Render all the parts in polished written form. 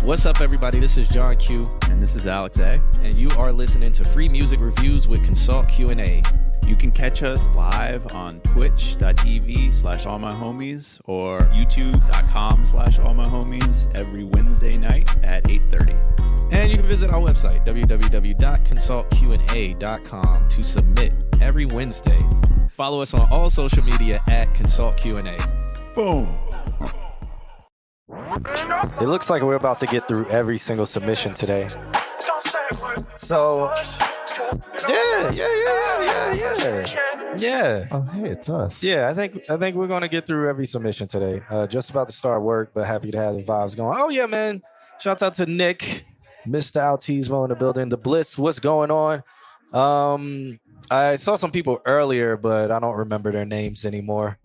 What's up, everybody? This is John Q. And this is Alex A. And you are listening to Free Music Reviews with Consult Q&A. You can catch us live on twitch.tv/allmyhomies or youtube.com/allmyhomies every Wednesday night at 8:30. And you can visit our website, www.consultqa.com, to submit every Wednesday. Follow us on all social media at Consult Q&A. Boom. It looks like we're about to get through every single submission today. So, yeah. Oh, hey, it's us. Yeah, I think we're going to get through every submission today. Just about to start work, but happy to have the vibes going. Oh, yeah, man. Shouts out to Nick, Mr. Altismo in the building. The Bliss, what's going on? I saw some people earlier, but I don't remember their names anymore.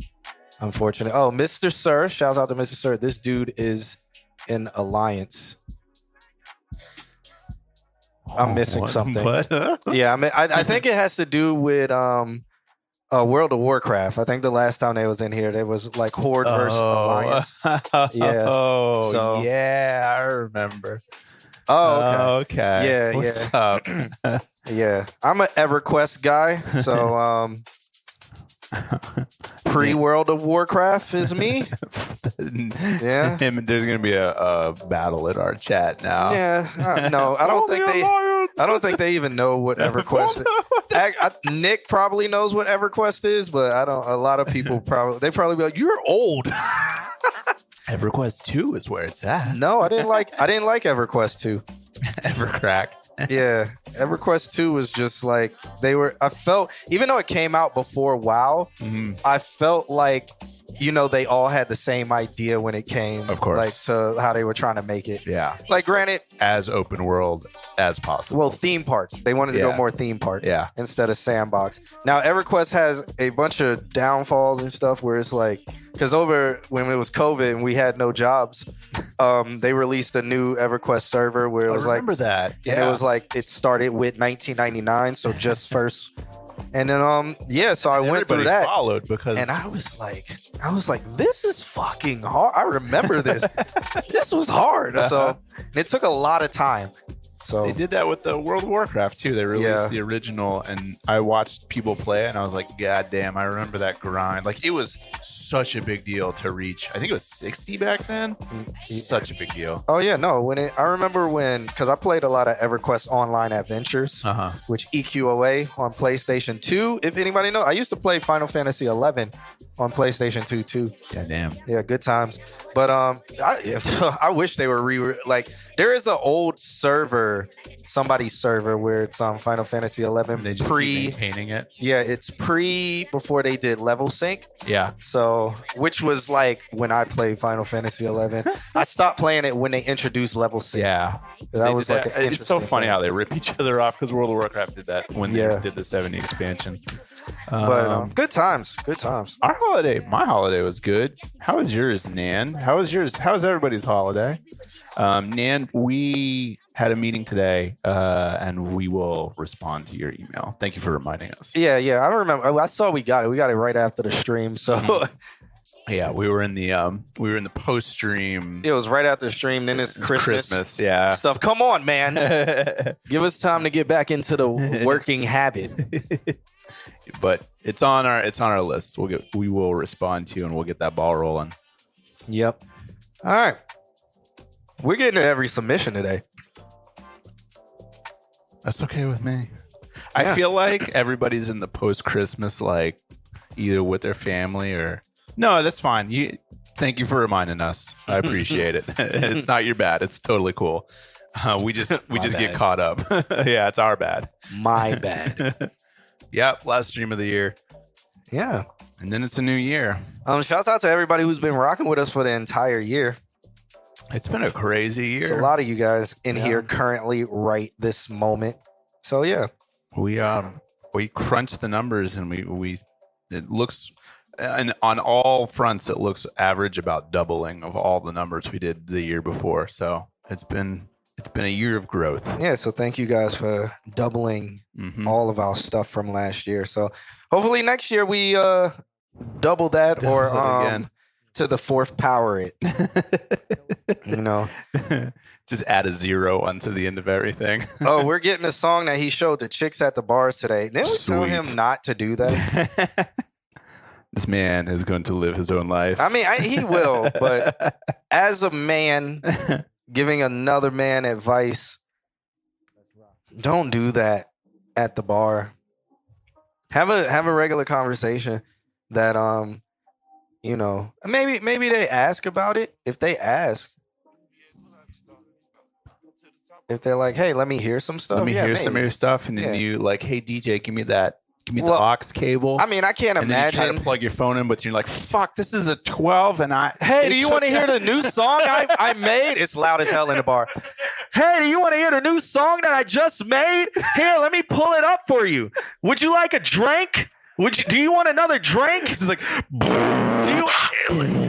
Unfortunate. Oh, Mr. Sir. Shouts out to Mr. Sir. This dude is in Alliance. I'm missing something. What? Yeah, I mean, I think it has to do with World of Warcraft. I think the last time they was in here, there was like Horde versus Alliance. Yeah. Oh, So- yeah, I remember. Oh, okay. Okay. Yeah, What's up? Yeah. I'm an EverQuest guy, so pre-World of Warcraft is me. Yeah. There's gonna be a battle in our chat now. Yeah. No, I don't think they even know what EverQuest is. Nick probably knows what EverQuest is, but I don't. A lot of people probably be like, "You're old." EverQuest 2 is where it's at. No, I didn't like EverQuest 2. Evercrack. Yeah, EverQuest 2 was just like I felt, even though it came out before WoW, I felt like, they all had the same idea when it came, Of course. like to how they were trying to make it. Yeah. Like, granted, As open world as possible. well, theme park. They wanted to go Yeah. more theme park. Yeah. Instead of sandbox. Now, EverQuest has a bunch of downfalls and stuff where it's like, because when it was COVID and we had no jobs, they released a new EverQuest server where it was I remember that. and Yeah. it was like it started with 1999, so just first. And then so I went through Everybody that, followed because and I was like, this is fucking hard. I remember this. This was hard. So it took a lot of time. So they did that with the World of Warcraft too. They released Yeah. the original, and I watched people play it, and I was like, God damn, I remember that grind. Like, it was such a big deal to reach. I think it was 60 back then. Such a big deal. Oh yeah, no. I remember because I played a lot of EverQuest Online Adventures, which EQOA on PlayStation 2. If anybody knows, I used to play Final Fantasy 11 on PlayStation 2 too. God damn. Yeah, good times. But I wish they were like, there is an old server, somebody's server where it's Final Fantasy 11 They just keep maintaining it. Yeah, it's before they did level sync. Yeah. So, which was like when I played Final Fantasy 11. I stopped playing it when they introduced level sync. Yeah. That was like an it's so interesting funny thing. how they rip each other off, because World of Warcraft did that when they did the 70 expansion. But good times. My holiday was good. How was yours, Nan? How was yours? How was everybody's holiday? Nan, we had a meeting today, and we will respond to your email. Thank you for reminding us. Yeah, I remember. I saw we got it. We got it right after the stream. So Yeah, we were in the post stream. it was right after the stream. Then it's Christmas, yeah. stuff. Come on, man. Give us time to get back into the working habit. But it's on our list. We will respond to you, and we'll get that ball rolling. Yep. All right. We're getting to every submission today. That's okay with me. I feel like everybody's in the post-Christmas, like, either with their family or... No, that's fine. Thank you for reminding us. I appreciate it. It's not your bad. It's totally cool. We just get caught up. Yeah, it's our bad. My bad. Yep, last stream of the year. Yeah. And then it's a new year. Shouts out to everybody who's been rocking with us for the entire year. It's been a crazy year. There's a lot of you guys in here currently right this moment. So yeah. We crunched the numbers, and it looks, and on all fronts, it looks average about doubling of all the numbers we did the year before. So it's been a year of growth. Yeah, so thank you guys for doubling all of our stuff from last year. So hopefully next year we double that or again. to the fourth power it. You know. Just add a 0 onto the end of everything. Oh, we're getting a song that he showed the chicks at the bars today. Didn't we tell him not to do that? This man is going to live his own life. I mean, he will, but as a man giving another man advice, don't do that at the bar. Have a regular conversation that you know, maybe they ask about it. If they ask, if they're like, hey, let me hear some stuff. Let me hear some of your stuff, and then you like, hey DJ, give me the aux cable. I mean, I can't and imagine. Then you try to plug your phone in, but you're like, fuck, this is a 12, and Hey, do you want to hear the new song I made? It's loud as hell in the bar. Hey, do you want to hear the new song that I just made? Here, let me pull it up for you. Would you like a drink? Do you want another drink? It's like, do you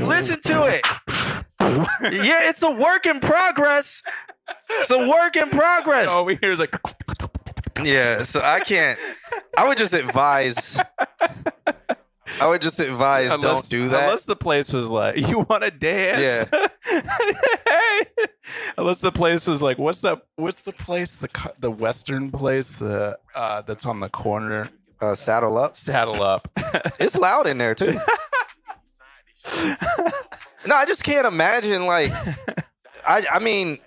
listen to it? Yeah, it's a work in progress. It's a work in progress. All we hear is like, yeah. So I would just advise. Don't do that. Unless the place was like, you want to dance? Yeah. Unless the place was like, what's the place? The Western place, that's on the corner. Saddle Up. It's loud in there too. No, I just can't imagine. Like, I mean,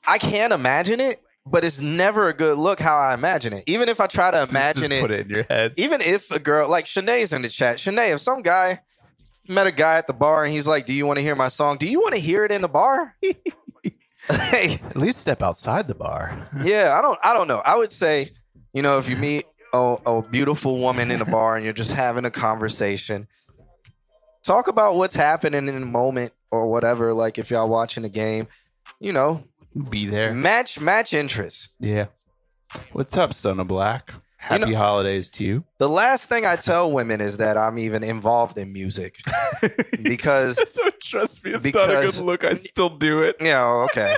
I can't imagine it, but it's never a good look how I imagine it. Even if I try to imagine it, put it in your head. Even if a girl like Shanae's in the chat, Shanae, if some guy met a guy at the bar and he's like, "Do you want to hear my song? Do you want to hear it in the bar?" Hey, at least step outside the bar. Yeah, I don't know. I would say, you know, if you meet a beautiful woman in a bar and you're just having a conversation, talk about what's happening in the moment or whatever. Like if y'all watching the game, you know, be there. Match interests. Yeah. What's up, Son of Black? Happy holidays to you. The last thing I tell women is that I'm even involved in music. Because so trust me, it's not a good look. I still do it. Yeah, okay.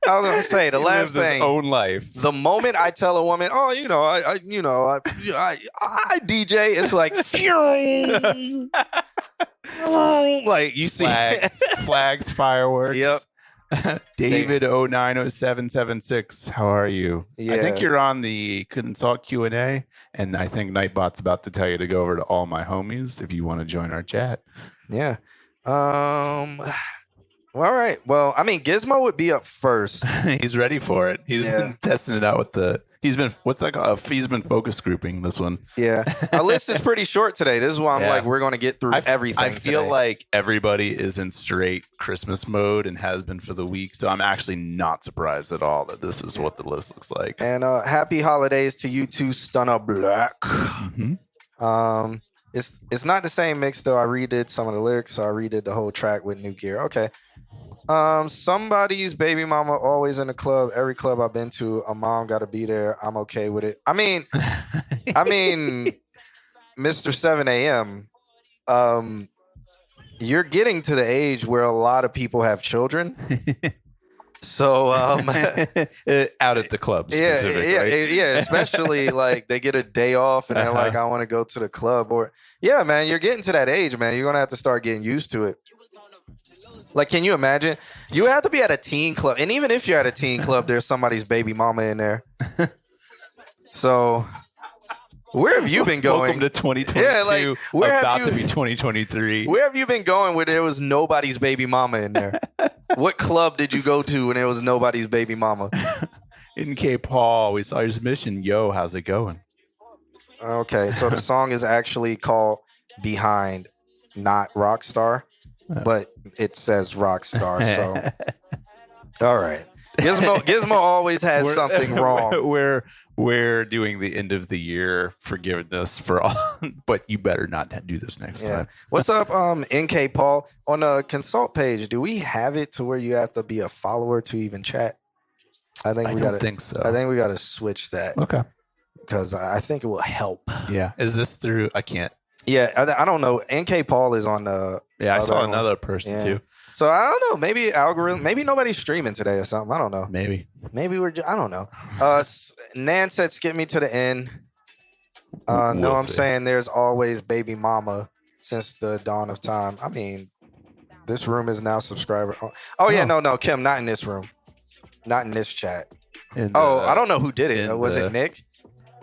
I was gonna say the last thing. His own life. The moment I tell a woman, "Oh, you know, I DJ," it's like, like you see flags, fireworks. Yep. David 090776. How are you? Yeah. I think you're on the consult Q&A, and I think Nightbot's about to tell you to go over to all my homies if you want to join our chat. Yeah. Well, all right. Well, I mean, Gizmo would be up first. He's ready for it. He's been testing it out with he's been focus grouping this one. Yeah. Our list is pretty short today. This is why I'm like, we're going to get through everything. I feel today. like everybody is in straight Christmas mode and has been for the week. So I'm actually not surprised at all that this is what the list looks like. And happy holidays to you too, Stunner Black. Mm-hmm. It's not the same mix though. I redid some of the lyrics, so I redid the whole track with new gear. Okay. Somebody's baby mama always in the club. Every club I've been to, a mom got to be there. I'm okay with it. I mean, Mr. 7 a.m. You're getting to the age where a lot of people have children. So out at the club specifically. Yeah, especially like they get a day off and they're like, I want to go to the club. Or man, you're getting to that age, man. You're gonna have to start getting used to it. Like, can you imagine? You have to be at a teen club, and even if you're at a teen club, there's somebody's baby mama in there. So where have you been going? Welcome to 2022. Yeah, like, about to be 2023. Where have you been going where there was nobody's baby mama in there? What club did you go to when there was nobody's baby mama? In Cape Paul, we saw your submission. Yo, how's it going? Okay, so the song is actually called Behind, not Rockstar, but it says Rockstar. So, all right. Gizmo always has something wrong. We're doing the end of the year forgiveness for all, but you better not do this next time. What's up, NK Paul? On the consult page, do we have it to where you have to be a follower to even chat? I don't think so. I think we got to switch that. Okay. Because I think it will help. Yeah. Is this through? I can't. Yeah, I don't know. NK Paul is on the. Yeah, I saw another person too. So I don't know. Maybe algorithm. Maybe nobody's streaming today or something. I don't know. Maybe we're. I don't know. Nan said, "Skip me to the end." I'm saying there's always baby mama since the dawn of time. I mean, This room is now subscriber. Oh yeah, no, Kim, not in this room, not in this chat. I don't know who did it. Was it Nick?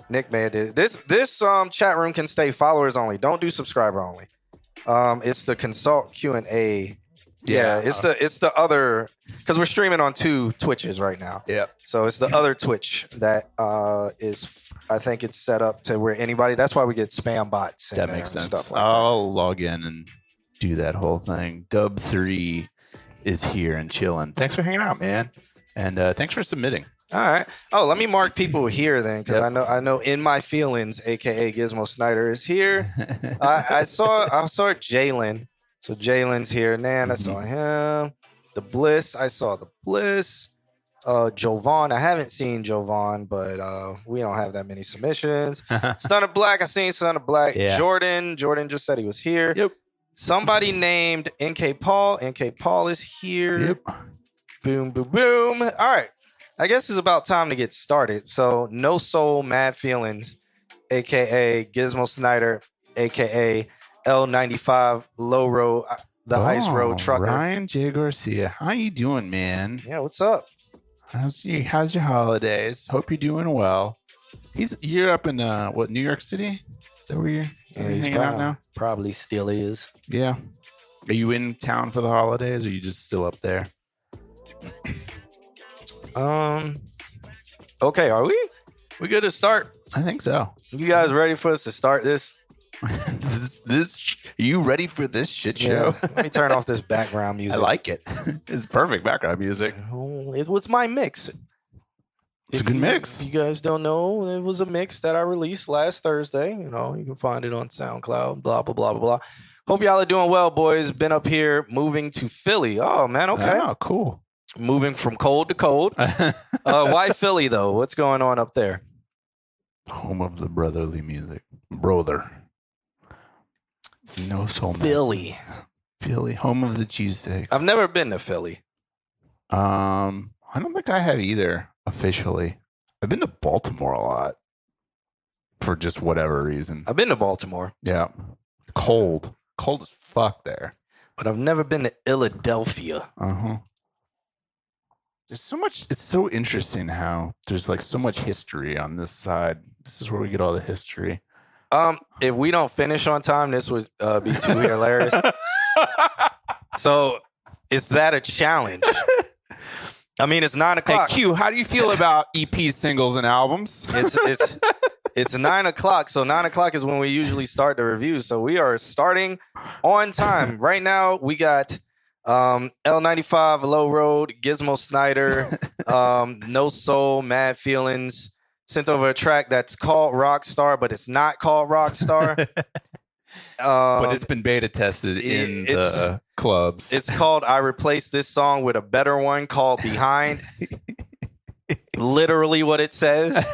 Nick may have did it. This chat room can stay followers only. Don't do subscriber only. It's the consult Q&A. Yeah, it's the other, because we're streaming on 2 Twitches right now. Yeah. So it's the other Twitch that is, I think it's set up to where anybody. That's why we get spam bots. That makes sense. Stuff like I'll log in and do that whole thing. Dub3 is here and chilling. Thanks for hanging out, man, and thanks for submitting. All right. Oh, let me mark people here then, because I know in my feelings, aka Gizmo Snyder is here. I saw Jalen. So Jalen's here. Nan, I saw him. The Bliss, I saw the Bliss. Jovan, I haven't seen Jovan, but we don't have that many submissions. Son of Black, I seen Son of Black. Yeah. Jordan just said he was here. Yep. Somebody named NK Paul. NK Paul is here. Yep. Boom, boom, boom. All right. I guess it's about time to get started. So, No Soul Mad Feelings, a.k.a. Gizmo Snyder, a.k.a. L95 Low Road, the Ice Road Trucker. Ryan J. Garcia. How you doing, man? Yeah, what's up? How's your holidays? Hope you're doing well. You're up in New York City? Is that where you're He's hanging out now? Probably still is. Yeah. Are you in town for the holidays, or are you just still up there? Okay, are we good to start? I think so. You guys ready for us to start this? Are you ready for this shit show? Yeah. Let me turn off this background music. I like it. It's perfect background music. It was my mix. It's a good mix. If you guys don't know, it was a mix that I released last Thursday. You can find it on SoundCloud, blah, blah, blah, blah, blah. Hope y'all are doing well, boys. Been up here moving to Philly. Oh, man, okay. Oh, cool. Moving from cold to cold. Why Philly, though? What's going on up there? Home of the brotherly music. Brother. No soul. Philly. Philly. Home of the cheesesteaks. I've never been to Philly. I don't think I have either, officially. I've been to Baltimore a lot. For just whatever reason. I've been to Baltimore. Yeah. Cold. Cold as fuck there. But I've never been to Philadelphia. Uh-huh. There's so much. It's so interesting how there's like so much history on this side. This is where we get all the history. If we don't finish on time, this would be too hilarious. So, is that a challenge? I mean, it's 9 o'clock. Hey, Q, how do you feel about EP singles and albums? It's 9 o'clock. So 9 o'clock is when we usually start the review. So we are starting on time. Right now, we got L95 Low Road, Gizmo Snyder, No Soul, Mad Feelings, sent over a track that's called Rockstar, but it's not called Rockstar. But it's been beta tested in the clubs. It's called I Replaced This Song with a Better One called Behind. Literally what it says.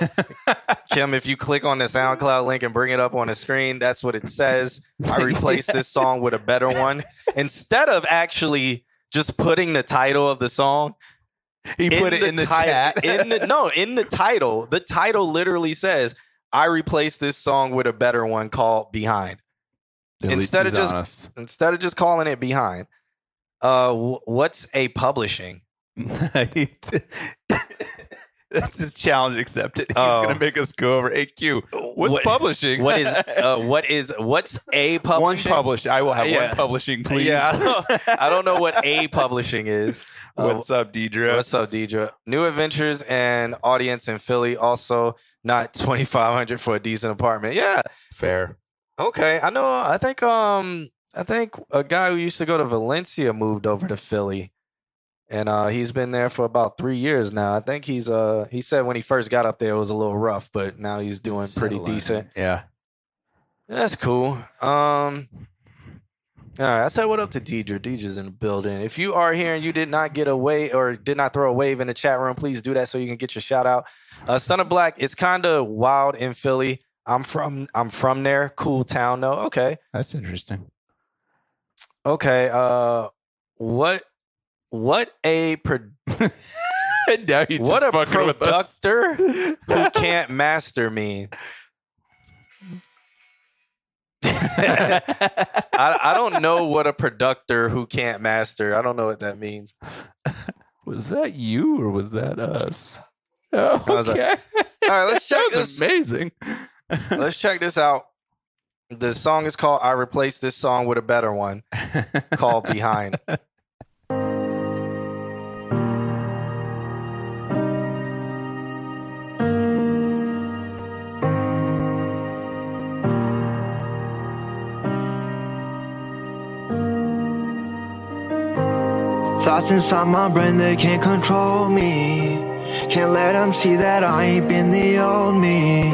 Kim, if you click on the SoundCloud link and bring it up on the screen, that's what it says. I replaced this song with a better one. Instead of actually just putting the title of the song, he put it in the chat. In the title. The title literally says, I replaced this song with a better one called Behind. Instead of just calling it Behind. What's a publishing? That's his challenge accepted. He's going to make us go over AQ. What's publishing? What's a publishing? One publishing. I will have one publishing, please. Yeah, I don't know what a publishing is. What's up, Deidre? What's up, Deidre? New adventures and audience in Philly. Also, not $2,500 for a decent apartment. Yeah, fair. Okay, I know. I think a guy who used to go to Valencia moved over to Philly. And he's been there for about 3 years now. I think he said when he first got up there it was a little rough, but now he's doing pretty decent. Yeah. That's cool. All right, I said what up to Deidre. Deidre's in the building. If you are here and you did not get a wave or did not throw a wave in the chat room, please do that so you can get your shout out. Son of Black, it's kind of wild in Philly. I'm from there. Cool town though. Okay. That's interesting. Okay. What a producer who can't master mean? I don't know what a producer who can't master. I don't know what that means. Was that you or was that us? Oh, was okay. All right, let's check That was this. amazing. Let's check this out. The song is called "I Replaced This Song with a Better One," called "Behind." Thoughts inside my brain, they can't control me. Can't let them see that I ain't been the old me.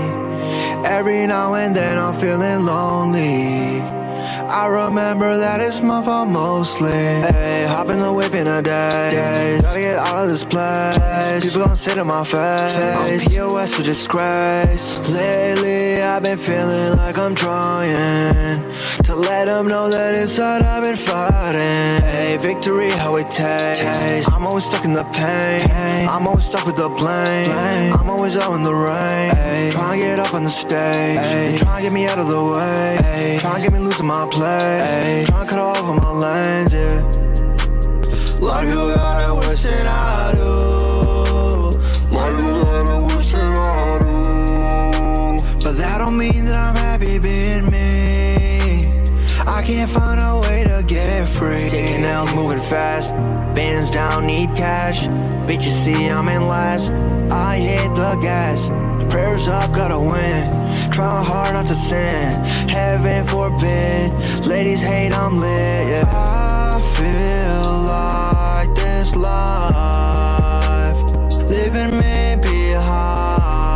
Every now and then I'm feeling lonely. I remember that it's my fault mostly. Hey, hop in the whip in a day. Gotta get out of this place. People gon' sit in my face. I'm POS a disgrace. Lately I've been feeling like I'm trying to let them know that inside I've been fighting. Hey, victory how it tastes. I'm always stuck in the pain. I'm always stuck with the blame. I'm always out in the rain. Trying to get up on the stage. Trying to get me out of the way. Trying to get me losing my place. Trying to cut all over my lanes, yeah. A lot of people got it worse than I do. A lot of people got it worse than I do. But that don't mean that I'm happy being me. I can't find a way to get free. Taking L's, moving fast. Bands down, need cash. Bitches see I'm in last. I hit the gas. Prayers up, gotta win. Trying hard not to sin. Heaven forbid. Ladies hate I'm lit, yeah. I feel like this life leaving me behind.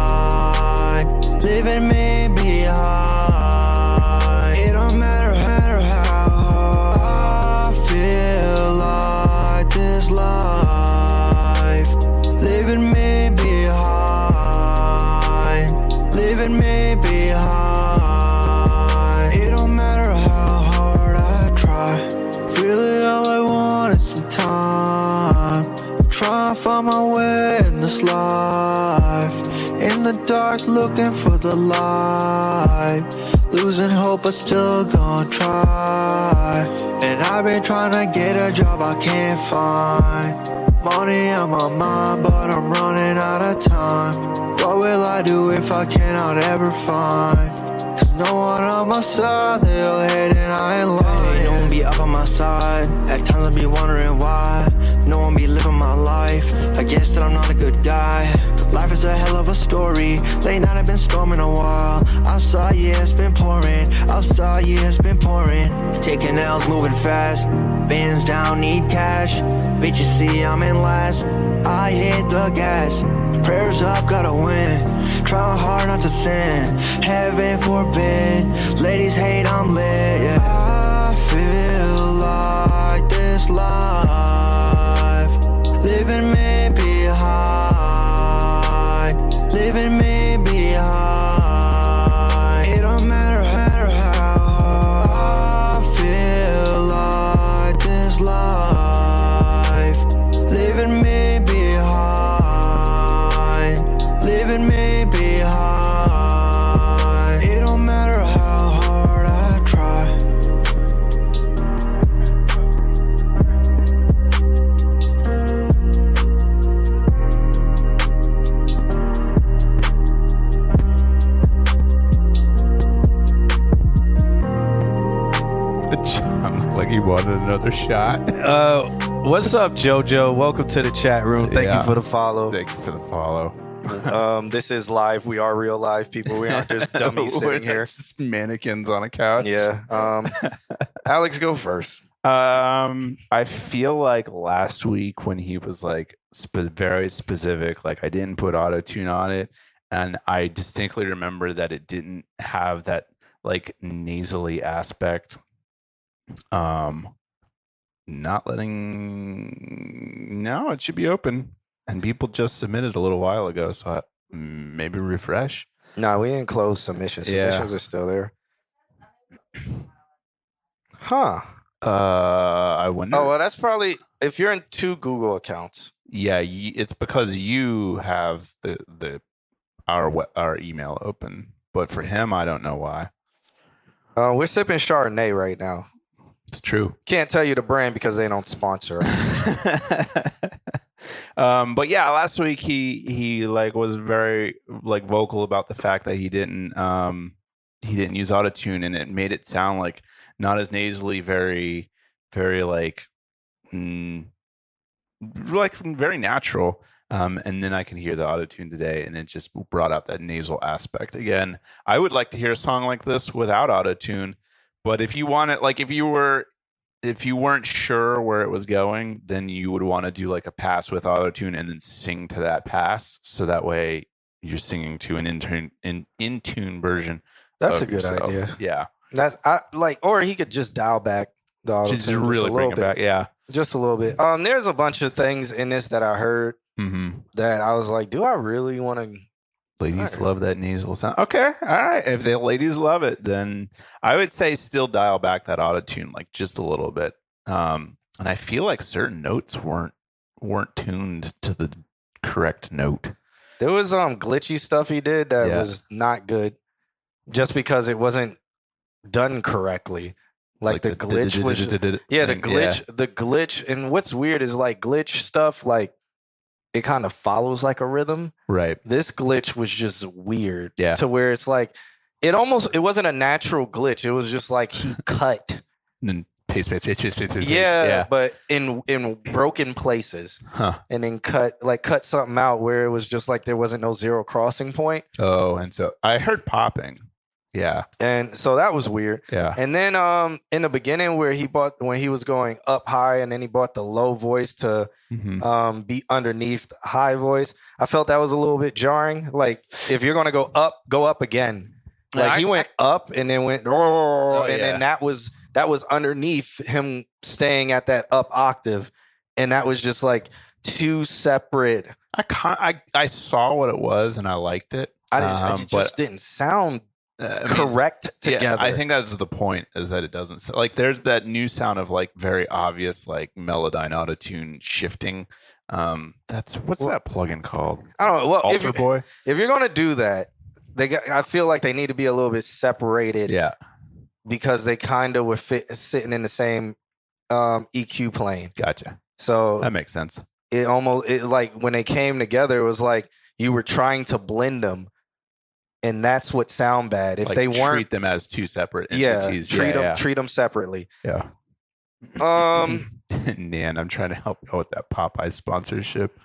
Leaving me behind. It don't matter how I feel like this life leaving me behind. Leaving me behind. It don't matter how hard I try. Really all I want is some time. I'm trying to find my way in this life. In the dark looking for the light. Losing hope but still gonna try. And I've been trying to get a job I can't find. Money on my mind but I'm running out of time. What will I do if I cannot ever find? Cause no one on my side, they all hate and I ain't lying. No one be up on my side, at times I be wondering why. No one be living my life, I guess that I'm not a good guy. Life is a hell of a story, late night I've been storming a while. Outside, yeah, it's been pouring, outside, yeah, it's been pouring. Taking L's, moving fast, bands down, need cash. Bitches see I'm in last, I hit the gas. Prayers up, gotta win. Trying hard not to sin. Heaven forbid. Ladies hate I'm lit, yeah. I feel like this life leaving me behind. Leaving me behind. It don't matter how I feel like this life leaving me behind. Leaving me behind. It don't matter how hard I try. John looked like he wanted another shot. What's up, JoJo? Welcome to the chat room. Thank you for the follow. Thank you for the follow. This is live. We are real live people. We aren't just dummies We're sitting here. just mannequins on a couch. Yeah. Alex, go first. I feel like last week when he was like very specific, like I didn't put auto tune on it, and I distinctly remember that it didn't have that like nasally aspect. Not letting. No, it should be open, and people just submitted a little while ago, so maybe refresh. No, we didn't close submissions. Submissions are still there. Huh. I wonder. Oh, well, that's probably if you're in two Google accounts. Yeah, it's because you have our email open, but for him, I don't know why. We're sipping Chardonnay right now. It's true. Can't tell you the brand because they don't sponsor us. But yeah, last week he like was very like vocal about the fact that he didn't use autotune, and it made it sound like not as nasally, very like like very natural. And then I can hear the autotune today, and it just brought out that nasal aspect again. I would like to hear a song like this without autotune, but if you want it, like if you weren't sure where it was going, then you would want to do like a pass with autotune and then sing to that pass, so that way you're singing to an in tune version. That's a good idea. Yeah, or he could just dial back the autotune just really bring it back. Yeah, just a little bit. There's a bunch of things in this that I heard that I was like, do I really want to? Ladies love that nasal sound. Okay, all right. If the ladies love it, then I would say still dial back that autotune like just a little bit. And I feel like certain notes weren't tuned to the correct note. There was glitchy stuff he did that was not good, just because it wasn't done correctly. Like the glitch was, the glitch. And what's weird is like glitch stuff, like it kind of follows like a rhythm. Right. This glitch was just weird. Yeah. To where it's like, it wasn't a natural glitch. It was just like he cut. And then paste. Yeah, but in broken places. Huh. And then cut something out where it was just like there wasn't no zero crossing point. Oh, and so I heard popping. Yeah. And so that was weird. Yeah. And then in the beginning when he was going up high, and then he brought the low voice to be underneath the high voice, I felt that was a little bit jarring. Like if you're gonna go up again. Like he went up and then went then that was underneath him staying at that up octave. And that was just like two separate. I saw what it was and I liked it. It just didn't sound correct together. Yeah, I think that's the point, is that it doesn't like there's that new sound of like very obvious like Melodyne autotune shifting. What's that plugin called? I don't know. Well, Alter Boy. If you're gonna do that, I feel like they need to be a little bit separated. Yeah, because they kind of were sitting in the same EQ plane. Gotcha. So that makes sense. It like when they came together, it was like you were trying to blend them. And that's what sound bad. If like they weren't, treat them as two separate entities. Treat them separately. Yeah. Nan, I'm trying to help you out with that Popeye sponsorship.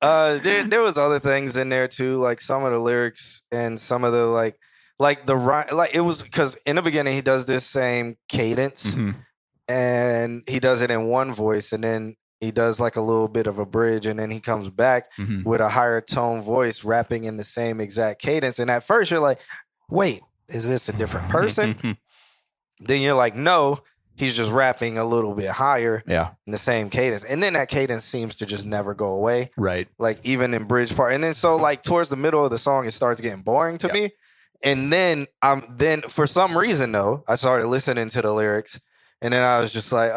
There was other things in there too, like some of the lyrics and some of the like it was because in the beginning he does this same cadence, and he does it in one voice, and then he does like a little bit of a bridge, and then he comes back with a higher tone voice rapping in the same exact cadence. And at first you're like, wait, is this a different person? Then you're like, no, he's just rapping a little bit higher in the same cadence. And then that cadence seems to just never go away. Right. Like even in bridge part. And then so like towards the middle of the song, it starts getting boring to me. And then for some reason though, I started listening to the lyrics, and then I was just like,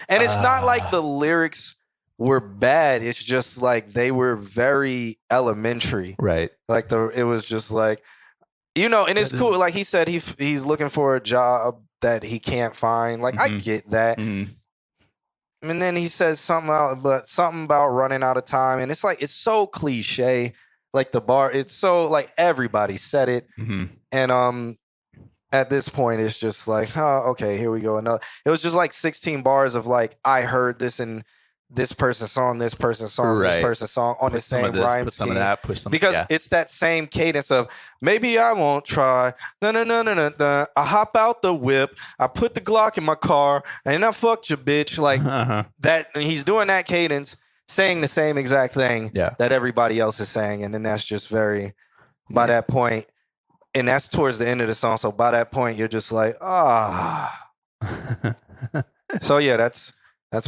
And it's not like the lyrics were bad. It's just like they were very elementary. Right. Like it was just like, and it's cool. Like he said, he's looking for a job that he can't find. Like I get that. And then he says something about running out of time. And it's like, it's so cliche. Like the bar, it's so like everybody said it. And at this point, it's just like, oh, okay, here we go. Another. It was just like 16 bars of like, I heard this in this person's song, this person's song, this person's song on the same rhyme. Put some of that, push some because it's that same cadence of maybe I won't try. No. I hop out the whip. I put the Glock in my car, and I fucked your bitch. Like that. And he's doing that cadence, saying the same exact thing that everybody else is saying, and then that's just very. By that point. And that's towards the end of the song. So by that point, you're just like, So yeah, that's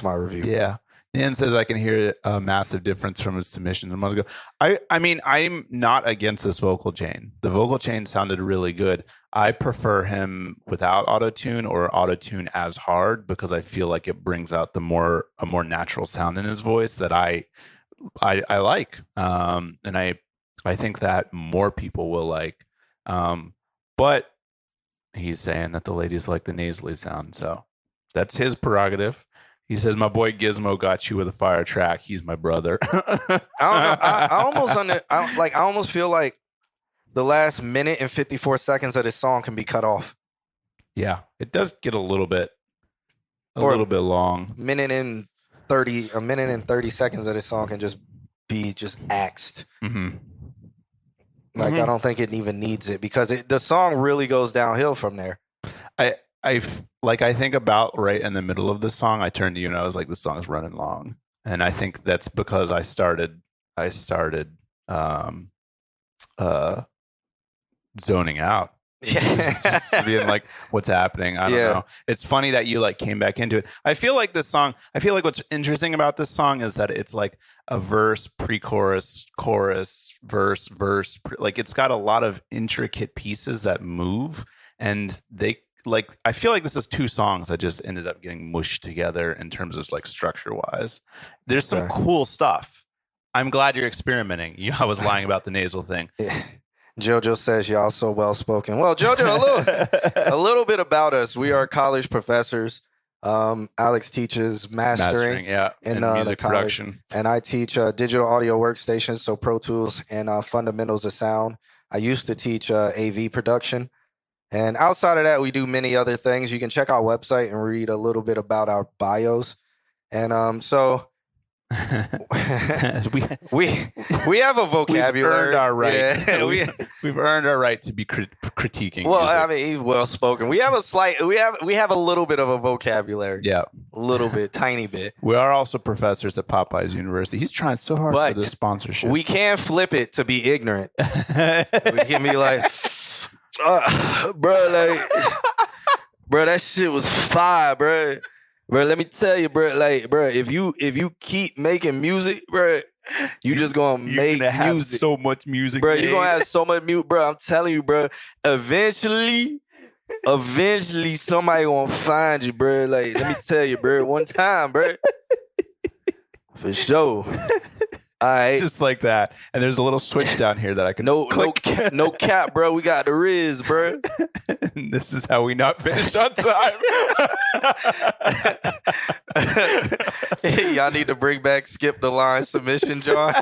my review. Yeah. Nan says I can hear a massive difference from his submissions a month ago. I mean, I'm not against this vocal chain. The vocal chain sounded really good. I prefer him without autotune or autotune as hard, because I feel like it brings out a more natural sound in his voice that I like. And I think that more people will like. But he's saying that the ladies like the nasally sound, so that's his prerogative. He says, "My boy Gizmo got you with a fire track. He's my brother." I don't know. I almost feel like the last minute and 54 seconds of this song can be cut off. Yeah, it does get a little bit long. A minute and 30 seconds of this song can just be axed. Mm-hmm. Like, I don't think it even needs it because the song really goes downhill from there. I think about right in the middle of the song, I turned to you and I was like, "This song's running long," and I think that's because I started zoning out. Just being like, what's happening? I don't know. It's funny that you like came back into it. I feel like what's interesting about this song is that it's like a verse, pre-chorus, chorus, verse, like it's got a lot of intricate pieces that move, and I feel like this is two songs that just ended up getting mushed together in terms of like structure wise. There's some cool stuff. I'm glad you're experimenting. I was lying about the nasal thing. Jojo says y'all so well spoken. Well, Jojo, a little bit about us. We are college professors. Alex teaches mastering and music production, and I teach digital audio workstations, so Pro Tools and fundamentals of sound. I used to teach AV production, and outside of that, we do many other things. You can check our website and read a little bit about our bios, and so. we have a vocabulary. We've earned our right. Yeah, we've earned our right to be critiquing. Well, music. I mean, he's well spoken. We have a little bit of a vocabulary. Yeah, a little bit, tiny bit. We are also professors at Popeyes University. He's trying so hard for the sponsorship. We can't flip it to be ignorant. We can be like, bro, that shit was fire, bro. Bro, let me tell you, bro. Like, bro, if you keep making music, bro, you just gonna make music. Have so much music, bro. You're gonna have so much music, bro. I'm telling you, bro. Eventually, somebody gonna find you, bro. Like, let me tell you, bro. One time, bro, for sure. All right. Just like that. And there's a little switch down here that I can click. No cap, bro. We got the Riz, bro. And this is how we not finish on time. Y'all need to bring back Skip the Line submission, John.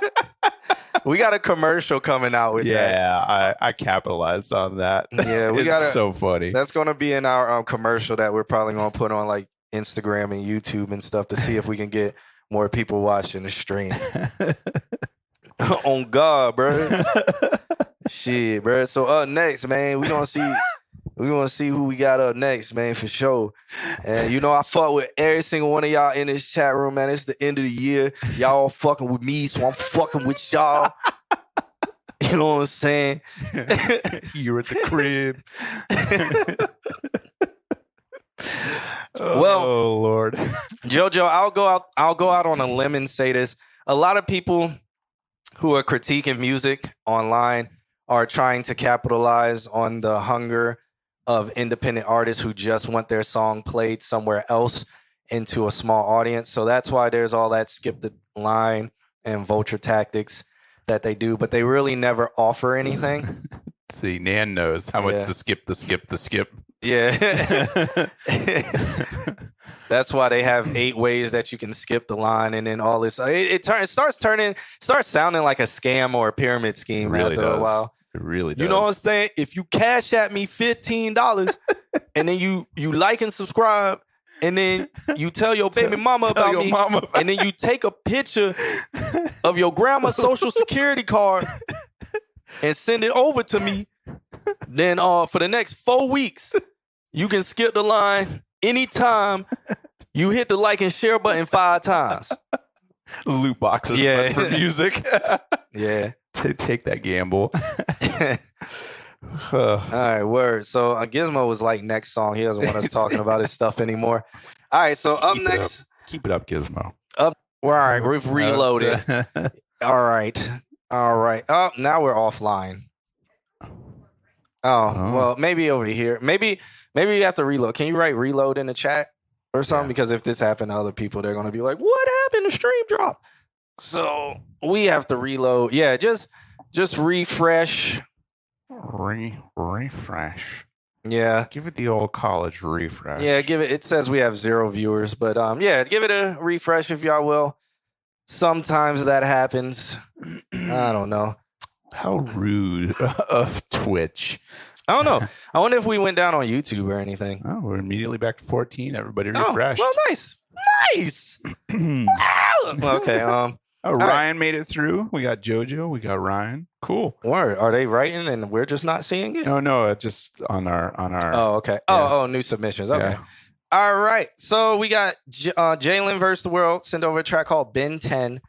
We got a commercial coming out with that. Yeah, I capitalized on that. Yeah, it's so funny. That's going to be in our commercial that we're probably going to put on like Instagram and YouTube and stuff to see if we can get more people watching the stream. On God, bro. Shit, bro. So up next, man, we gonna see who we got up next, man, for sure. And I fought with every single one of y'all in this chat room, man. It's the end of the year. Y'all fucking with me, so I'm fucking with y'all. You know what I'm saying? You're at the crib. Well, Lord. Jojo, I'll go out on a limb and say this. A lot of people who are critiquing music online are trying to capitalize on the hunger of independent artists who just want their song played somewhere else into a small audience. So that's why there's all that skip the line and vulture tactics that they do, but they really never offer anything. See, Nan knows how much to skip the skip. Yeah. That's why they have 8 ways that you can skip the line, and then all this. It starts sounding like a scam or a pyramid scheme really after a while. It really does. You know what I'm saying? If you cash at me $15 and then you like and subscribe, and then you tell your baby mama about me, and then you take a picture of your grandma's social security card and send it over to me, then for the next 4 weeks, you can skip the line anytime you hit the like and share button 5 times. Loot boxes for music. Yeah. Take that gamble. All right, word. So Gizmo was like, next song. He doesn't want us talking about his stuff anymore. All right, so up next. Keep it up, Gizmo. All right, we've reloaded. All right. Oh, now we're offline. Oh, well, maybe over here. Maybe you have to reload. Can you write reload in the chat or something? Because if this happened to other people, they're going to be like, what happened? The stream dropped. So we have to reload. Yeah, just just refresh. Refresh. Yeah. Give it the old college refresh. Yeah, give it. It says we have 0 viewers, but yeah, give it a refresh if y'all will. Sometimes that happens. I don't know. How rude of Twitch. I don't know. I wonder if we went down on YouTube or anything. Oh, we're immediately back to 14. Everybody refreshed. Oh, well, nice. Okay. Ryan right. made it through. We got JoJo. We got Ryan. Cool. Word. Are they writing and we're just not seeing it? No, just on our. Oh, okay. Yeah. Oh, new submissions. Okay. Yeah. All right. So we got Jalen versus the World. Send over a track called Ben 10.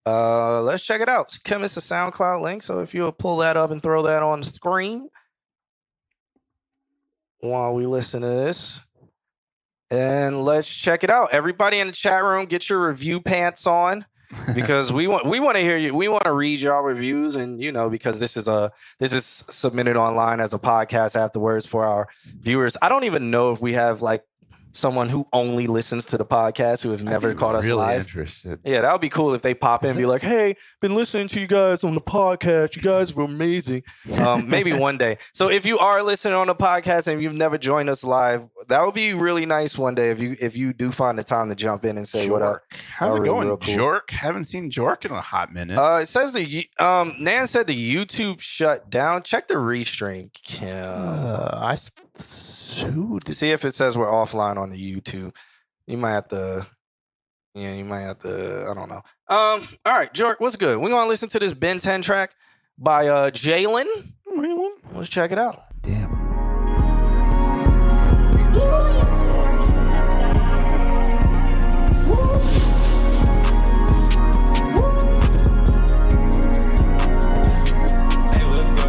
Let's check it out. Kim, it's a SoundCloud link. So if you'll pull that up and throw that on the screen while we listen to this. And let's check it out. Everybody in the chat room, get your review pants on. Because we want to hear you. We want to read y'all reviews, and because this is submitted online as a podcast afterwards for our viewers. I don't even know if we have like someone who only listens to the podcast who has never caught us really live. Interested. Yeah, that would be cool if they pop in and be like, "Hey, been listening to you guys on the podcast. You guys were amazing." Maybe one day. So if you are listening on the podcast and you've never joined us live, that would be really nice one day if you do find the time to jump in and say what up. How's it going, cool. Jork? Haven't seen Jork in a hot minute. It says Nan said the YouTube shut down. Check the restream. See if it says we're offline on the YouTube. You might have to. Yeah, you might have to. I don't know. All right, Jork, what's good? We're gonna listen to this Ben 10 track by Jalen. Let's check it out. Damn.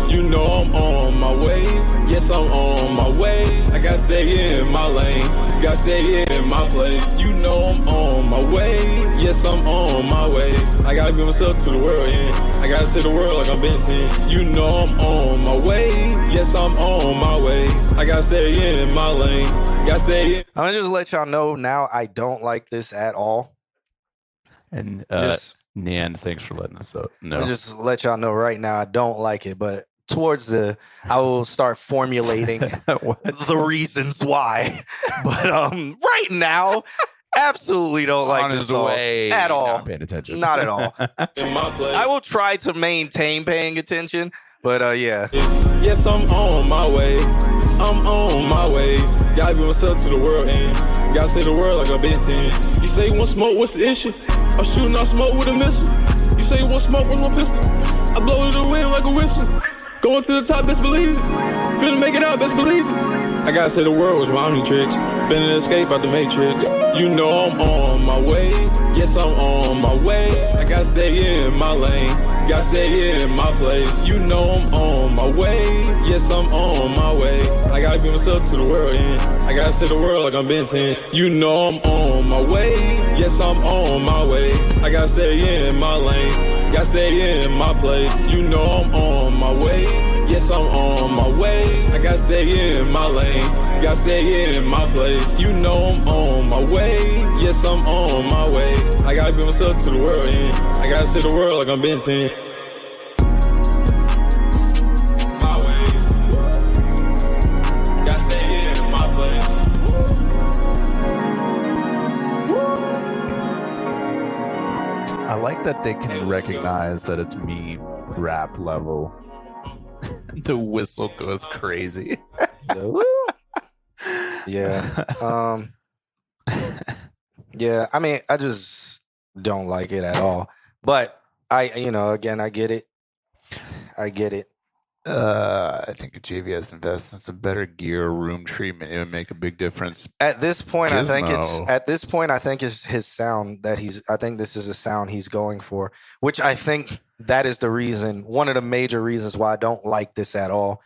You know I'm on my way. Yes, I'm on my way. I gotta stay in my lane. Gotta stay in my place. You know I'm on my way. Yes, I'm on my way. I gotta be myself to the world, yeah. I gotta see the world like I'm Ben 10. You know I'm on my way. Yes, I'm on my way. I gotta stay in my lane. Gotta stay in. I'm gonna just let y'all know now. I don't like this at all. And Nan, thanks for letting us know. I'll just let y'all know right now. I don't like it, but I will start formulating the reasons why. But right now, absolutely don't like this song at all. Not paying attention. Not at all. I will try to maintain paying attention, but yeah. Yes, I'm on my way. I'm on my way. Gotta be myself to the world, and gotta see the world like I'm Ben 10. You say you want smoke, what's the issue? I'm shooting out smoke with a missile. You say you want smoke, what's my pistol? I blow it to the wind like a whistle. Going to the top, best believe it. Finna make it out, best believe it. I gotta say the world was my only tricks. Finna escape out the matrix. You know I'm on my way. Yes, I'm on my way. I gotta stay in my lane. Gotta stay in my place. You know I'm on my way. Yes, I'm on my way. I gotta be myself to the world, yeah. I gotta see the world like I'm Ben 10. You know I'm on my way. Yes, I'm on my way. I gotta stay in my lane. Gotta stay in my place. You know I'm on my way. Yes, I'm on my way. I gotta stay in my lane. Gotta stay in my place. You know I'm on my way. Yes, I'm on my way. I gotta be myself to the world, yeah. I gotta see the world like I'm Ben 10. My way. Gotta stay in my place. I like that they can recognize that it's me rap level. The whistle goes crazy. Yeah. Yeah, I mean, I just don't like it at all. But again, I get it. I think if JVS invests in some better gear, room treatment, it would make a big difference. At this point, Gizmo. I think it's his sound that I think this is a sound he's going for, which I think that is the reason, one of the major reasons why I don't like this at all.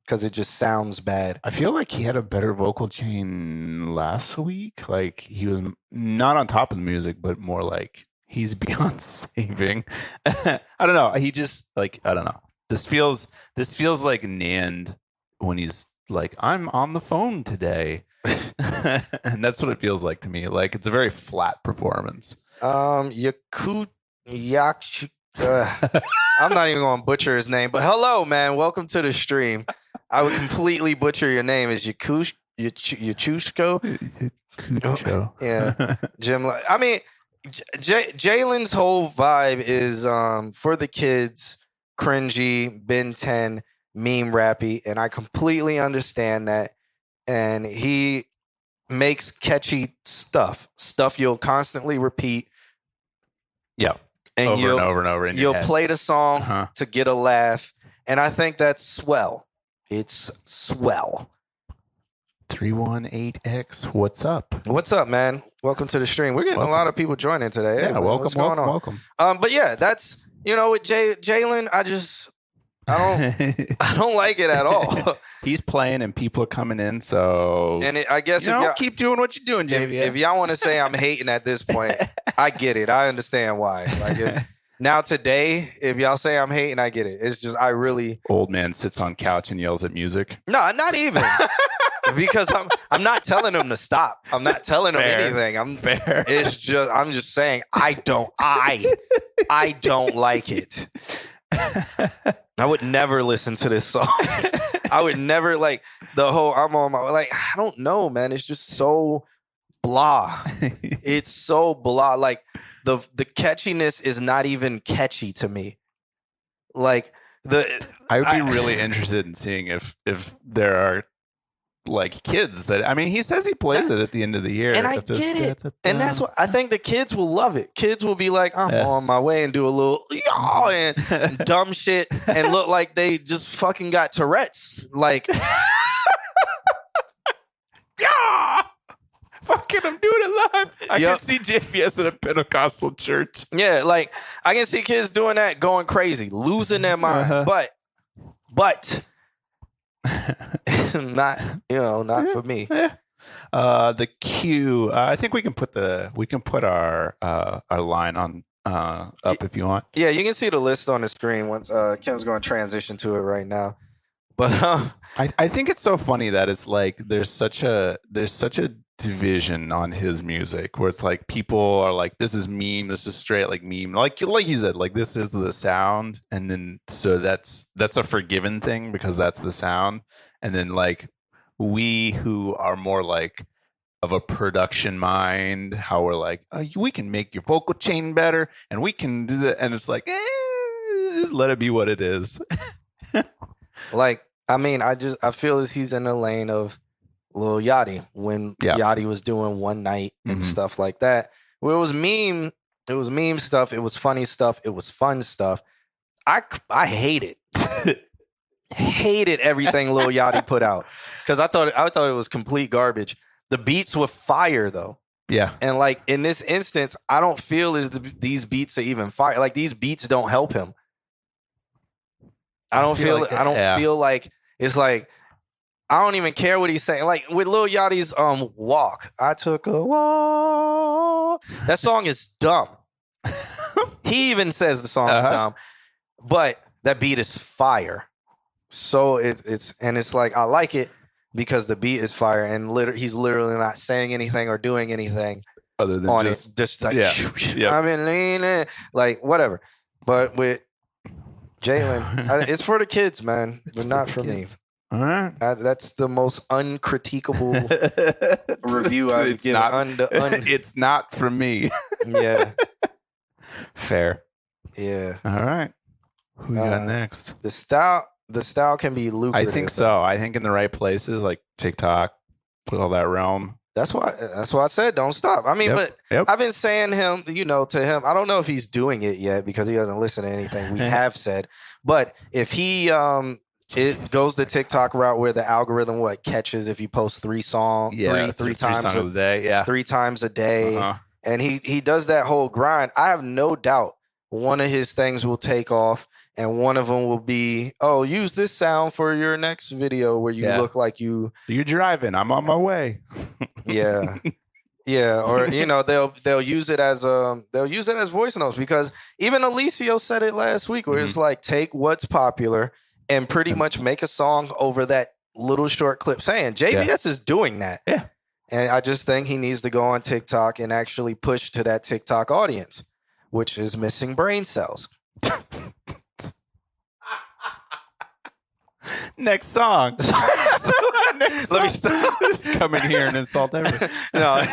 Because it just sounds bad. I feel like he had a better vocal chain last week. Like he was not on top of the music, but more like he's beyond saving. I don't know. He just I don't know. This feels like Nand when he's like, I'm on the phone today. And that's what it feels like to me. Like it's a very flat performance. I'm not even going to butcher his name, but hello, man. Welcome to the stream. I would completely butcher your name. Is Yachushko? Cucho. Yeah, Jim. I mean, Jalen's whole vibe is for the kids, cringy, Ben 10, meme rappy, and I completely understand that. And he makes catchy stuff you'll constantly repeat. Yeah. And over and over and over. You'll play the song to get a laugh. And I think that's swell. It's swell. 318X, what's up? What's up, man? Welcome to the stream. We're getting a lot of people joining today. Yeah, Hey, man, welcome, what's going on? welcome. But yeah, that's, with Jalen, I don't like it at all. He's playing and people are coming in, so And I guess if y'all keep doing what you're doing, JV. if y'all want to say I'm hating at this point, I get it. I understand why. Like now today, if y'all say I'm hating, I get it. It's just old man sits on couch and yells at music. No, not even. Because I'm not telling him to stop. I'm not telling him anything. I'm just saying I don't like it. I would never listen to this song. I would never like the whole I'm on my I don't know, man. It's just so blah. It's so blah. Like the catchiness is not even catchy to me. Like I would be really interested in seeing if there are like kids that he says he plays it at the end of the year, and I get it, and that's what I think the kids will love it. Kids will be like, I'm on my way, and do a little and dumb shit and look like they just fucking got Tourette's. Like, fucking, I'm doing it live. I can see JPS at a Pentecostal church. Yeah, like I can see kids doing that, going crazy, losing their mind. But not for me. The queue. I think we can put our line on up if you want. Yeah, you can see the list on the screen once Kim's going to transition to it right now. But I think it's so funny that it's like there's such a division on his music where it's like people are like, this is meme, this is straight like meme, like you said, like this is the sound, and then so that's a forgiven thing because that's the sound, and then like we who are more like of a production mind, how we're like, we can make your vocal chain better and we can do that, and it's like just let it be what it is. Like, I feel as he's in the lane of Lil Yachty when Yachty was doing One Night and stuff like that. Where it was meme stuff, it was funny stuff, it was fun stuff. I hate it. Hated everything Lil Yachty put out because I thought it was complete garbage. The beats were fire though. Yeah. And like in this instance, I don't feel as these beats are even fire. Like these beats don't help him. I don't feel like it's like I don't even care what he's saying. Like with Lil Yachty's Walk. I took a walk. That song is dumb. He even says the song is dumb. But that beat is fire. So it's like I like it because the beat is fire and he's literally not saying anything or doing anything other than just like I've been leaning like whatever. But with Jalen, it's for the kids, man, but not for me. All right. That's the most uncritiquable review I've given. It's not for me. Yeah. Fair. Yeah. All right. Who we got next? The style can be lucrative. I think so. I think in the right places like TikTok, all that realm. That's why I said don't stop. I mean, I've been saying to him, I don't know if he's doing it yet because he doesn't listen to anything we have said. But if he it goes the TikTok route where the algorithm catches if you post three times a day, 3 times a day, and he does that whole grind. I have no doubt one of his things will take off, and one of them will be, use this sound for your next video where you look like you're driving. I'm on my way. Yeah. Yeah, or they'll use it as voice notes because even Alicio said it last week where it's like take what's popular and pretty much make a song over that little short clip saying JVS is doing that. Yeah. And I just think he needs to go on TikTok and actually push to that TikTok audience, which is missing brain cells. Next song. Let me stop. Just come in here and insult everyone. No.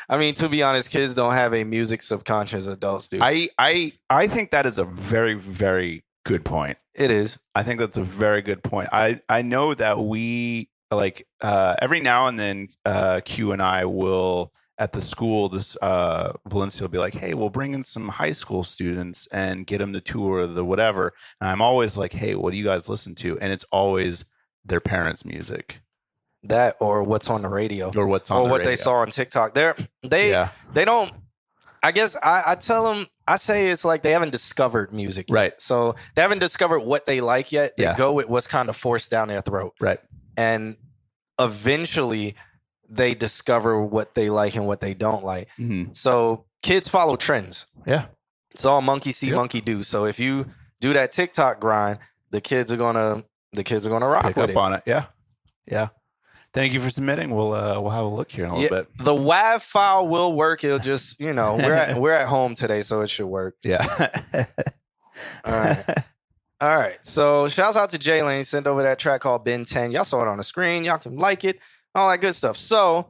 I mean, to be honest, kids don't have a music subconscious. Adults do. I think that is a very, very good point. It is. I think that's a very good point. I know that we every now and then Q and I will at the school, Valencia will be like, hey, we'll bring in some high school students and get them to tour the whatever. And I'm always like, hey, what do you guys listen to? And it's always their parents' music. That or what's on the radio. Or what's on the what radio. they saw on TikTok. They don't, I guess I tell them, I say it's like they haven't discovered music yet. Right. So they haven't discovered what they like yet. They go with what's kind of forced down their throat. Right. And eventually they discover what they like and what they don't like. Mm-hmm. So kids follow trends. Yeah. It's all monkey see, monkey do. So if you do that TikTok grind, the kids are gonna rock Pick with up on it. Yeah. Yeah. Thank you for submitting. We'll have a look here in a little bit. The WAV file will work. It'll just, we're at home today, so it should work. Yeah. All right. So shouts out to Jay Lane. Sent over that track called Ben 10. Y'all saw it on the screen. Y'all can like it. All that good stuff. So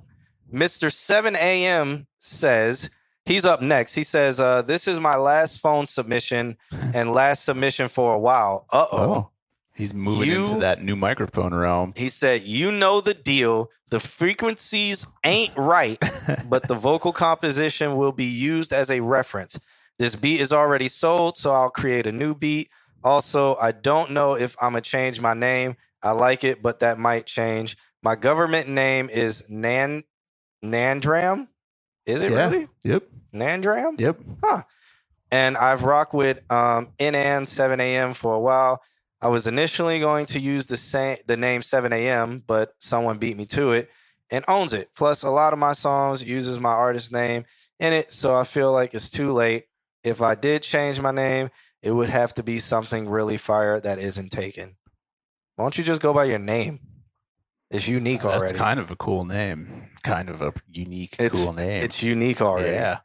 Mr. 7 a.m. says, he's up next. He says, this is my last phone submission and last submission for a while. Uh-oh. He's moving into that new microphone realm. He said, you know the deal. The frequencies ain't right, but the vocal composition will be used as a reference. This beat is already sold, so I'll create a new beat. Also, I don't know if I'm going to change my name. I like it, but that might change. My government name is Nandram. Is it really? Yep. Nandram? Yep. Huh. And I've rocked with NN 7 a.m. for a while. I was initially going to use the name 7 a.m., but someone beat me to it and owns it. Plus, a lot of my songs uses my artist name in it, so I feel like it's too late. If I did change my name, it would have to be something really fire that isn't taken. Why don't you just go by your name? It's unique already. That's kind of a cool name. Kind of a unique, cool name. It's unique already. Yeah.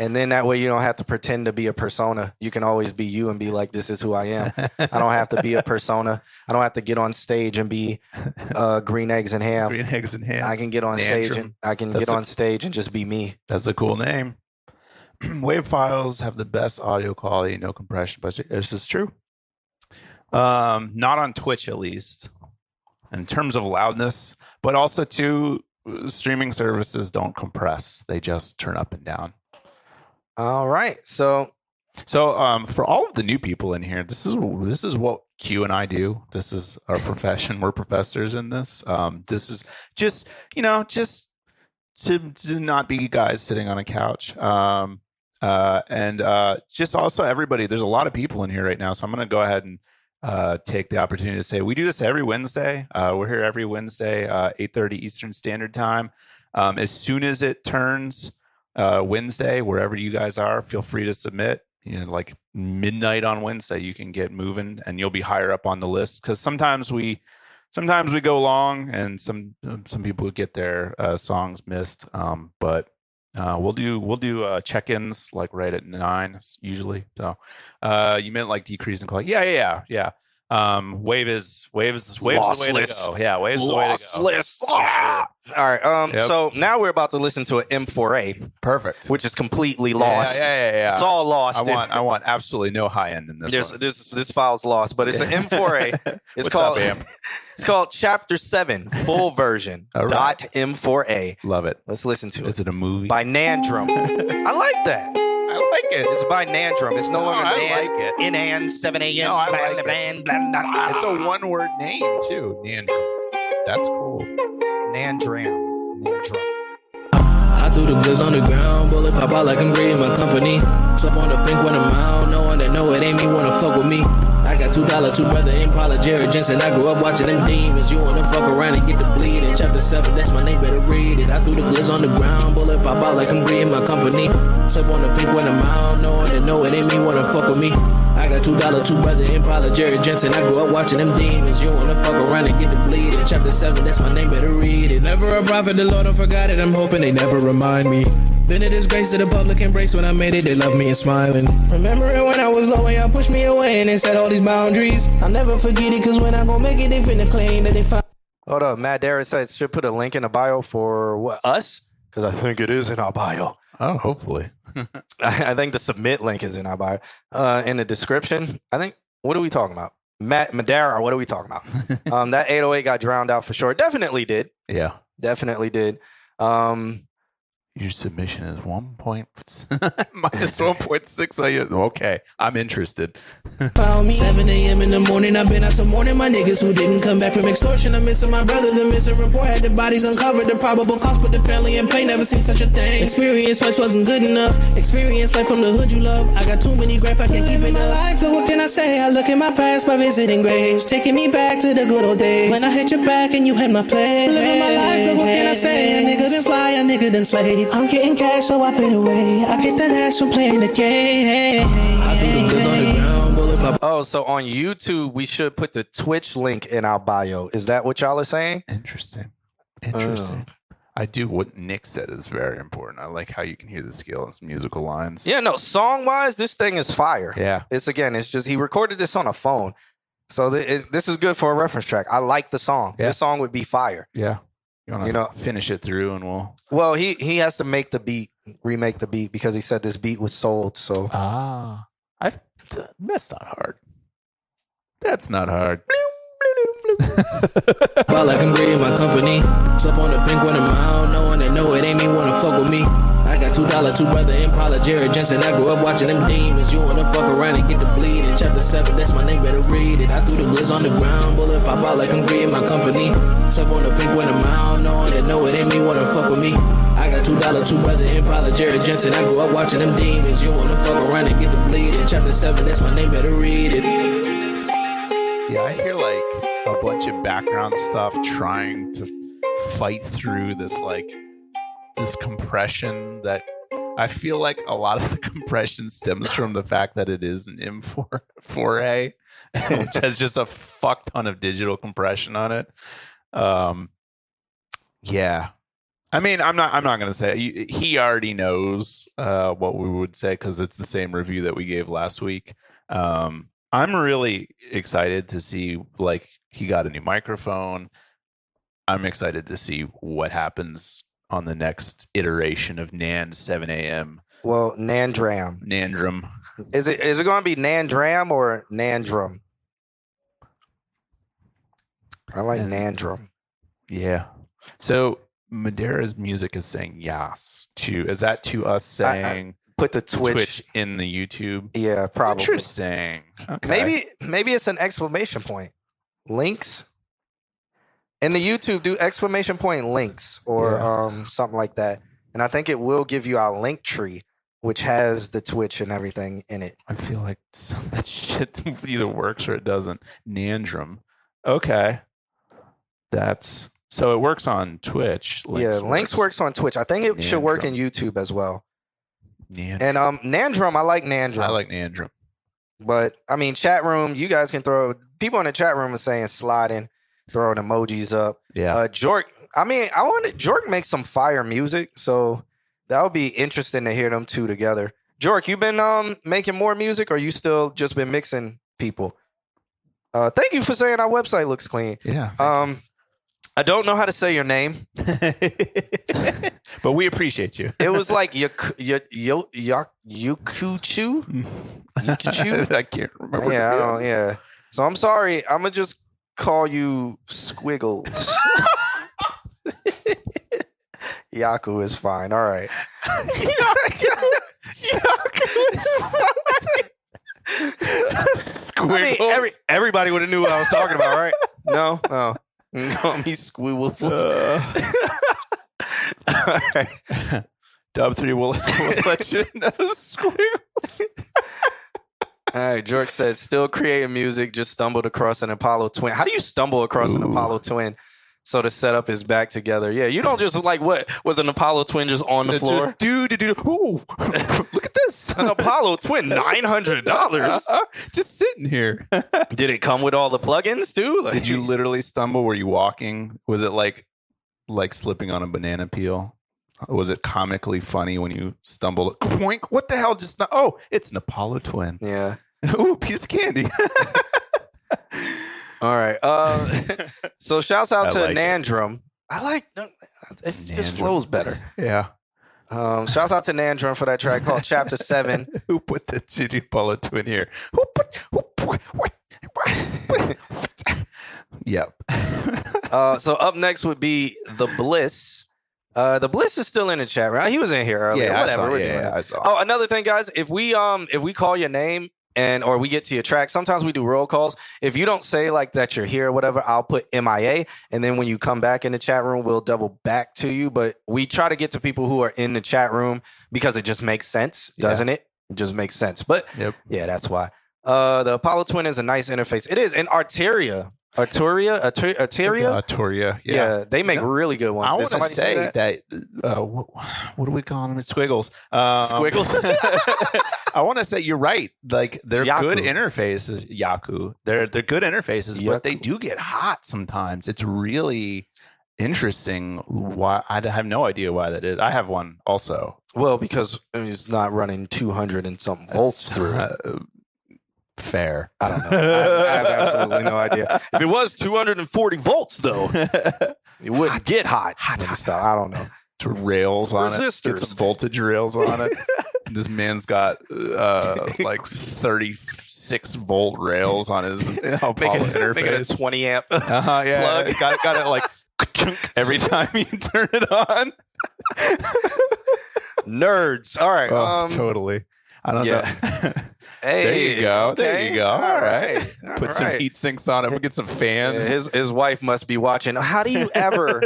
And then that way you don't have to pretend to be a persona. You can always be you and be like, this is who I am. I don't have to be a persona. I don't have to get on stage and be green eggs and ham. Green eggs and ham. I can get on stage and just be me. That's a cool name. Wave files have the best audio quality, no compression, but it's just true. Not on Twitch, at least, in terms of loudness, but also too, streaming services don't compress; they just turn up and down. All right, so for all of the new people in here, this is what Q and I do. This is our profession. We're professors in this. This is just to not be guys sitting on a couch. And just also everybody, there's a lot of people in here right now, so I'm going to go ahead and take the opportunity to say we do this every Wednesday. We're here every Wednesday, 8:30 Eastern Standard Time. As soon as it turns Wednesday, wherever you guys are, feel free to submit. Like midnight on Wednesday, you can get moving, and you'll be higher up on the list, because sometimes we go long, and some people get their songs missed. But we'll do check-ins like right at 9 usually. So you meant like decrease and call. Yeah. Wave is the way to go. Yeah, Wave's the way to go. List. All right. So now we're about to listen to an M4A. Perfect. Which is completely lost. Yeah. It's all lost. I want absolutely no high end in this one. This file's lost, but it's an M4A. It's called Chapter 7 full version. Right. .M4A. Love it. Let's listen to it. Is it a movie? By Nandram. I like that. I like it. It's by Nandram. It's no longer like it. NN 7 a.m. No, I like it. It's a one-word name too. Nandram. That's cool. Nandram. I threw the goods on the ground, bullet pop out like I'm Gwee in my company. Slip on the pink when I'm out, no one that know it ain't me wanna fuck with me. I got $2, two brother Impala, Jared Jensen. I grew up watching them demons. You wanna fuck around and get the bleed. In chapter 7, that's my name, better read it. I threw the goods on the ground, bullet pop out like I'm Gwee in my company. Slip on the pink when I'm out, no one that know it ain't me wanna fuck with me. I got $2, two brother Impala, Jared Jensen. I grew up watching them demons. You wanna fuck around and get the bleed. In chapter 7, that's my name, better read it. Never a prophet, the Lord, I forgot it. I'm hoping they never remind me. Been a disgrace to the public embrace. When I made it, they loved me and smiling. Remembering when I was low and y'all pushed me away and they set all these boundaries. I'll never forget it, cause when I gon' make it, they finna claim that they found. Hold up, Matt Darris said should put a link in the bio for what, us? Because I think it is in our bio. Oh, hopefully. I think the submit link is in our bio. In the description, I think, what are we talking about? Matt Madara, what are we talking about? That 808 got drowned out for sure. Definitely did. Yeah. Definitely did. Your submission is minus 1.6. Okay, I'm interested. Found me 7 a.m. in the morning. I've been out till morning. My niggas who didn't come back from extortion. I'm missing my brother. The missing report had the bodies uncovered. The probable cause put the family in pain. Never seen such a thing. Experience first wasn't good enough. Experience life from the hood you love. I got too many gripe. I can't keep it up. Life, so what can I say? I look in my past by visiting graves, taking me back to the good old days. When I hit your back and you had my place. Living my life, so what can I say? A nigga done fly, a nigga done slave. I'm getting cash, so I pay the way. I get that ass from playing the game. I threw the goods on the ground, bullet pop. Oh, so on YouTube, we should put the Twitch link in our bio. Is that what y'all are saying? Interesting. I do what Nick said is very important. I like how you can hear the skills, musical lines. Yeah, no, song-wise, this thing is fire. Yeah. It's just, he recorded this on a phone. So this is good for a reference track. I like the song. Yeah. This song would be fire. Yeah. You know, finish it through and we'll... Well, he has to make the beat, remake the beat, because he said this beat was sold, so... That's not hard. That's not hard. Felt like I'm great in my company. Slip on the pink when I'm out. No one that know it ain't me wanna fuck with me. I got $2, two brother Impala, Jared Jensen. I grew up watching them demons. You wanna fuck around and get the bleed. In chapter 7, that's my name, better read it. I threw the blitz on the ground. Bullet pop out like I'm great in my company. Slip on the pink when I'm out. No one that know it ain't me wanna fuck with me. I got $2, two brother Impala, Jared Jensen. I grew up watching them demons. You wanna fuck around and get the bleed. In chapter 7, that's my name, better read it. Yeah, I hear like a bunch of background stuff trying to fight through this compression that I feel like a lot of the compression stems from the fact that it is an M4A, which has just a fuck ton of digital compression on it. Yeah. I mean, I'm not going to say he already knows what we would say because it's the same review that we gave last week. I'm really excited to see, like, he got a new microphone. I'm excited to see what happens on the next iteration of Nan 7 a.m. Well, Nandram. Nandrum. Is it going to be Nandram or Nandrum? I like Nandrum. Yeah. So Madera's music is saying yes to. Is that to us saying? Put the Twitch in the YouTube. Yeah, probably. Interesting. Okay. Maybe it's an exclamation point. Links. In the YouTube, do exclamation point links or something like that. And I think it will give you our link tree, which has the Twitch and everything in it. I feel like that shit either works or it doesn't. Nandrum. Okay. So it works on Twitch. Links works on Twitch. I think it should work in YouTube as well. Nandrum. And Nandrum, I like Nandrum. I like Nandrum. But I mean, chat room, you guys can throw people in the chat room are saying sliding, throwing emojis up. Yeah. Jork, I mean, Jork makes some fire music, so that would be interesting to hear them two together. Jork, you been making more music or you still just been mixing people? Thank you for saying our website looks clean. Yeah. I don't know how to say your name, but we appreciate you. It was like Yukuchu. I can't remember. Yeah, I don't. Yeah. So I'm sorry. I'm gonna just call you Squiggles. Yaku is fine. All right. Yaku is fine. Squiggles. I mean, everybody would have knew what I was talking about, right? No. Call me Squiggles. All right. Dub 3 will let you know Squiggles. All right, George said, still creating music, just stumbled across an Apollo twin. How do you stumble across an Apollo twin? So to set up his back together. Yeah, you don't just like, what was an Apollo twin just on the floor? Ooh, look at this. An Apollo twin, $900. Just sitting here. Did it come with all the plugins too? Did you literally stumble? Were you walking? Was it like slipping on a banana peel? Was it comically funny when you stumbled? Quoink, what the hell? Oh, it's Napalo Twin. Yeah. Ooh, piece of candy. All right. So shouts out to like Nandrum. I like it. Just flows better. Yeah. Shouts out to Nandrum for that track called Chapter 7. Who put the Napalo Twin here? What? Yep. So up next would be The Bliss. The Bliss is still in the chat, right? He was in here earlier. Yeah, whatever. I saw. Oh, another thing, guys. If we call your name or we get to your track, sometimes we do roll calls. If you don't say like that you're here or whatever, I'll put MIA, and then when you come back in the chat room, we'll double back to you. But we try to get to people who are in the chat room because it just makes sense, doesn't it? It just makes sense. But yeah, that's why. The Apollo Twin is a nice interface. It is. And Arteria. Yeah, they make really good ones. I want to say that what do we call them? Squiggles. Squiggles. I want to say you're right. Like they're Yaku. good interfaces. Yaku. They're good interfaces, but they do get hot sometimes. It's really interesting. Why I have no idea why that is. I have one also. Well, because it's not running 200 and something volts through. Fair. I don't know. I have absolutely no idea. If it was 240 volts, though, it wouldn't get hot. Stuff. I don't know. Rails on Resistors. it. Get some voltage rails on it. This man's got like 36 volt rails on his Apollo interface. Make it a 20 amp yeah, plug. Got it like every time you turn it on. Nerds. All right. Totally. I don't know. Hey, there you go. Okay. There you go. All right. Put some heat sinks on it. We'll get some fans. His wife must be watching. How do you ever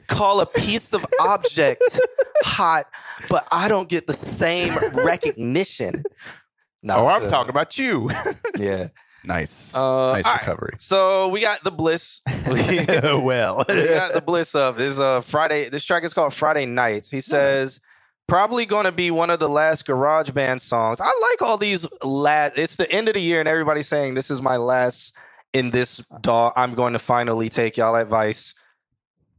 call a piece of object hot, but I don't get the same recognition? No, I'm talking about you. Yeah. Nice. Nice recovery. Right. So we got the bliss. We got the bliss of this Friday. This track is called Friday Nights. He says, probably going to be one of the last garage band songs. I like all these it's the end of the year and everybody's saying this is my last in this dog. I'm going to finally take y'all advice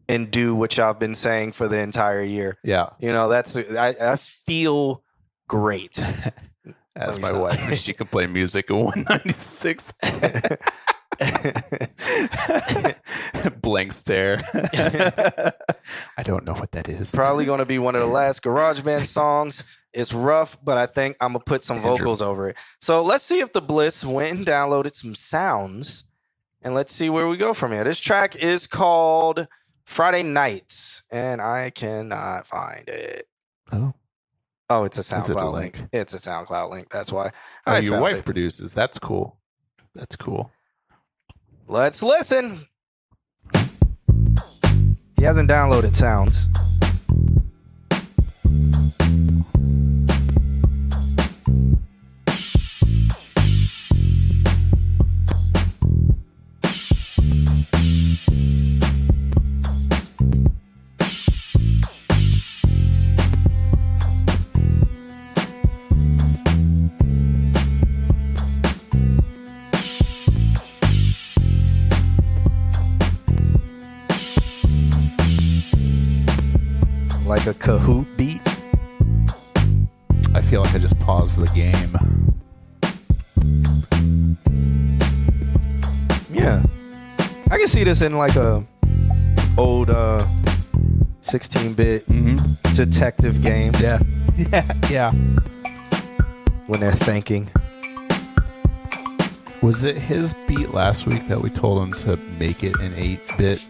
and do what y'all been saying for the entire year. Yeah. You know, I feel great. As my wife, she could play music at 196. Blank stare. I don't know what that is. Probably going to be one of the last GarageBand songs. It's rough, but I think I'm going to put some vocals over it. So let's see if the Bliss went and downloaded some sounds, and let's see where we go from here. This track is called Friday Nights, and I cannot find it. Oh, it's a SoundCloud link. It's a SoundCloud link. That's why. Your wife produces. That's cool. That's cool. Let's listen. He hasn't downloaded sounds. Like a Kahoot beat. I feel like I just paused the game. Yeah. I can see this in like a old 16-bit detective game. Yeah. Yeah. When they're thinking. Was it his beat last week that we told him to make it in 8-bit?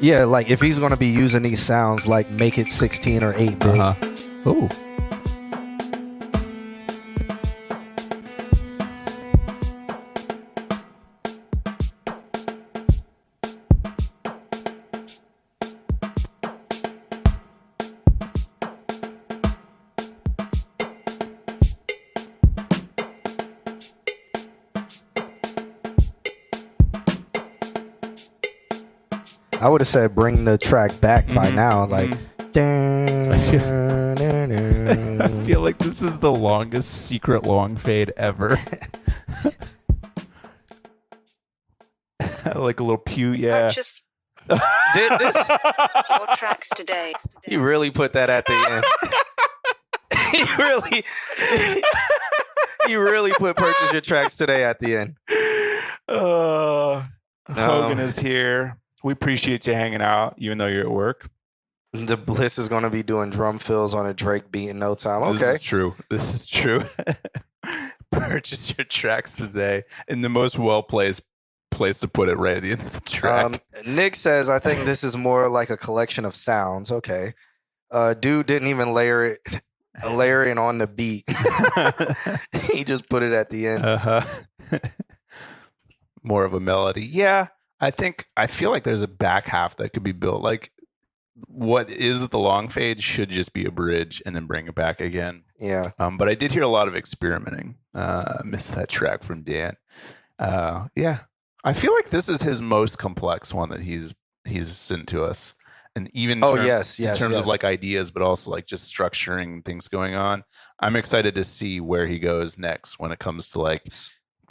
Yeah, like if he's going to be using these sounds, like make it 16 or 8-bit. Oh. I would have said bring the track back by now. Like, I feel like this is the longest secret long fade ever. Like a little pew, yeah. Did this? Your tracks today. He really put that at the end. he really put purchase your tracks today at the end. Hogan is here. We appreciate you hanging out, even though you're at work. The Bliss is going to be doing drum fills on a Drake beat in no time. Okay. This is true. Purchase your tracks today in the most well-placed place to put it right at the end of the track. Nick says, I think this is more like a collection of sounds. Okay. Dude didn't even layer it on the beat. He just put it at the end. More of a melody. Yeah. I feel like there's a back half that could be built. Like what is the long fade should just be a bridge and then bring it back again. Yeah. But I did hear a lot of experimenting. Missed that track from Dan. Yeah. I feel like this is his most complex one that he's sent to us. And even in terms of like ideas, but also like just structuring things going on. I'm excited to see where he goes next when it comes to like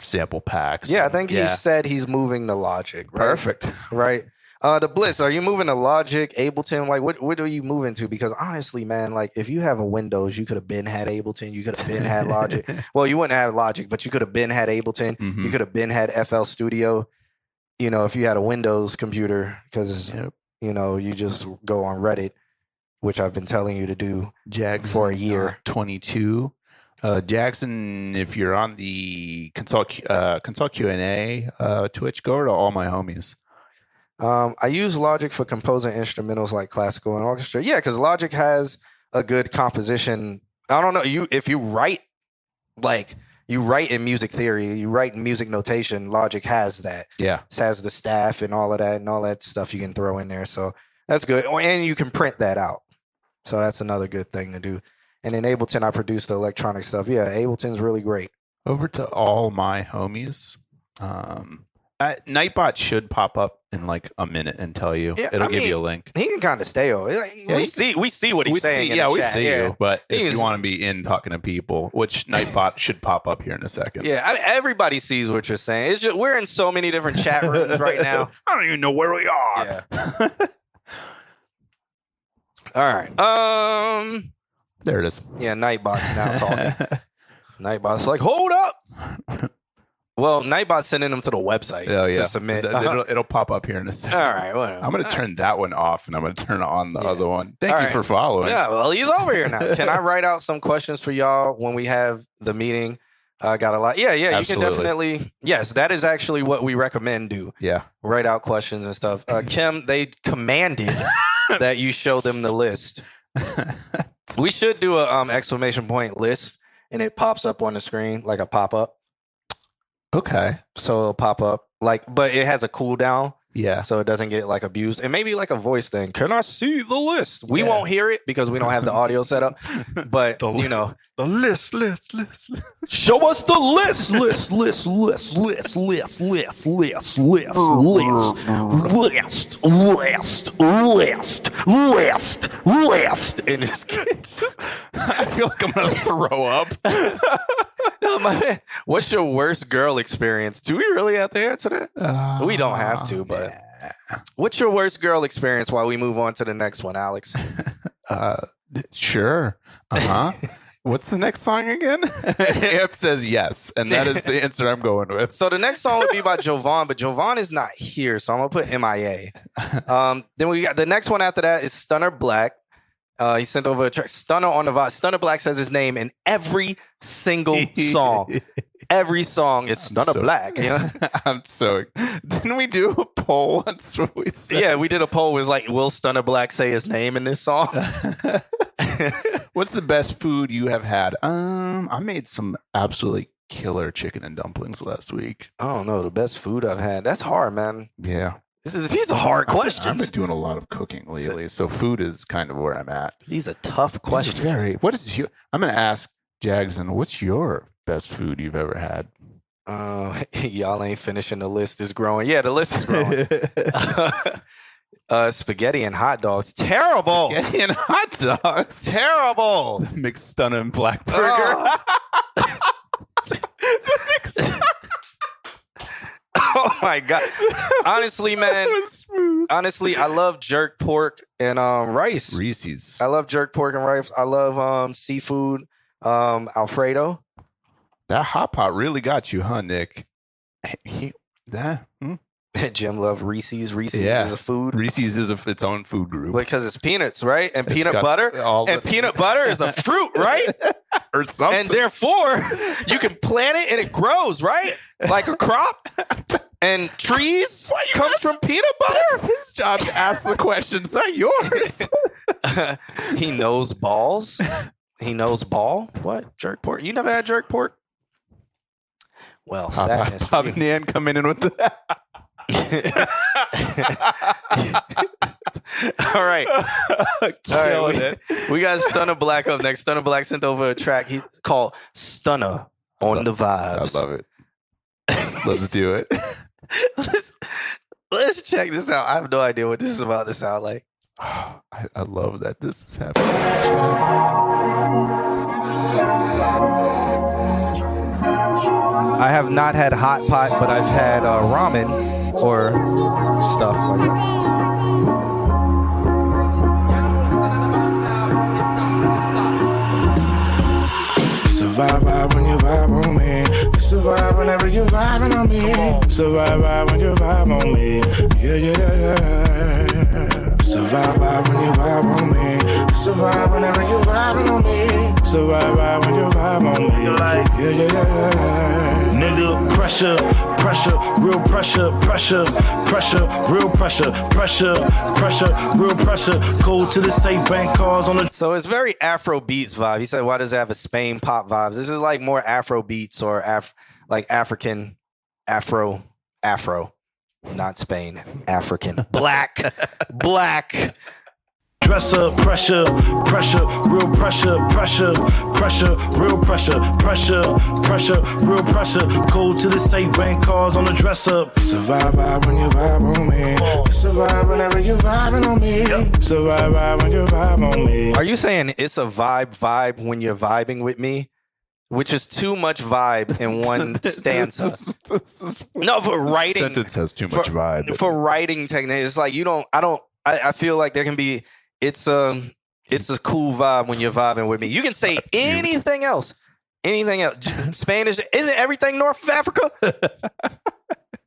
sample packs. Yeah, I think he said he's moving to Logic. Right? Perfect. Right. The Bliss, are you moving to Logic, Ableton? Like, what are you moving to? Because honestly, man, like if you have a Windows, you could have been had Ableton. You could have been had Logic. Well, you wouldn't have Logic, but you could have been had Ableton. Mm-hmm. You could have been had FL Studio. You know, if you had a Windows computer, because you know you just go on Reddit, which I've been telling you to do for a year. 22. Jackson, if you're on the consult Q&A Twitch, go over to all my homies. I use Logic for composing instrumentals like classical and orchestra. Yeah, because Logic has a good composition. I don't know. If you write in music theory, you write in music notation, Logic has that. Yeah. It has the staff and all of that stuff you can throw in there. So that's good. And you can print that out. So that's another good thing to do. And in Ableton, I produce the electronic stuff. Yeah, Ableton's really great. Over to all my homies. Nightbot should pop up in like a minute and tell you. Yeah, It'll give you a link. He can kind of stay on. We see what he's saying. We chat. see you. But if you want to be in talking to people, which Nightbot should pop up here in a second. Yeah, everybody sees what you're saying. It's just we're in so many different chat rooms right now. I don't even know where we are. Yeah. All right. There it is. Yeah, Nightbot's now talking. Nightbot's like, hold up. Well, Nightbot's sending them to the website to submit. It'll pop up here in a second. All right. Whatever. I'm going to turn that one off, and I'm going to turn on the other one. Thank you right. for following. Yeah, well, he's over here now. Can I write out some questions for y'all when we have the meeting? I got a lot. Yeah, Absolutely. you can definitely. Yes, that is actually what we recommend do. Yeah. Write out questions and stuff. Kim, they commanded that you show them the list. We should do a exclamation point list, and it pops up on the screen like a pop-up. Okay. So it'll pop up but it has a cooldown. Yeah. So it doesn't get like abused. And maybe like a voice thing. Can I see the list? We won't hear it because we don't have the audio set up. But you know. The list. Show us the list. List. And it's I feel like I'm going to throw up. No, man. What's your worst girl experience? Do we really have to answer that? We don't have to, but what's your worst girl experience while we move on to the next one, Alex? Sure. What's the next song again? Ep says yes, and that is the answer I'm going with. So the next song would be by Jovan, but Jovan is not here, so I'm going to put MIA. Then we got the next one after that is Stunner Black. He sent over a track. Stunner on the vibe. Stunner Black says his name in every single song. Every song is Stunner Black. You know? Didn't we do a poll once? Yeah, we did a poll. It was like, will Stunner Black say his name in this song? What's the best food you have had? I made some absolutely killer chicken and dumplings last week. I don't know. The best food I've had. That's hard, man. Yeah. These are hard questions. I've been doing a lot of cooking lately, so food is kind of where I'm at. These are tough questions. I'm going to ask Jackson, what's your best food you've ever had? Y'all ain't finishing the list. Is growing. Yeah, the list is growing. Spaghetti and hot dogs. Terrible. Spaghetti and hot dogs. Terrible. The McStunner and Black Burger. Oh my god! Honestly, man, food? Honestly, I love jerk pork and rice. Reese's. I love jerk pork and rice. I love seafood, Alfredo. That hot pot really got you, huh, Nick? Jim loved Reese's. Reese's Yeah. is a food. Reese's is its own food group. Because it's peanuts, right? And It's peanut got butter. all Peanut butter is a fruit, right? or something. And therefore, you can plant it and it grows, right? Like a crop. And trees come from peanut butter. His job to ask the questions, not yours. He knows balls. He knows ball. What? Jerk pork? You never had jerk pork? Well, sadness. for Bob you. and Nan coming in with that. All right. Killing it. We got Stunner Black up next. Stunner Black sent over a track he called Stunner on the Vibes. I love it. Let's do it. Let's check this out. I have no idea what this is about to sound like. I love that this is happening. I have not had hot pot, but I've had ramen or stuff like that. Survive when you vibe on me. Survive whenever you vibing on me. Survive when you vibe on me. Yeah. Survive when you vibe on me. Survive whenever you vibing on me. Survive when you vibe on me. Yeah. Nigga, pressure, real pressure, real pressure, real pressure. Cold to the safe bank cars on the. So it's very Afro beats vibe. He said, why does it have a Spain pop vibes? This is like more Afro beats or like African Afro, not Spain, African. Black. Dress up, pressure, real pressure, real pressure, real pressure. Cold to the safe bank cars on the dress up. Survive when you vibe on me. Survive whenever you vibing on me. Survive when you vibe on me. Are you saying it's a vibe when you're vibing with me? Which is too much vibe in one stanza. No, for writing. Sentence has too much vibe. For writing technique, it's like I feel like there can be. It's a cool vibe when you're vibing with me. You can say anything else. Spanish isn't everything North of Africa.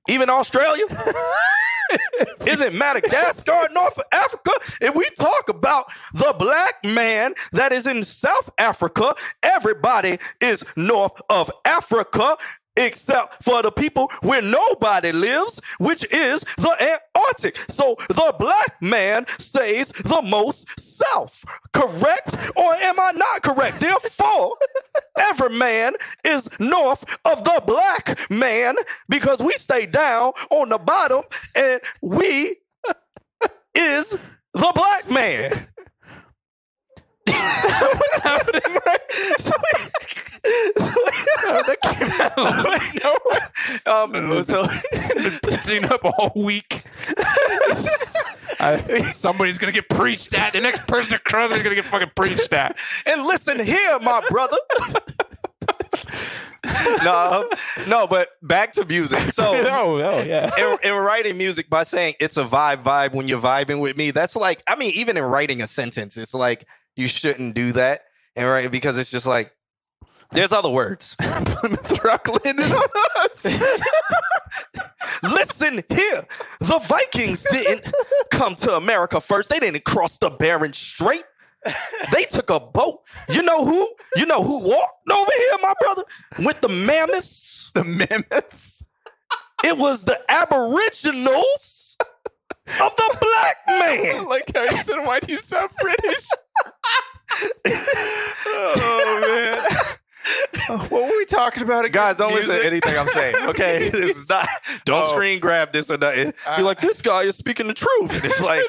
Even Australia. Isn't Madagascar North of Africa? If we talk about the black man that is in South Africa, everybody is North of Africa. Except for the people where nobody lives, which is the Antarctic. So the black man stays the most south. Correct? Or am I not correct? Therefore, every man is north of the black man because we stay down on the bottom and we is the black man. What's happening, right? That came out of nowhere. So Been up all week. Somebody's gonna get preached at. The next person across is gonna get fucking preached at. and listen here, my brother. No, but back to music. So, yeah. in writing music, by saying it's a vibe when you're vibing with me, that's like, I mean, even in writing a sentence, it's like you shouldn't do that, and right because it's just like there's other words. Plymouth Rock landed on us. Listen here, the Vikings didn't come to America first. They didn't cross the Bering Strait. They took a boat. You know who walked over here, my brother? With the mammoths. The mammoths. It was the Aboriginals of the black man. Like how you said, why do you sound British? Oh, man. What were we talking about again? Guys, don't Music? listen to anything I'm saying, okay? This is not, don't screen grab this or nothing. Be like, this guy is speaking the truth. And it's like,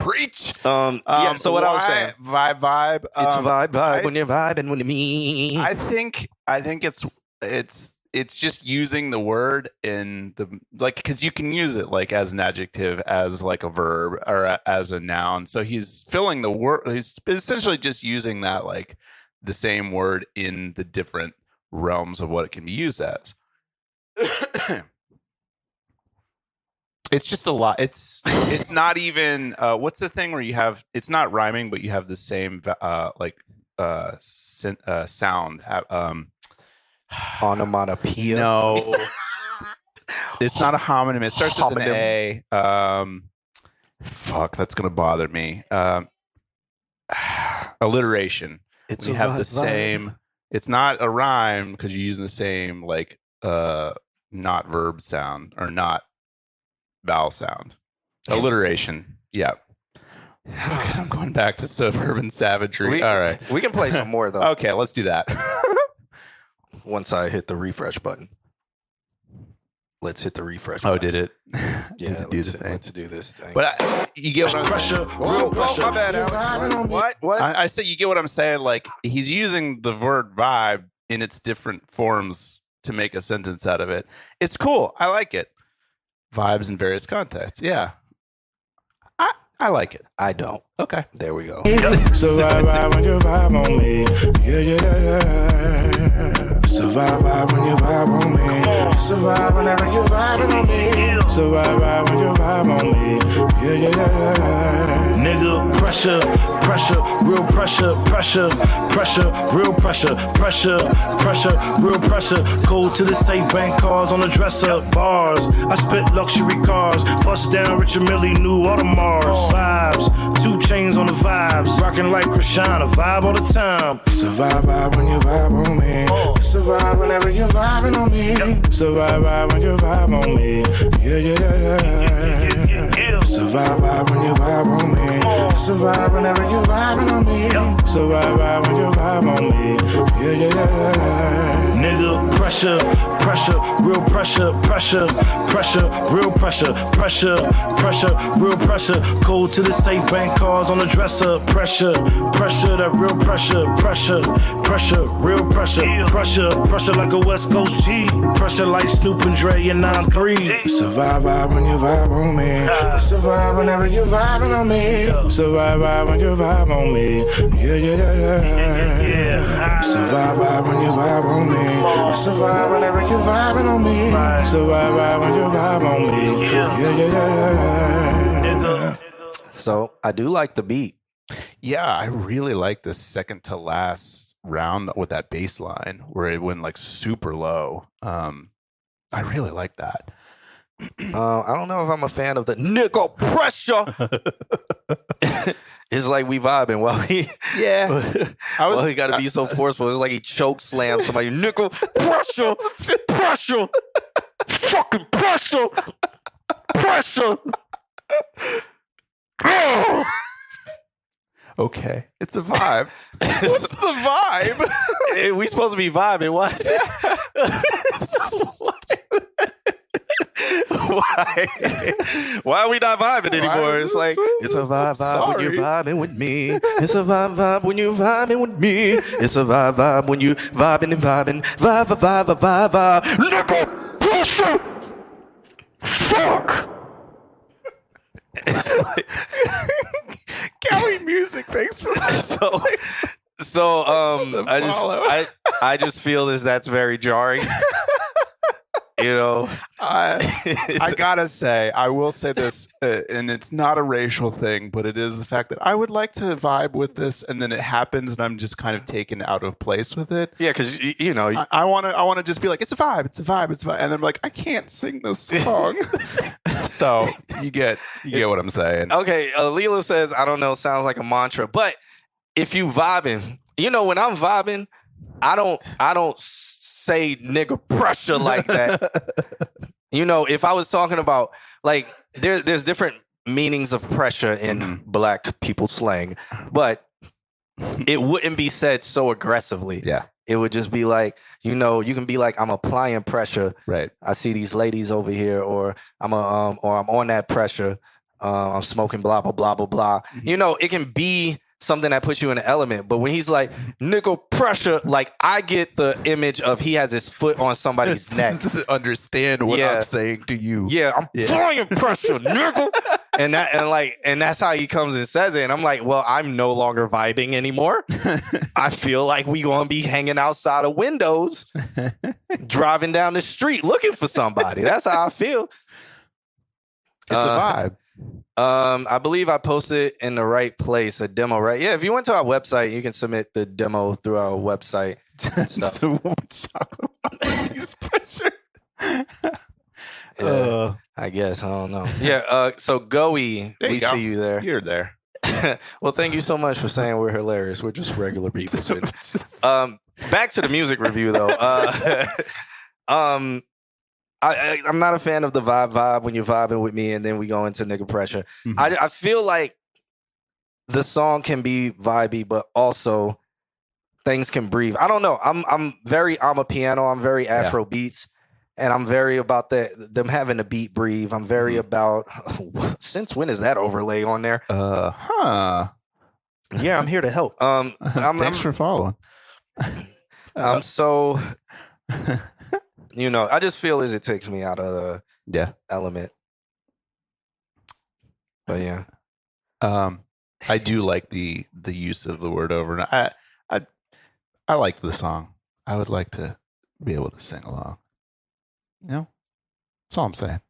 Preach. yeah, so what I was saying. Vibe. It's vibe when you're vibing with me. I think it's just using the word in the like because you can use it like as an adjective, as like a verb, or as a noun. So he's filling the word. He's essentially just using that like the same word in the different realms of what it can be used as. It's just a lot. It's not even what's the thing where you have it's not rhyming, but you have the same sound. Onomatopoeia. No, it's not a homonym. It starts with an A. Fuck, that's gonna bother me. Alliteration. It's we have the same. It's not a rhyme because you're using the same not verb sound or not vowel sound. Alliteration. Yeah. Okay, I'm going back to suburban savagery. All right. We can play some more, though. Okay, let's do that. Once I hit the refresh button. Let's hit the refresh Oh, button. did it? Yeah, do the thing. let's do this thing. But you get what I'm Pressure, Whoa, real pressure. my bad, Alex. What? I say you get what I'm saying. Like he's using the word vibe in its different forms to make a sentence out of it. It's cool. I like it. Vibes in various contexts. Yeah. I like it. I don't. Okay. There we go. Survive when you vibe on me. Yeah. Survive when you vibe on me. Survive whenever you vibing on me. Survive when you vibe on me. Yeah. Nigga, pressure, real pressure, real pressure, real pressure. Cold to the safe bank cars on the dresser, bars. I spit luxury cars, bust down Richard Millie, new Audemars. Vibes, 2 chains on the vibes, rocking like Krishana, vibe all the time. Survive when you vibe on me. Survive whenever you're vibing on me. Survive when you vibe on me. Yeah. Survive when you vibe on me. Survive whenever you're vibing on me. Survive when you vibe on me. Yeah. Nigga, pressure, real pressure, real pressure, real pressure. Cold to the safe bank cars on the dresser. Pressure, that real pressure, real pressure like a West Coast G. Pressure like Snoop and Dre and 9-3. Survive when you vibe on me. Survive whenever you're vibing on me. Survive when you vibe on me. Yeah. Survive when you vibe on me. Survive whenever you're vibing on me. Survive when you vibe on me. Yeah. So I do like the beat. Yeah, I really like the second to last round with that bass line where it went like super low. I really like that. I don't know if I'm a fan of the nickel pressure. It's like we vibing while he he got to be so forceful. It's like he choke slammed somebody. Nickel pressure, fucking pressure. Okay, it's a vibe. What's the vibe? We supposed to be vibing. What? Why are we not vibing anymore? It's like it's a vibe when you're vibing with me. It's a vibe when you're vibing with me. It's a vibe when you vibing and vibing. Vibe. Nickel pressure. Fuck. It's like Cali music. Thanks for that. So I just feel that's very jarring. You know, I gotta say, I will say this, and it's not a racial thing, but it is the fact that I would like to vibe with this, and then it happens, and I'm just kind of taken out of place with it. Yeah, because you know, I want to just be like, it's a vibe, and I'm like, I can't sing this song. So you get what I'm saying. Okay, Lila says, I don't know, sounds like a mantra, but if you vibing, you know, when I'm vibing, I don't say nigga pressure like that. You know, if I was talking about like there's different meanings of pressure in black people slang, but it wouldn't be said so aggressively. Yeah. It would just be like, you know, you can be like, I'm applying pressure. Right. I see these ladies over here, or I'm on that pressure. I'm smoking blah blah blah blah blah. You know, it can be something that puts you in an element. But when he's like, nickel pressure, like I get the image of he has his foot on somebody's neck. Understand what I'm saying to you. Yeah, I'm applying pressure, nickel. And that's how he comes and says it. And I'm like, well, I'm no longer vibing anymore. I feel like we gonna be hanging outside of windows, driving down the street looking for somebody. That's how I feel. It's a vibe. I believe I posted it in the right place, a demo, right? Yeah, if you went to our website, you can submit the demo through our website and stuff. So chocolate pressure. I guess. I don't know. Yeah, so Gwee, we see you there. You're there. Well, thank you so much for saying we're hilarious. We're just regular people. Back to the music review, though. I'm not a fan of the vibe when you're vibing with me and then we go into nigga pressure. Mm-hmm. I feel like the song can be vibey, but also things can breathe. I don't know. I'm a piano. I'm very Afro beats, and I'm very about them having the beat breathe. I'm very about. Since when is that overlay on there? Yeah, I'm here to help. Thanks for following. I'm so. I just feel as it takes me out of the element. But yeah. I do like the use of the word over. And I like the song. I would like to be able to sing along. That's all I'm saying.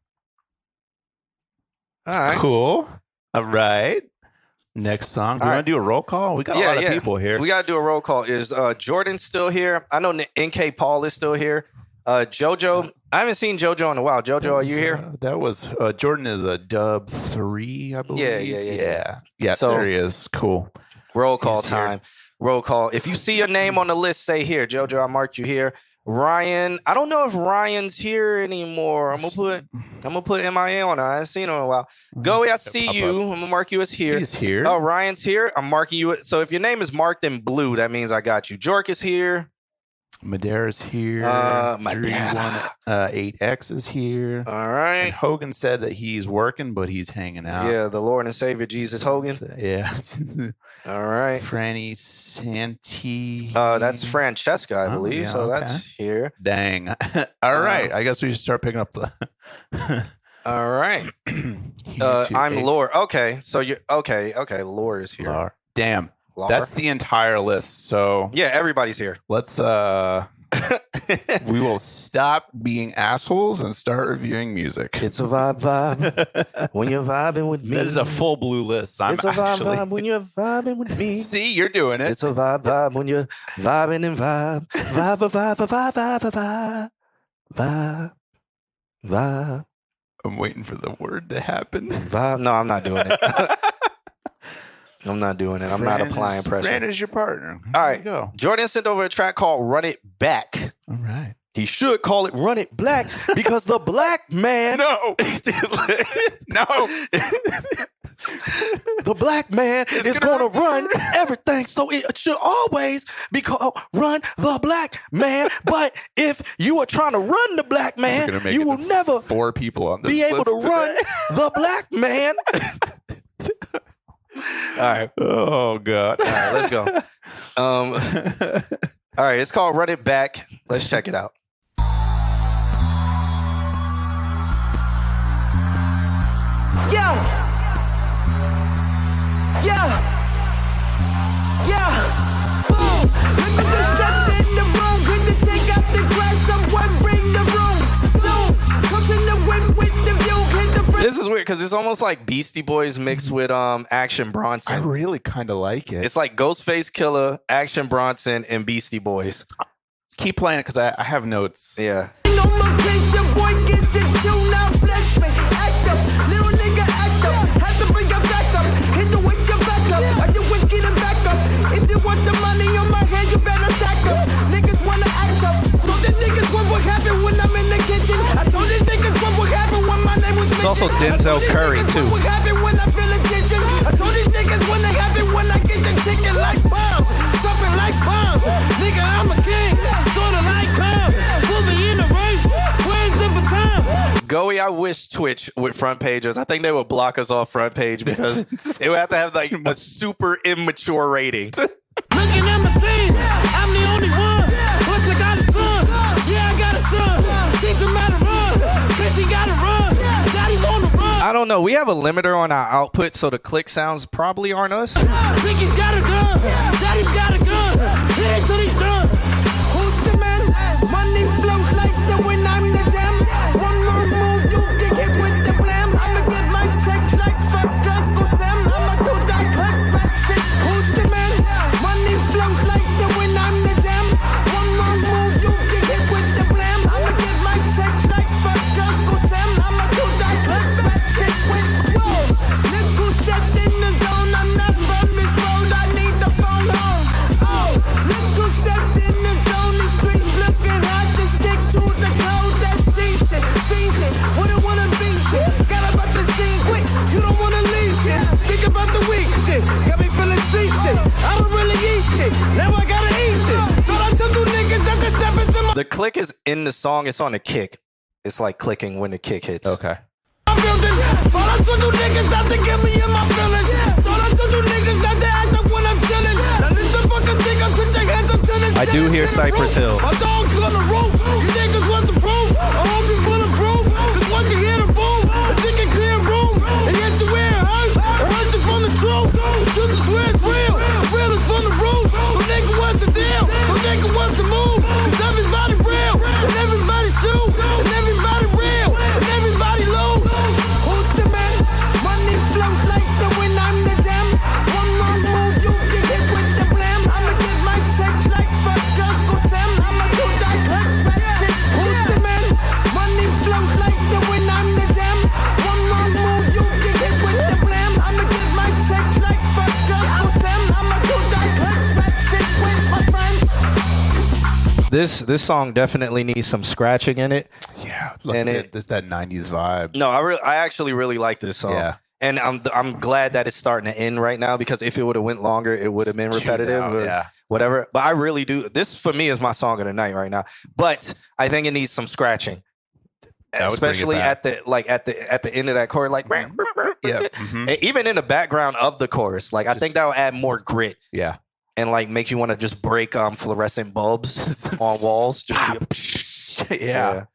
All right. Cool. All right. Next song. Do you want to do a roll call? We got a lot of people here. We got to do a roll call. Is Jordan still here? I know NK Paul is still here. Jojo, I haven't seen Jojo in a while. Jojo, are you here? That was Jordan is a dub 3, I believe. Yeah. So, there he is. Cool. Roll call time. Roll call. If you see your name on the list, say here. Jojo, I marked you here. Ryan, I don't know if Ryan's here anymore. I'm gonna put MIA on it. I haven't seen him in a while. Gwee, I see you. I'm gonna mark you as here. He's here. Oh, Ryan's here. I'm marking you. So if your name is marked in blue, that means I got you. Jork is here. Madera's here. 318X is here. All right. And Hogan said that he's working, but he's hanging out. Yeah, the Lord and Savior Jesus Hogan. Yeah. All right. Franny Santi. That's Francesca, I believe. Yeah, so that's here. Dang. All right. I guess we should start picking up the. All right. I'm Lore. Okay. So you're okay. Lore is here. Lore. Damn. That's the entire list. So yeah, everybody's here. Let's we will stop being assholes and start reviewing music. It's a vibe when you're vibing with me. That is a full blue list. It's a vibe when you're vibing with me. See, you're doing it. It's a vibe when you're vibing and vibe. Vibe. I'm waiting for the word to happen. Vibe. No, I'm not doing it. I'm not doing it. I'm not applying pressure. Fran is your partner. All right. Go. Jordan sent over a track called Run It Back. All right. He should call it Run It Black because the black man. No. The black man is going to run everything. So it should always be called Run the Black Man. But if you are trying to run the black man, you will never 4 people on this be able to today. run the black man. All right. Oh, God. All right, let's go. All right, it's called Run It Back. Let's check it out. Yeah. Boom. Let me just step in the room. Quick to take out the grass. Someone bring the room. Zoom. Comes in the wind with the view. This is weird because it's almost like Beastie Boys mixed with Action Bronson. I really kind of like it. It's like Ghostface Killer, Action Bronson, and Beastie Boys. Keep playing it because I have notes. Yeah. If you want the money on my head, you better stack up. Niggas wanna act up. So the niggas what happened when I'm in the kitchen. I told these niggas what happened when my name was It's also Denzel Curry too. What happened when I feel attention. I told these niggas when they happen when I get the ticket like bombs. Jumping like bombs. Nigga, I'm a king. Sorta like clowns. We'll be in the race. Where's the baton? Gwee, I wish Twitch with front pages. I think they would block us off front page because it would have to have like a super immature rating. Looking at my thing, I'm the only one. Plus I got a son. Yeah, I got a son. Teach him how to run. Bitch, he gotta run. Daddy's on the run. I don't know. We have a limiter on our output, so the click sounds probably aren't us. Biggie's got a gun. Daddy's got a gun. Hit it till he's done. Who's the man? Money flows like the wind. I'm the jam. One more move, you get hit with the blam. I'ma get my The click is in the song. It's on the kick. It's like clicking when the kick hits. Okay. Thought I told you niggas not to get me in my feelings. Thought I told you niggas not to act up when I'm chilling. Now this the fucking thing, I put your hands up to the I do hear Cypress Hill. My dog's on the roof. You niggas want the proof? I hope you full of proof. Cause once you hear the boom, it's in a clear room. And yet you wear it hurts you from the truth. The truth is where it's real. The real is from the roof. So nigga, what's the deal? So nigga, what's the move? Cause everybody real. And everybody shoot. And everybody real. And everybody lose. Who's the man? Money flows like the wind on the dam. One wrong move, you get hit with the blam. I'ma get my checks like fuck Uncle Sam. I'ma do that cut back shit. Who's the man? Money flows like the wind on the dam. One wrong move, you get hit with the blam. I'ma get my checks like fuck Uncle Sam. I'ma do that cut back shit with my friends. This song definitely needs some scratching in it. Yeah. Look And at this, that 90s vibe. No, I actually really like this song. Yeah. And I'm glad that it's starting to end right now, because if it would have went longer, it would have been repetitive or Yeah. whatever. But I really do. This for me is my song of the night right now. But I think it needs some scratching, That would bring it especially back. at the end of that chorus, like Yeah. Mhm. even in the background of the chorus. Like I think that will add more grit Yeah. and like make you want to just break fluorescent bulbs on walls. Just be Yeah.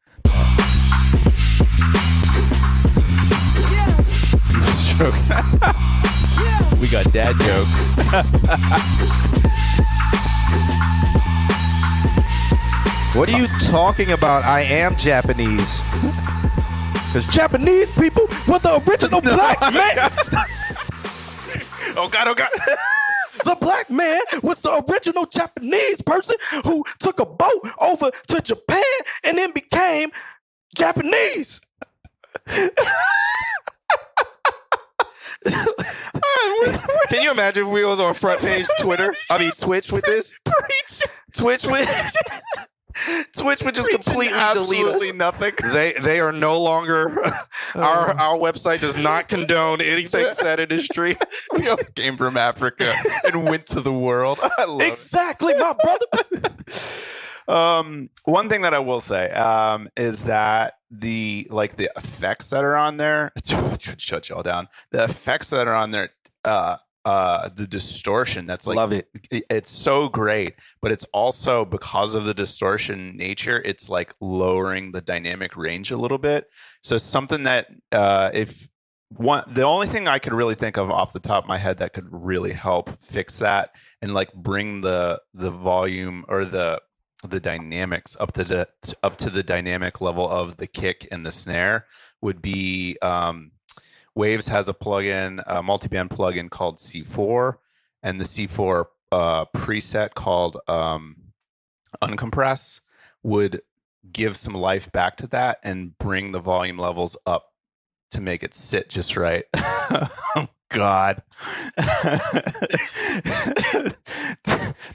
We got dad jokes. What are you talking about? I am Japanese. Because Japanese people were the original black man. Oh God! Oh God! The black man was the original Japanese person who took a boat over to Japan and then became Japanese. Can you imagine if we was on front page Twitch with this? Twitch would just completely delete us. Absolutely nothing. They are no longer our website does not condone anything said in this stream. Came from Africa and went to the world. I love Exactly, my brother. One thing that I will say is that the effects that are on there, shut y'all down. The effects that are on there, the distortion, that's like, Love it. It's so great, but it's also because of the distortion nature, it's like lowering the dynamic range a little bit. So something that the only thing I could really think of off the top of my head that could really help fix that and like bring the volume or the dynamics up to the dynamic level of the kick and the snare would be Waves has a plugin, a multiband plugin called C4, and the C4 preset called Uncompress would give some life back to that and bring the volume levels up to make it sit just right. Oh God.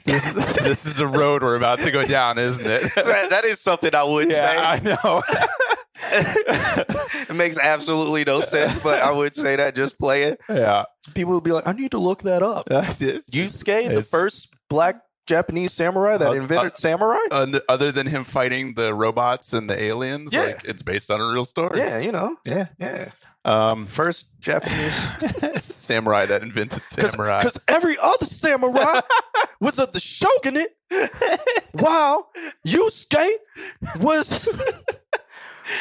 This is a road we're about to go down, isn't it? That is something I would say. I know. It makes absolutely no sense, but I would say that. Just play it. Yeah. People would be like, I need to look that up. Yusuke, the first black Japanese samurai that invented samurai? Other than him fighting the robots and the aliens, Yeah. like, it's based on a real story. Yeah, you know. Yeah. First Japanese samurai that invented samurai. Because every other samurai was of the shogunate, while Yusuke was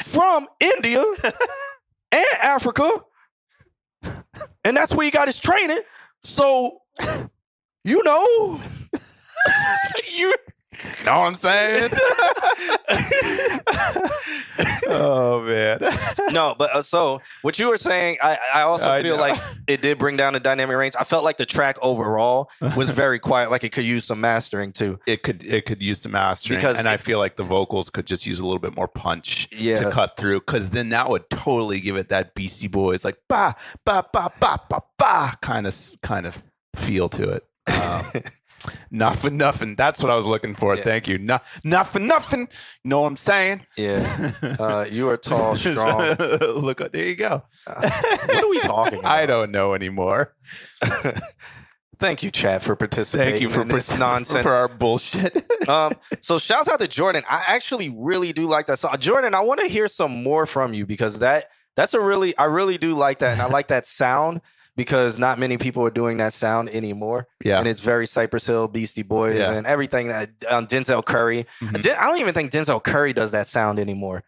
from India and Africa, and that's where he got his training. So, you know, You know what I'm saying? Oh man. No, but so what you were saying, I also feel know. like it did bring down the dynamic range. I felt like the track overall was very quiet, like it could use some mastering too. It could use some mastering, and I feel like the vocals could just use a little bit more punch to cut through, because then that would totally give it that Beastie Boys like ba ba ba ba ba ba kind of feel to it. Not for nothing. That's what I was looking for. Yeah. Thank you. Not for nothing. You know what I'm saying? Yeah. You are tall, strong. Look, there you go. What are we talking about? I don't know anymore. Thank you, chat, for participating. Thank you for in this nonsense. for our bullshit. So shouts out to Jordan. I actually really do like that song. Jordan, I want to hear some more from you because I really do like that, and I like that sound because not many people are doing that sound anymore. Yeah, and it's very Cypress Hill, Beastie Boys, and everything that Denzel Curry. I don't even think Denzel Curry does that sound anymore.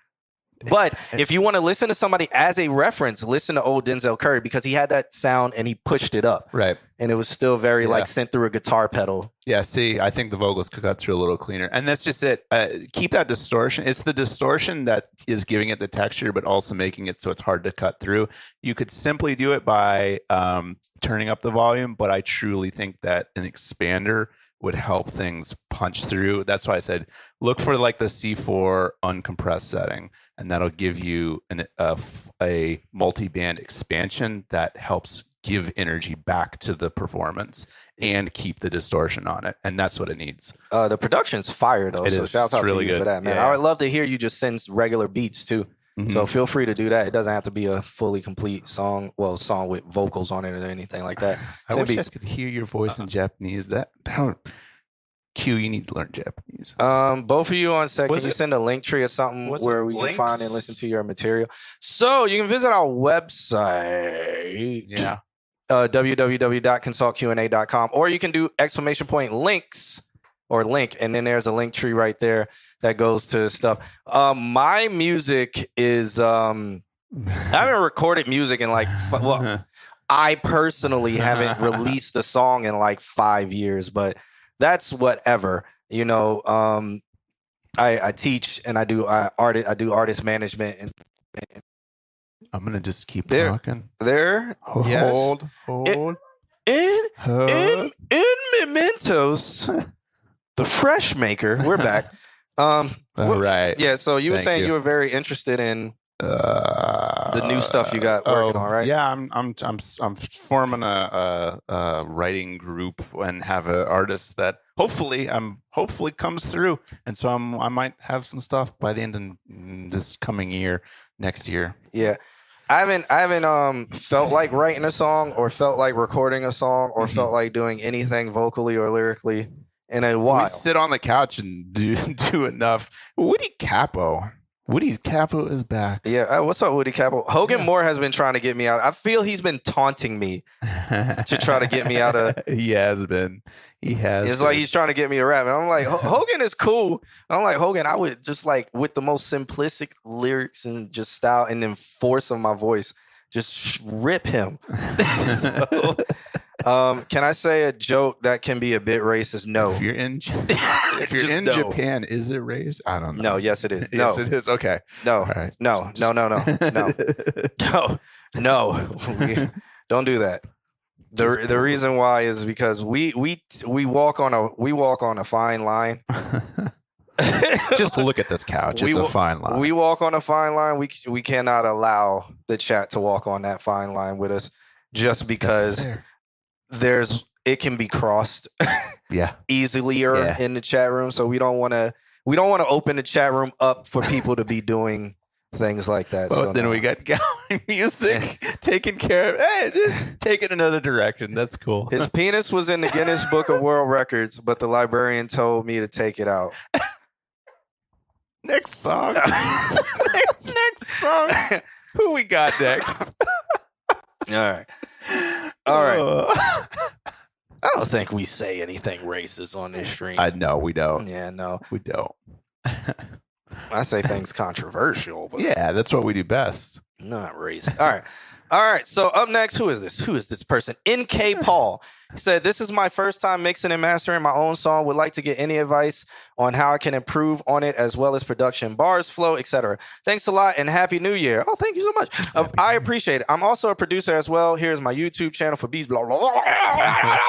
But if you want to listen to somebody as a reference, listen to old Denzel Curry because he had that sound and he pushed it up. Right. And it was still very like sent through a guitar pedal. Yeah, see, I think the vocals could cut through a little cleaner. And that's just it. Keep that distortion. It's the distortion that is giving it the texture, but also making it so it's hard to cut through. You could simply do it by turning up the volume, but I truly think that an expander would help things punch through. That's why I said look for like the C4 uncompressed setting, and that'll give you a multi-band expansion that helps give energy back to the performance and keep the distortion on it. And that's what it needs. The production's fire though. So shout out really to you for that, man. Yeah. I would love to hear you just send regular beats too. So feel free to do that. It doesn't have to be a fully complete song with vocals on it or anything like that. I wish I could hear your voice in Japanese. Q, you need to learn Japanese. Both of you on set, can you send a link tree or something where we can find and listen to your material? So you can visit our website. Yeah. www.consultqna.com, or you can do ! links or link, and then there's a link tree right there that goes to stuff. My music is I haven't recorded music in like I personally haven't released a song in like 5 years, but that's whatever. You know, I teach and I do artist management and I'm gonna just keep talking. Hold. In Mementos, the Fresh Maker. We're back. All right. Yeah. So you were saying you were very interested in the new stuff you got working on, right? Yeah, I'm forming a writing group and have an artist that hopefully comes through, and so I might have some stuff by the end of this coming year, next year. Yeah. I haven't felt like writing a song or felt like recording a song or felt like doing anything vocally or lyrically in a while. We sit on the couch and do enough. Woody Capo is back. Yeah, what's up, Woody Capo? Hogan Moore has been trying to get me out. I feel he's been taunting me to try to get me out of. He has been. It's like he's trying to get me to rap. And I'm like, Hogan is cool. I'm like, Hogan, I would just like with the most simplistic lyrics and just style and then force of my voice, just rip him. So, can I say a joke that can be a bit racist? No. If you're in no. Japan, is it racist? I don't know. No, yes it is. Yes, it is. Okay. No. All right. No. Don't do that. The reason why is because we walk on a fine line. Just look at this couch. It's a fine line. We walk on a fine line. We cannot allow the chat to walk on that fine line with us just because it can be crossed easier in the chat room. So we don't want to open the chat room up for people to be doing things like that. Well, so then we got going music taken care of. Hey, take it another direction. That's cool. His penis was in the Guinness Book of World Records, but the librarian told me to take it out. Next song. next song. Who we got next? All right. I don't think we say anything racist on this stream. No, we don't. Yeah, no. We don't. I say things controversial, but yeah, that's what we do best. Not racist. All right. So up next, who is this? Who is this person? NK Paul. He said, "This is my first time mixing and mastering my own song. Would like to get any advice on how I can improve on it, as well as production, bars, flow, etc. Thanks a lot and Happy New Year." Oh, thank you so much. I appreciate it. I'm also a producer as well. Here's my YouTube channel for beats. Blah blah blah.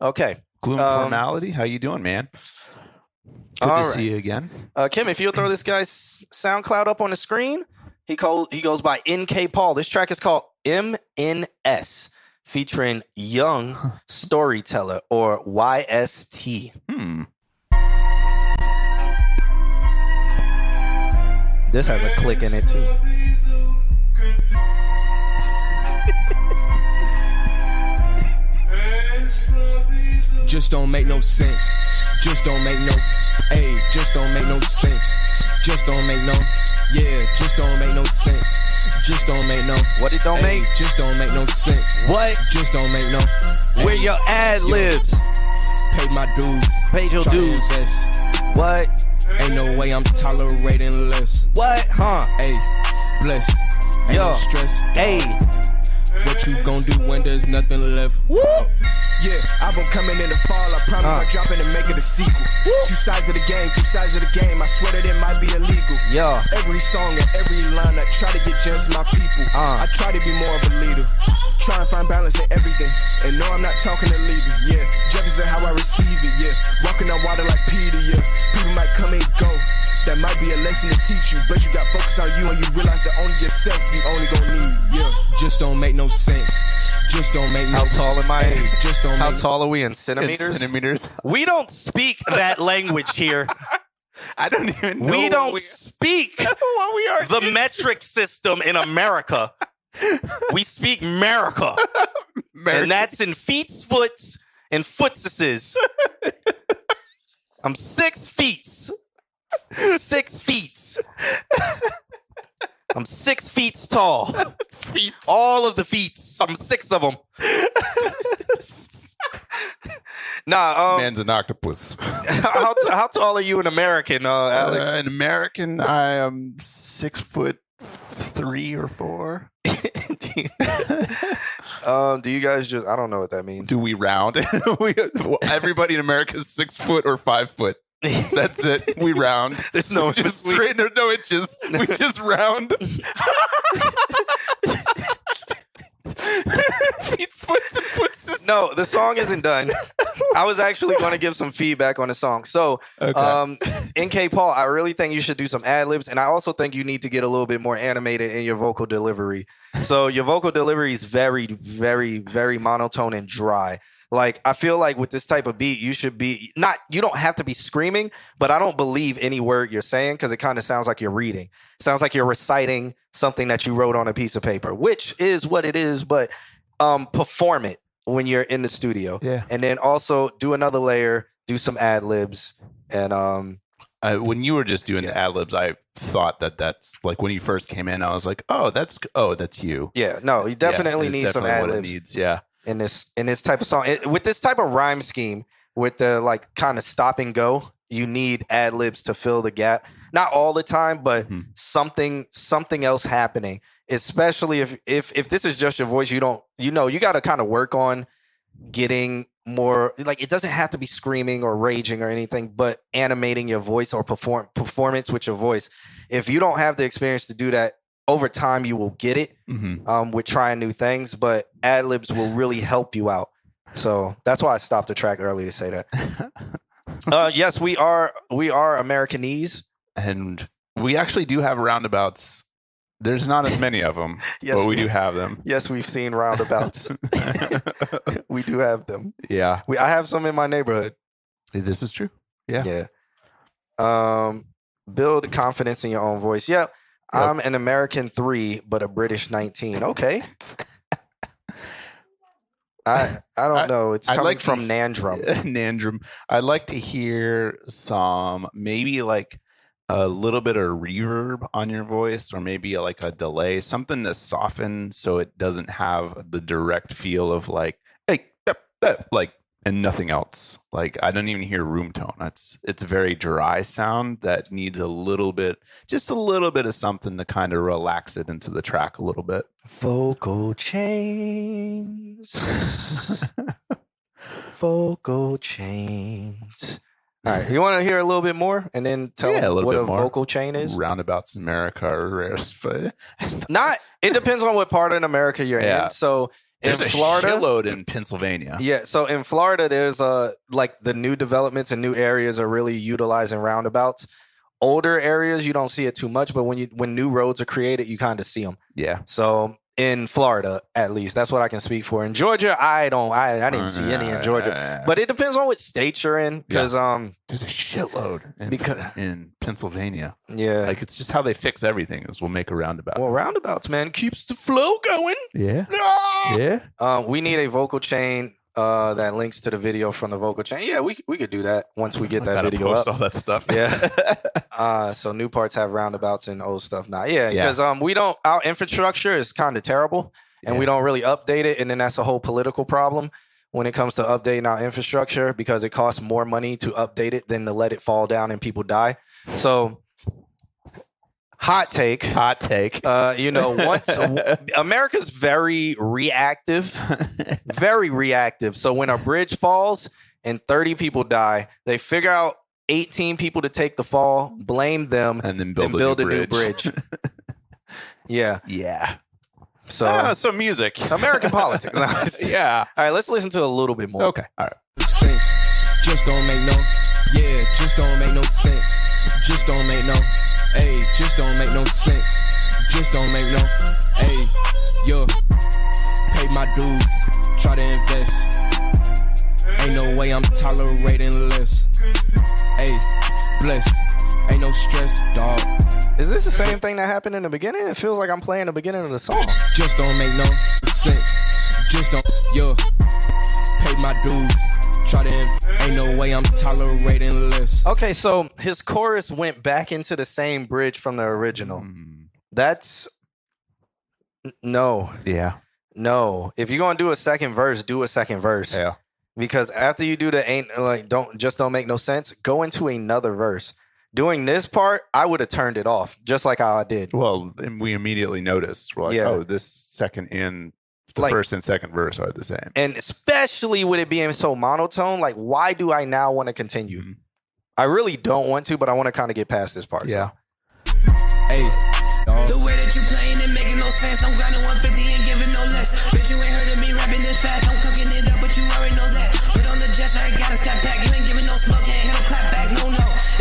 Okay. Gloom Formality. How you doing, man? Good to see you again. Kim, if you'll throw this guy's SoundCloud up on the screen, he goes by NK Paul. This track is called MNS, featuring Young Storyteller, or YST. This has a click in it too. just don't make no sense. Just don't make no, just don't make no sense. Just don't make no, just don't make no sense. Just don't make no. What it don't make? Just don't make no sense. What? Just don't make no. Where your ad libs? Paid my dues. Paid your Try to dues. invest. What? Ain't no way I'm tolerating less. What? Huh? Hey, blessed. Ain't Yo. no stress. Hey. What you gon' do when there's nothing left? Woo! Yeah, album coming in the fall. I promise I drop it and make it a sequel. Two sides of the game, two sides of the game. I swear that it might be illegal. Yo. Every song and every line, I try to get just my people. I try to be more of a leader. Try and find balance in everything. And no, I'm not talking illegal. Yeah, Jefferson how I receive it. Yeah, walking on water like Peter. Yeah, people might come and go. That might be a lesson to teach you, but you got focus on you and you realize that only yourself you only gon' need. Yeah, just don't make no sense. Just don't make no. How tall am I? Just don't. How make tall are we in centimeters? Centimeters. We don't speak that language here. I don't even know. We don't speak what we are. the metric system in America. We speak America. And that's in feet, foots, and footses. I'm 6 feet. 6 feet. I'm 6 feet tall. Feet. All of the feet. I'm 6 of them. Man's an octopus. How tall are you in American, Alex? In American, I am 6'3" or 4. Do you guys just? I don't know what that means. Do we round? Everybody in America is 6 foot or 5 foot. That's it. We round. There's no just straight. There's no inches. We just round. No, the song isn't done. I was actually going to give some feedback on the song. So, NK Paul, I really think you should do some ad libs, and I also think you need to get a little bit more animated in your vocal delivery. So your vocal delivery is very, very, very monotone and dry. Like, I feel like with this type of beat, you should be you don't have to be screaming, but I don't believe any word you're saying because it kind of sounds like you're reading. It sounds like you're reciting something that you wrote on a piece of paper, which is what it is, but perform it when you're in the studio. Yeah. And then also do another layer, do some ad libs. And when you were just doing the ad libs, I thought that's like when you first came in, I was like, that's you. Yeah, no, you definitely need some ad libs. Yeah. In this type of song, with this type of rhyme scheme, with the like kind of stop and go, you need ad libs to fill the gap. Not all the time, but something else happening. Especially if this is just your voice, you got to kind of work on getting more. Like, it doesn't have to be screaming or raging or anything, but animating your voice or performance with your voice. If you don't have the experience to do that, over time, you will get it with trying new things, but ad libs will really help you out. So that's why I stopped the track early to say that. Yes, we are Americanese, and we actually do have roundabouts. There's not as many of them, but we do have them. Yes, we've seen roundabouts. We do have them. Yeah, I have some in my neighborhood. This is true. Yeah. Build confidence in your own voice. Yeah. Yep. I'm an American 3, but a British 19. Okay. I don't know. It's coming from Nandrum. Nandrum. I'd like to hear some, maybe like a little bit of reverb on your voice, or maybe like a delay, something to soften so it doesn't have the direct feel of like, hey, like, and nothing else. Like, I don't even hear room tone. It's a very dry sound that needs just a little bit of something to kind of relax it into the track a little bit. Vocal chains. Vocal chains. All right. You want to hear a little bit more and then tell what a vocal chain is? Roundabouts in America are rare. It depends on what part of America you're in. So, there's in Florida, a shitload in Pennsylvania. Yeah, so in Florida, there's like the new developments and new areas are really utilizing roundabouts. Older areas, you don't see it too much, but when new roads are created, you kind of see them. Yeah. So in Florida, at least, that's what I can speak for. In Georgia, I didn't see any in Georgia, but it depends on what state you're in, because there's a shitload in Pennsylvania. Yeah, like it's just how they fix everything is we'll make a roundabout. Well, roundabouts, man, keeps the flow going. Yeah. We need a vocal chain that links to the video from the vocal chain. Yeah, we could do that once we get that Gotta video post up. all that stuff. Yeah. So new parts have roundabouts and old stuff now. Yeah, Yeah. because we don't. Our infrastructure is kind of terrible, and we don't really update it, and then that's a whole political problem when it comes to updating our infrastructure because it costs more money to update it than to let it fall down and people die. So. Hot take. Once America's very reactive. So when a bridge falls and 30 people die, they figure out 18 people to take the fall, blame them, and then build a new bridge. Yeah. Yeah. So music. American politics. Yeah. All right, let's listen to a little bit more. Okay. All right. Sense. Just don't make no. Yeah, just don't make no sense. Just don't make no. Hey, just don't make no sense. Just don't make no. Hey, yo. Pay my dues. Try to invest. Ain't no way I'm tolerating less. Hey, bless. Ain't no stress, dog. Is this the same thing that happened in the beginning? It feels like I'm playing the beginning of the song. Just don't make no sense. Just don't, yo. Pay my dues. Try to, ain't no way I'm tolerating less. Okay, so his chorus went back into the same bridge from the original. That's no. Yeah. No. If you're gonna do a second verse, do a second verse. Yeah. Because after you do the don't make no sense, go into another verse. Doing this part, I would have turned it off, just like how I did. Well, and we immediately noticed, we're like, oh, this second and the first and second verse are the same. And especially with it being so monotone, like, why do I now want to continue? Mm-hmm. I really don't want to, but I want to kind of get past this part. Yeah. So. Hey. The way that you playing it making no sense. I'm grinding 150 and giving no less. Bitch, you ain't heard of me rapping this fast. I'm cooking it up, but you already know that. Put on the jets, I gotta step back. You ain't giving no smoke, can't handle clap back. No.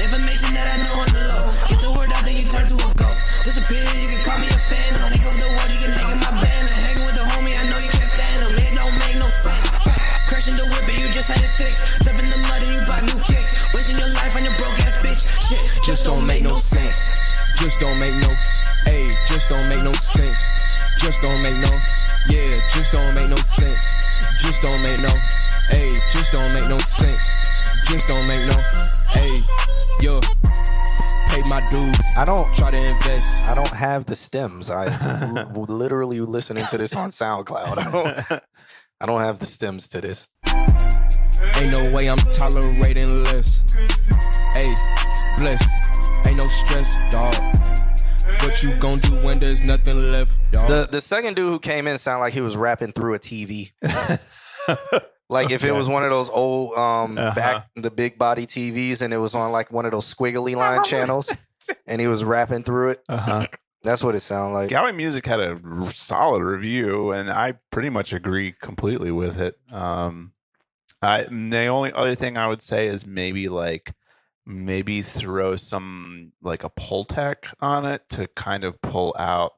Information that I know on the low. Get the word out, then you turn to a ghost. Disappear, you can call me a fan. Don't think of the world, you can hang in my band. And hanging with the homie, I know you can't stand him. It don't make no sense. Crashing the whip and you just had it fixed. Step in the mud and you buy new kicks. Wasting your life on your broke ass bitch. Shit, just don't make no sense. Just don't make no. Hey, just don't make no sense. Just don't make no. Yeah, just don't make no sense. Just don't make no. Hey, just don't make no sense. Just don't make no. Hey, yo. Pay my dues. I don't try to invest. I don't have the stems. I literally listening to this on SoundCloud. I don't have the stems to this. Ain't no way I'm tolerating less. Hey, bless. Ain't no stress, dog. What you gonna do when there's nothing left, dog? The second dude who came in sounded like he was rapping through a TV. Like if it was one of those old back the big body TVs and it was on like one of those squiggly line channels and he was rapping through it. That's what it sounded like. Galway Music had a solid review and I pretty much agree completely with it. The only other thing I would say is maybe throw some like a pull tech on it to kind of pull out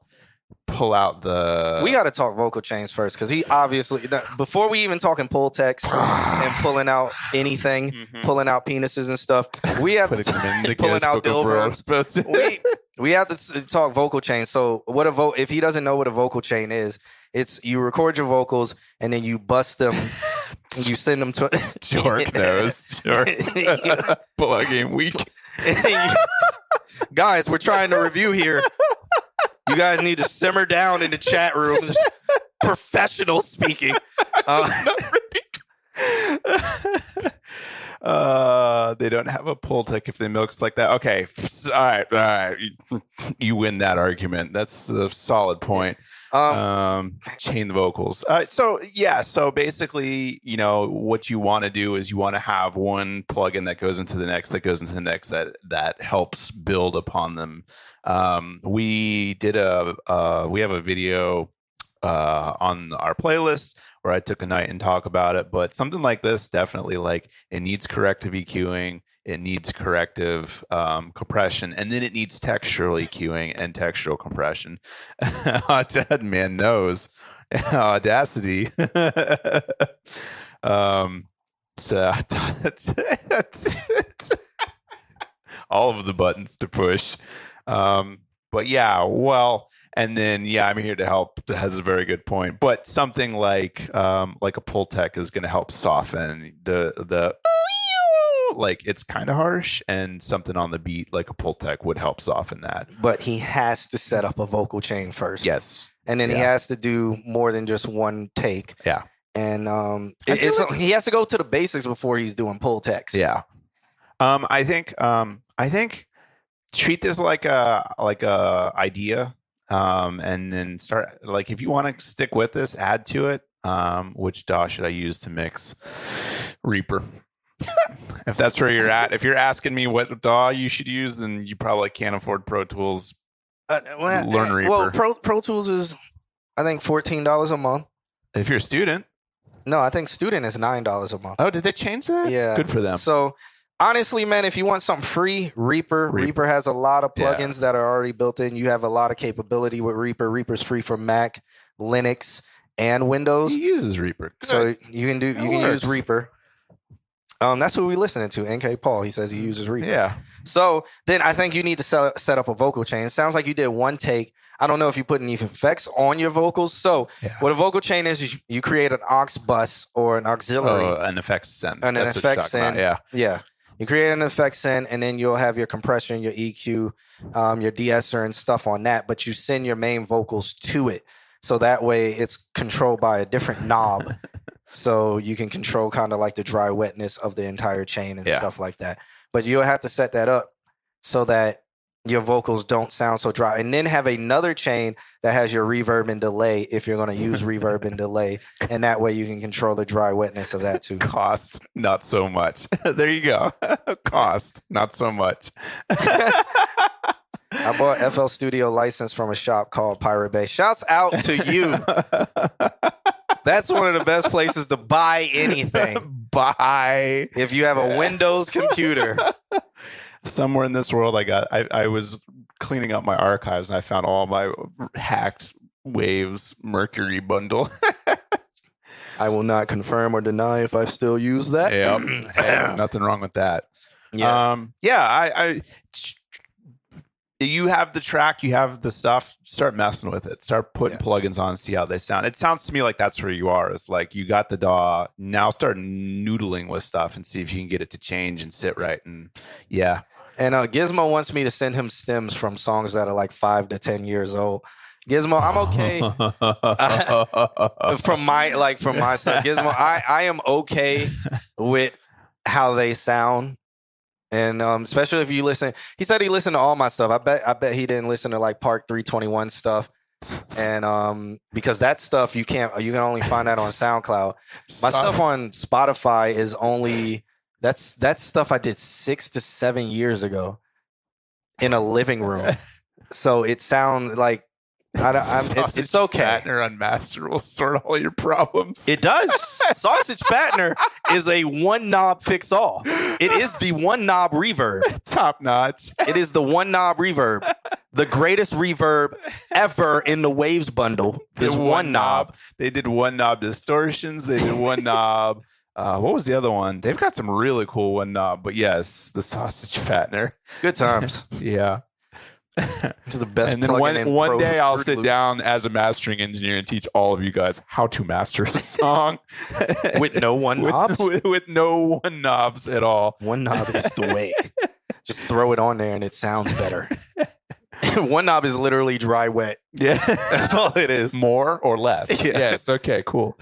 the. We got to talk vocal chains first because he obviously before we even talking pull techs and pulling out anything, pulling out penises and stuff. We have to pulling out dildos. We have to talk vocal chains. So what if he doesn't know what a vocal chain is? It's you record your vocals and then you bust them. You send them to Jork knows. Plugging weak. Guys, we're trying to review here. You guys need to simmer down in the chat room. Professional speaking. They don't have a pull tech if they milks like that. Okay. All right. You win that argument. That's a solid point. Chain the vocals. So basically, what you want to do is you want to have one plugin that goes into the next, that helps build upon them. We have a video on our playlist where I took a night and talk about it, but something like this definitely it needs corrective EQing. It needs corrective compression, and then it needs textural EQing and textural compression. Dead man knows. Audacity. So all of the buttons to push. But yeah, well, And then, I'm here to help. That has a very good point. But something like a pull tech is going to help soften the like it's kind of harsh, and something on the beat like a pull tech would help soften that. But he has to set up a vocal chain first. Yes. And then he has to do more than just one take. Yeah. And he has to go to the basics before he's doing pull techs. Yeah. I think treat this like a idea, and then start, like, if you want to stick with this, add to it. Which DAW should I use to mix? Reaper. If that's where you're at. If you're asking me what DAW you should use, then you probably can't afford Pro Tools. Learn Reaper. Well, Pro Tools is, I think, $14 a month. If you're a student. No, I think student is $9 a month. Oh, did they change that? Yeah. Good for them. So honestly, man, if you want something free, Reaper has a lot of plugins that are already built in. You have a lot of capability with Reaper. Reaper's free for Mac, Linux, and Windows. He uses Reaper. Good. So you can use Reaper. That's what we're listening to. NK Paul, he says he uses Reaper. Yeah. So then I think you need to set up a vocal chain. It sounds like you did one take. I don't know if you put any effects on your vocals. So what a vocal chain is you create an aux bus or an auxiliary. Oh, an effects send. An effects send. Yeah. You create an effects send, and then you'll have your compression, your EQ, your de-esser and stuff on that. But you send your main vocals to it. So that way it's controlled by a different knob. So you can control kind of like the dry wetness of the entire chain and stuff like that. But you'll have to set that up so that your vocals don't sound so dry. And then have another chain that has your reverb and delay if you're going to use reverb and delay. And that way you can control the dry wetness of that too. Cost, not so much. There you go. Cost, not so much. I bought FL Studio license from a shop called Pirate Bay. Shouts out to you. That's one of the best places to buy anything. If you have a Windows computer. Somewhere in this world, I was cleaning up my archives and I found all my hacked Waves Mercury bundle. I will not confirm or deny if I still use that. Yep. Hey, nothing wrong with that. Yeah. You have the track, you have the stuff, start messing with it. Start putting plugins on, see how they sound. It sounds to me like that's where you are. It's like you got the DAW, now start noodling with stuff and see if you can get it to change and sit right. And And Gizmo wants me to send him stems from songs that are like 5 to 10 years old. Gizmo, I'm okay. from my stuff. Gizmo, I am okay with how they sound. And especially if you listen, he said he listened to all my stuff. I bet he didn't listen to like Park 321 stuff. And because that stuff you can only find that on SoundCloud. My stuff on Spotify is only that's stuff I did 6 to 7 years ago in a living room. So it sounds like it's okay. Fattener Unmastered will sort all your problems. It does. Sausage Fattener is a one knob fix all. It is the one knob reverb. Top notch. It is the one knob reverb. The greatest reverb ever in the Waves bundle is one knob. They did one knob distortions. They did one knob. What was the other one? They've got some really cool one knob. But yes, the Sausage Fattener. Good times. Yeah. It's the best. And then one day I'll sit down as a mastering engineer and teach all of you guys how to master a song with no one knobs. With no one knobs at all. One knob is the way. Just throw it on there and it sounds better. One knob is literally dry wet. Yeah, that's all it is. More or less. Yeah. Yes. Okay. Cool.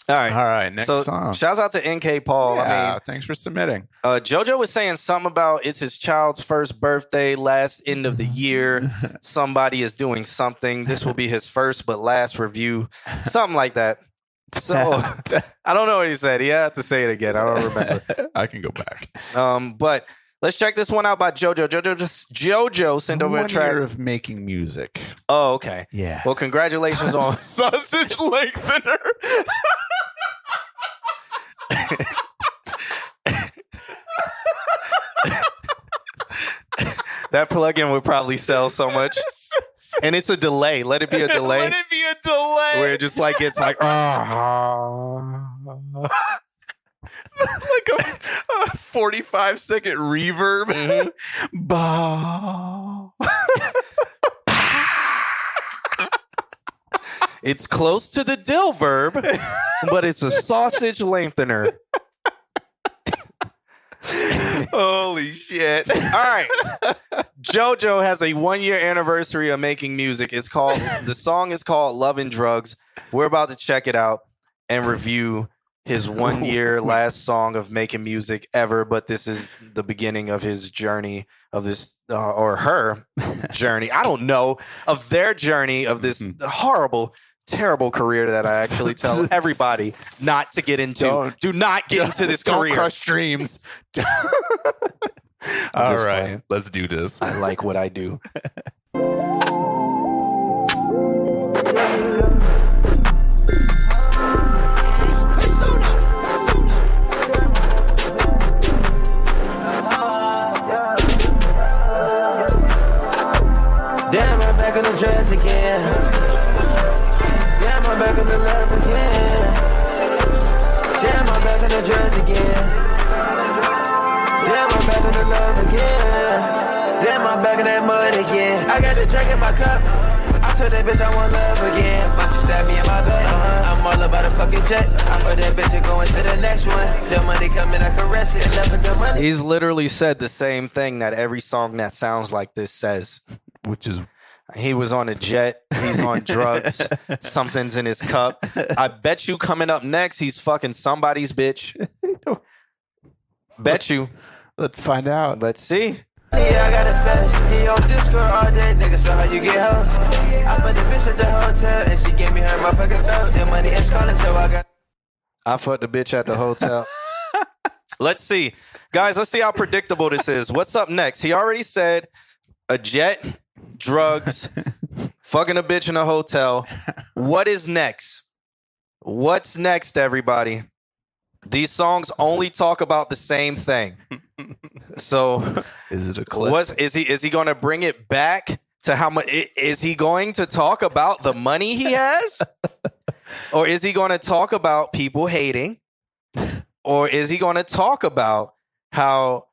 All right. Next song. Shouts out to NK Paul. Yeah, thanks for submitting. JoJo was saying something about it's his child's first birthday, last end of the year. Somebody is doing something. This will be his first but last review. Something like that. So I don't know what he said. He had to say it again. I don't remember. I can go back. But let's check this one out by JoJo. JoJo sent over a track of making music. Oh, okay. Yeah. Well, congratulations on Sausage Lengthener. That plugin would probably sell so much. And it's a delay. Let it be a delay. Let it be a delay. Where it just like it's like like a 45-second reverb. Mm-hmm. It's close to the dill verb, but it's a sausage lengthener. Holy shit. All right. JoJo has a 1-year anniversary of making music. The song is called Love and Drugs. We're about to check it out and review his 1 year last song of making music ever. But this is the beginning of his journey of this, or her journey. I don't know, of their journey of this horrible, terrible career that I actually tell everybody not to get into. Do not get into this career. Don't crush dreams. All right, playing. let's do this. I like what I do. Damn, I'm back in the dress again. Damn, I'm back in the love again. Damn, I'm back in the dress again. Damn, I'm back in the love again. Damn, I'm back in that mud again. I got the drink in my cup. I told that bitch I want love again. But she stabbed me in my butt. I'm all about a fucking jet. I heard that bitch going to the next one. The money coming, I caress it. Left with the money. He's literally said the same thing that every song that sounds like this says. Which is, he was on a jet. He's on drugs. Something's in his cup. I bet you coming up next, he's fucking somebody's bitch. Bet you. let's find out. Let's see. Yeah, I got a fetish. He on Discord all day, nigga. So how you get hoes? I put the bitch at the hotel and she gave me her motherfucking belt. The money is calling, so I got. I fucked the bitch at the hotel. Let's see. Guys, let's see how predictable this is. What's up next? He already said a jet, drugs, fucking a bitch in a hotel. What is next? What's next, everybody? These songs only talk about the same thing. So is it a clip? Is he going to bring it back to how much? Is he going to talk about the money he has? Or is he going to talk about people hating? Or is he going to talk about how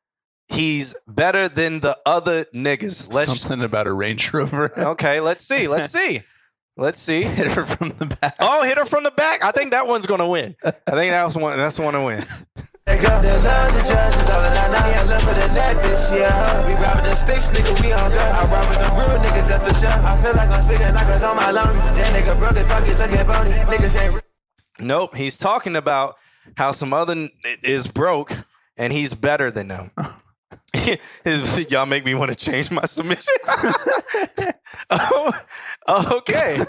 he's better than the other niggas? Something about a Range Rover. Okay, let's see. Let's see. Let's see. Hit her from the back. Oh, hit her from the back. I think that one's going to win. I think that's the one to win. The love, the trust is all that I know. Yeah, love for the neck, bitch, yeah. We robbing the sticks, nigga, we on girl. I rob with the real niggas, that's for sure. I feel like I'm speaking like it's on my lungs. That nigga broke his pockets, looking bony. Niggas ain't. Nope, he's talking about how some other is broke and he's better than them. Y'all make me want to change my submission. Okay.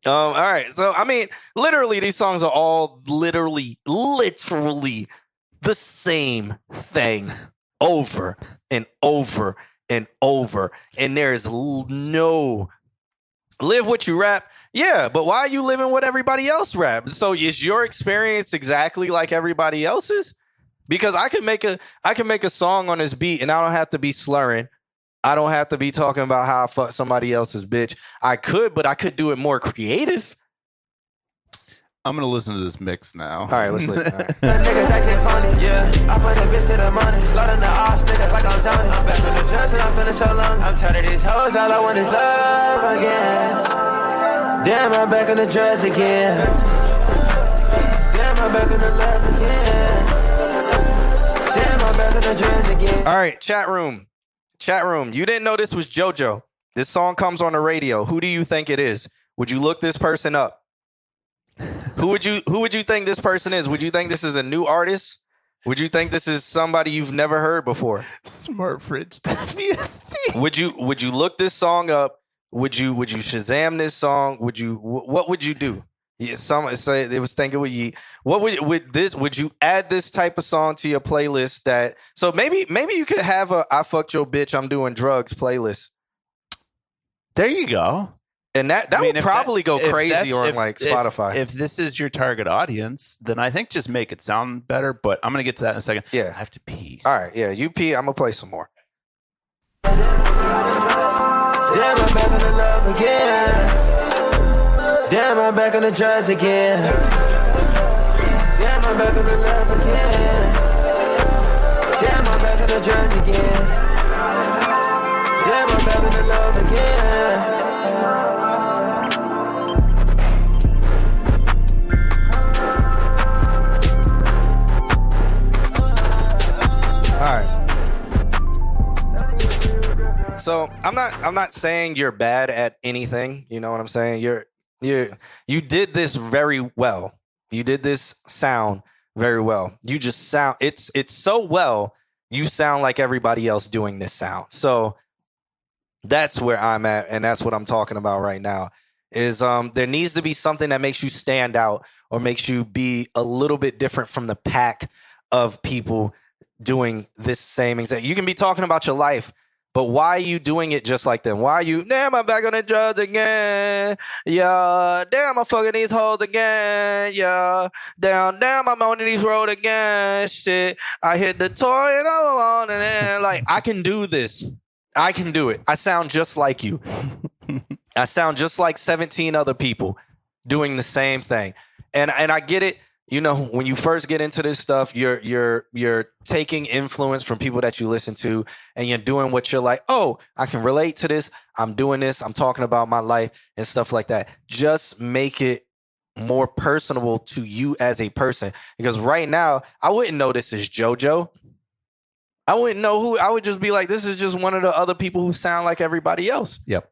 All right. So, I mean, literally, these songs are all literally the same thing over and over and over. And there is no live what you rap. Yeah, but why are you living what everybody else rap? So is your experience exactly like everybody else's? Because I can make a song on this beat and I don't have to be slurring. I don't have to be talking about how I fuck somebody else's bitch. I could, but I could do it more creative. I'm going to listen to this mix now. All right, let's listen. Niggas acting funny, yeah. I put a bitch to the money. Loading the off, niggas like I'm Tony. I'm back from the drugs and I'm feeling so long. I'm tired of these hoes, all I want is love again. Damn, I'm back in the drugs again. Damn, I'm back in the love again. Damn, I'm back in the drugs again. All right, chat room. You didn't know this was JoJo. This song comes on the radio. Who do you think it is? Would you look this person up? Who would you think this person is? Would you think this is a new artist? Would you think this is somebody you've never heard before? Smart fridge WST. Would you look this song up? Would you Shazam this song? What would you do? Yeah, some say it was thinking with ye. What would you add this type of song to your playlist? That so maybe you could have a I fucked your bitch, I'm doing drugs playlist. There you go. And that would probably go crazy on like Spotify. If this is your target audience, then I think just make it sound better. But I'm gonna get to that in a second. Yeah, I have to pee. All right, yeah, you pee. I'm gonna play some more. Damn, I'm back in the love again. Damn, I'm back in the drugs again. Damn, I'm back in the love again. Damn, I'm back in the drugs again. Damn, I'm back in the love again. right. So I'm not saying you're bad at anything. You know what I'm saying? You did this very well. You did this sound very well. You just sound it's so well. You sound like everybody else doing this sound. So that's where I'm at, and that's what I'm talking about right now. Is there needs to be something that makes you stand out or makes you be a little bit different from the pack of people doing this same exact. You can be talking about your life, but why are you doing it just like them? Why are you, damn, I'm back on the drugs again. Yeah, damn, I'm fucking these hoes again. Yeah, damn, I'm on these road again. Shit, I hit the toy and I'm on and then like I can do this. I can do it. I sound just like you. I sound just like 17 other people doing the same thing. And I get it. You know, when you first get into this stuff, you're taking influence from people that you listen to, and you're doing what you're like, oh, I can relate to this. I'm doing this. I'm talking about my life and stuff like that. Just make it more personable to you as a person. Because right now, I wouldn't know this is JoJo. I wouldn't know who. I would just be like, this is just one of the other people who sound like everybody else. Yep.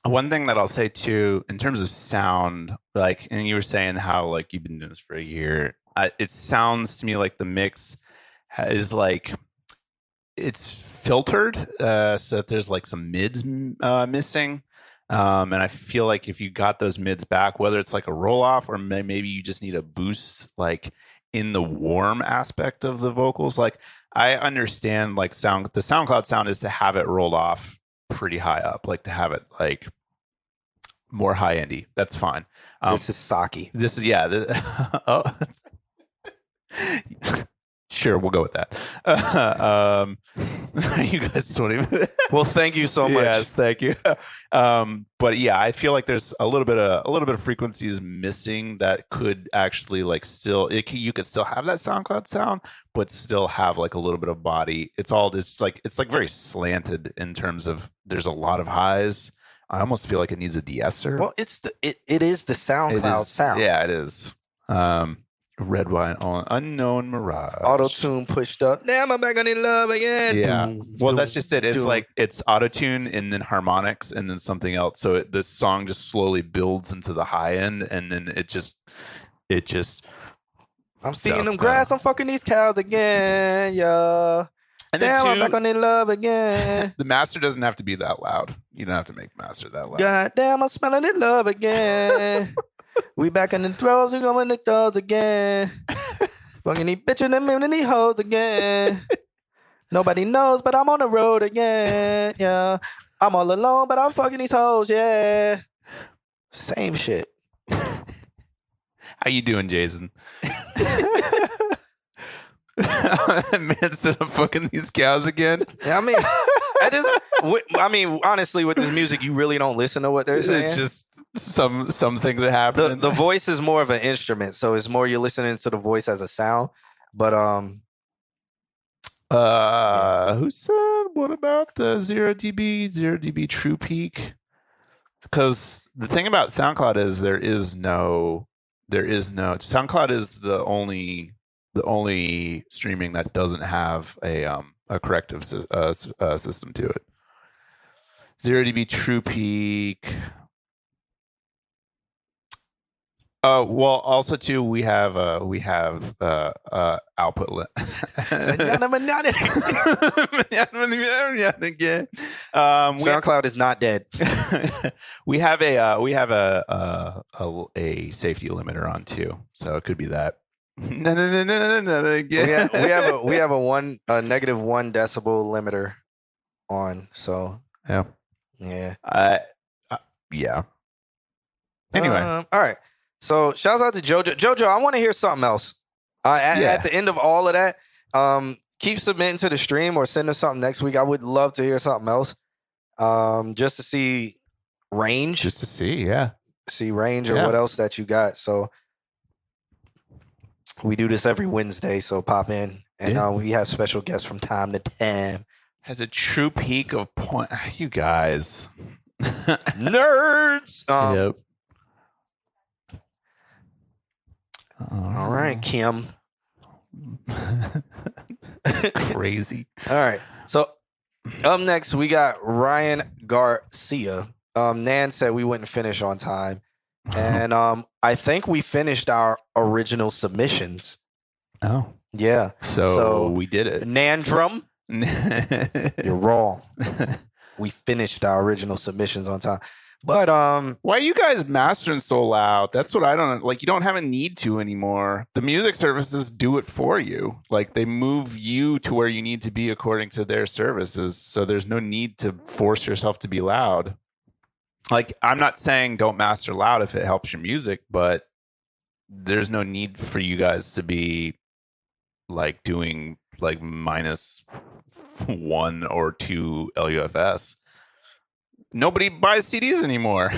One thing that I'll say too, in terms of sound, like, and you were saying how like you've been doing this for a year, it sounds to me like the mix is like it's filtered, so that there's like some mids missing, and I feel like if you got those mids back, whether it's like a roll off or maybe you just need a boost, like in the warm aspect of the vocals, like I understand like the SoundCloud sound is to have it rolled off pretty high up, like to have it like more high endy. That's fine. This is Saki. This is oh, sure, we'll go with that. You guys don't even. Well, thank you so much. Yes, thank you. But yeah, I feel like there's a little bit of frequencies missing that could actually like you could still have that SoundCloud sound, but still have like a little bit of body. It's like very slanted in terms of there's a lot of highs. I almost feel like it needs a de-esser. Well, it is the SoundCloud sound. Yeah, it is. Red wine on unknown mirage. Auto tune pushed up. Damn, I'm back on in love again. Yeah. Well, that's just it. It's like it's auto tune and then harmonics and then something else. So the song just slowly builds into the high end, and then it just. I'm feeding them grass. I'm fucking these cows again. Yeah. And damn, I'm back on in love again. The master doesn't have to be that loud. You don't have to make the master that loud. God damn, I'm smelling in love again. We back in the throes, we going in the throes again. Fucking these bitches and moving these hoes again. Nobody knows, but I'm on the road again. Yeah, I'm all alone, but I'm fucking these hoes. Yeah, same shit. How you doing, Jason? Man said I'm fucking these cows again. Yeah, honestly, with this music, you really don't listen to what they're saying. It's just some things are happening. The voice is more of an instrument, so it's more you're listening to the voice as a sound. But who said what about the 0 dB true peak? Because the thing about SoundCloud is there is no SoundCloud is the only streaming that doesn't have a corrective system to it. 0 dB true peak. Well, also too, we have output limit. SoundCloud is not dead. we have a safety limiter on too, so it could be that. No. We have a -1 decibel limiter on. So yeah. Yeah. Anyway, all right. So shouts out to JoJo. JoJo, I want to hear something else. At the end of all of that, keep submitting to the stream or send us something next week. I would love to hear something else. Just to see range. Just to see, yeah. See range or what else that you got. So we do this every Wednesday, so pop in. And we have special guests from time to time. Has a true peak of point. You guys. Nerds! Yep. All right, Kim. Crazy. All right. So up next, we got Ryan Garcia. Nan said we wouldn't finish on time. And I think we finished our original submissions. Oh. Yeah. So we did it. Nandrum, you're wrong. We finished our original submissions on time. But why are you guys mastering so loud? That's what I don't like. You don't have a need to anymore. The music services do it for you. Like they move you to where you need to be according to their services. So there's no need to force yourself to be loud. Like I'm not saying don't master loud if it helps your music, but there's no need for you guys to be like doing like -1 or 2 LUFS. Nobody buys CDs anymore.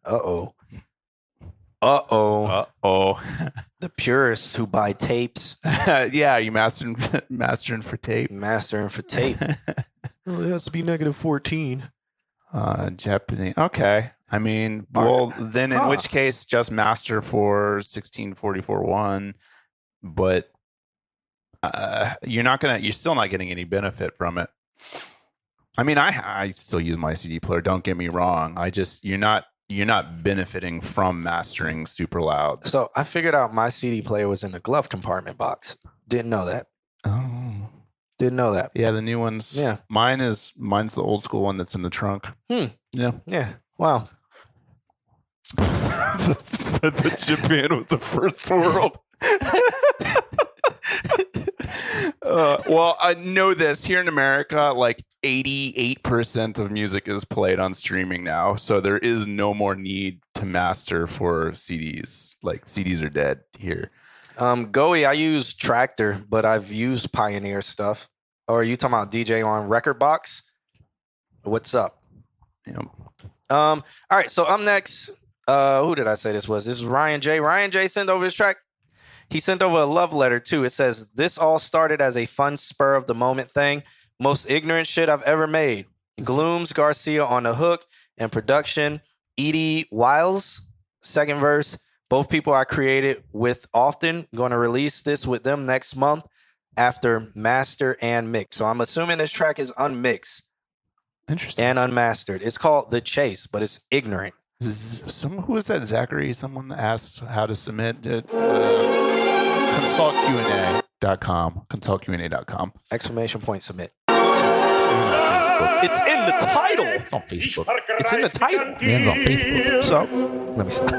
Uh-oh. The purists who buy tapes. Yeah, you mastering for tape. Mastering for tape. Oh, it has to be -14. Japanese. Okay. I mean, well, then in which case just master for 1644.1, but you're still not getting any benefit from it. I mean, I still use my CD player. Don't get me wrong. You're not benefiting from mastering super loud. So I figured out my CD player was in the glove compartment box. Didn't know that. Oh, didn't know that. Yeah, the new ones. Yeah, mine's the old school one that's in the trunk. Yeah. Wow. That Japan was the first world. Well, I know this here in America, like 88% of music is played on streaming now, so there is no more need to master for CDs. Like CDs are dead here. Gwee, I use Tractor, but I've used Pioneer stuff. Or are you talking about DJ on Record Box? What's up? Yeah. All right, so I'm next. Who did I say this was? This is Ryan J. Ryan J sent over his track. He sent over a love letter, too. It says, this all started as a fun spur of the moment thing. Most ignorant shit I've ever made. Glooms Garcia on the hook and production. Edie Wiles, second verse. Both people I created with often. Going to release this with them next month after master and mix. So I'm assuming this track is unmixed. Interesting. And unmastered. It's called The Chase, but it's ignorant. Who was that, Zachary? Someone asked how to submit it. ConsultQA.com. ConsultQA.com. Exclamation point submit. It's in the title. It's on Facebook. It's in the title. Man's on Facebook. So, let me stop.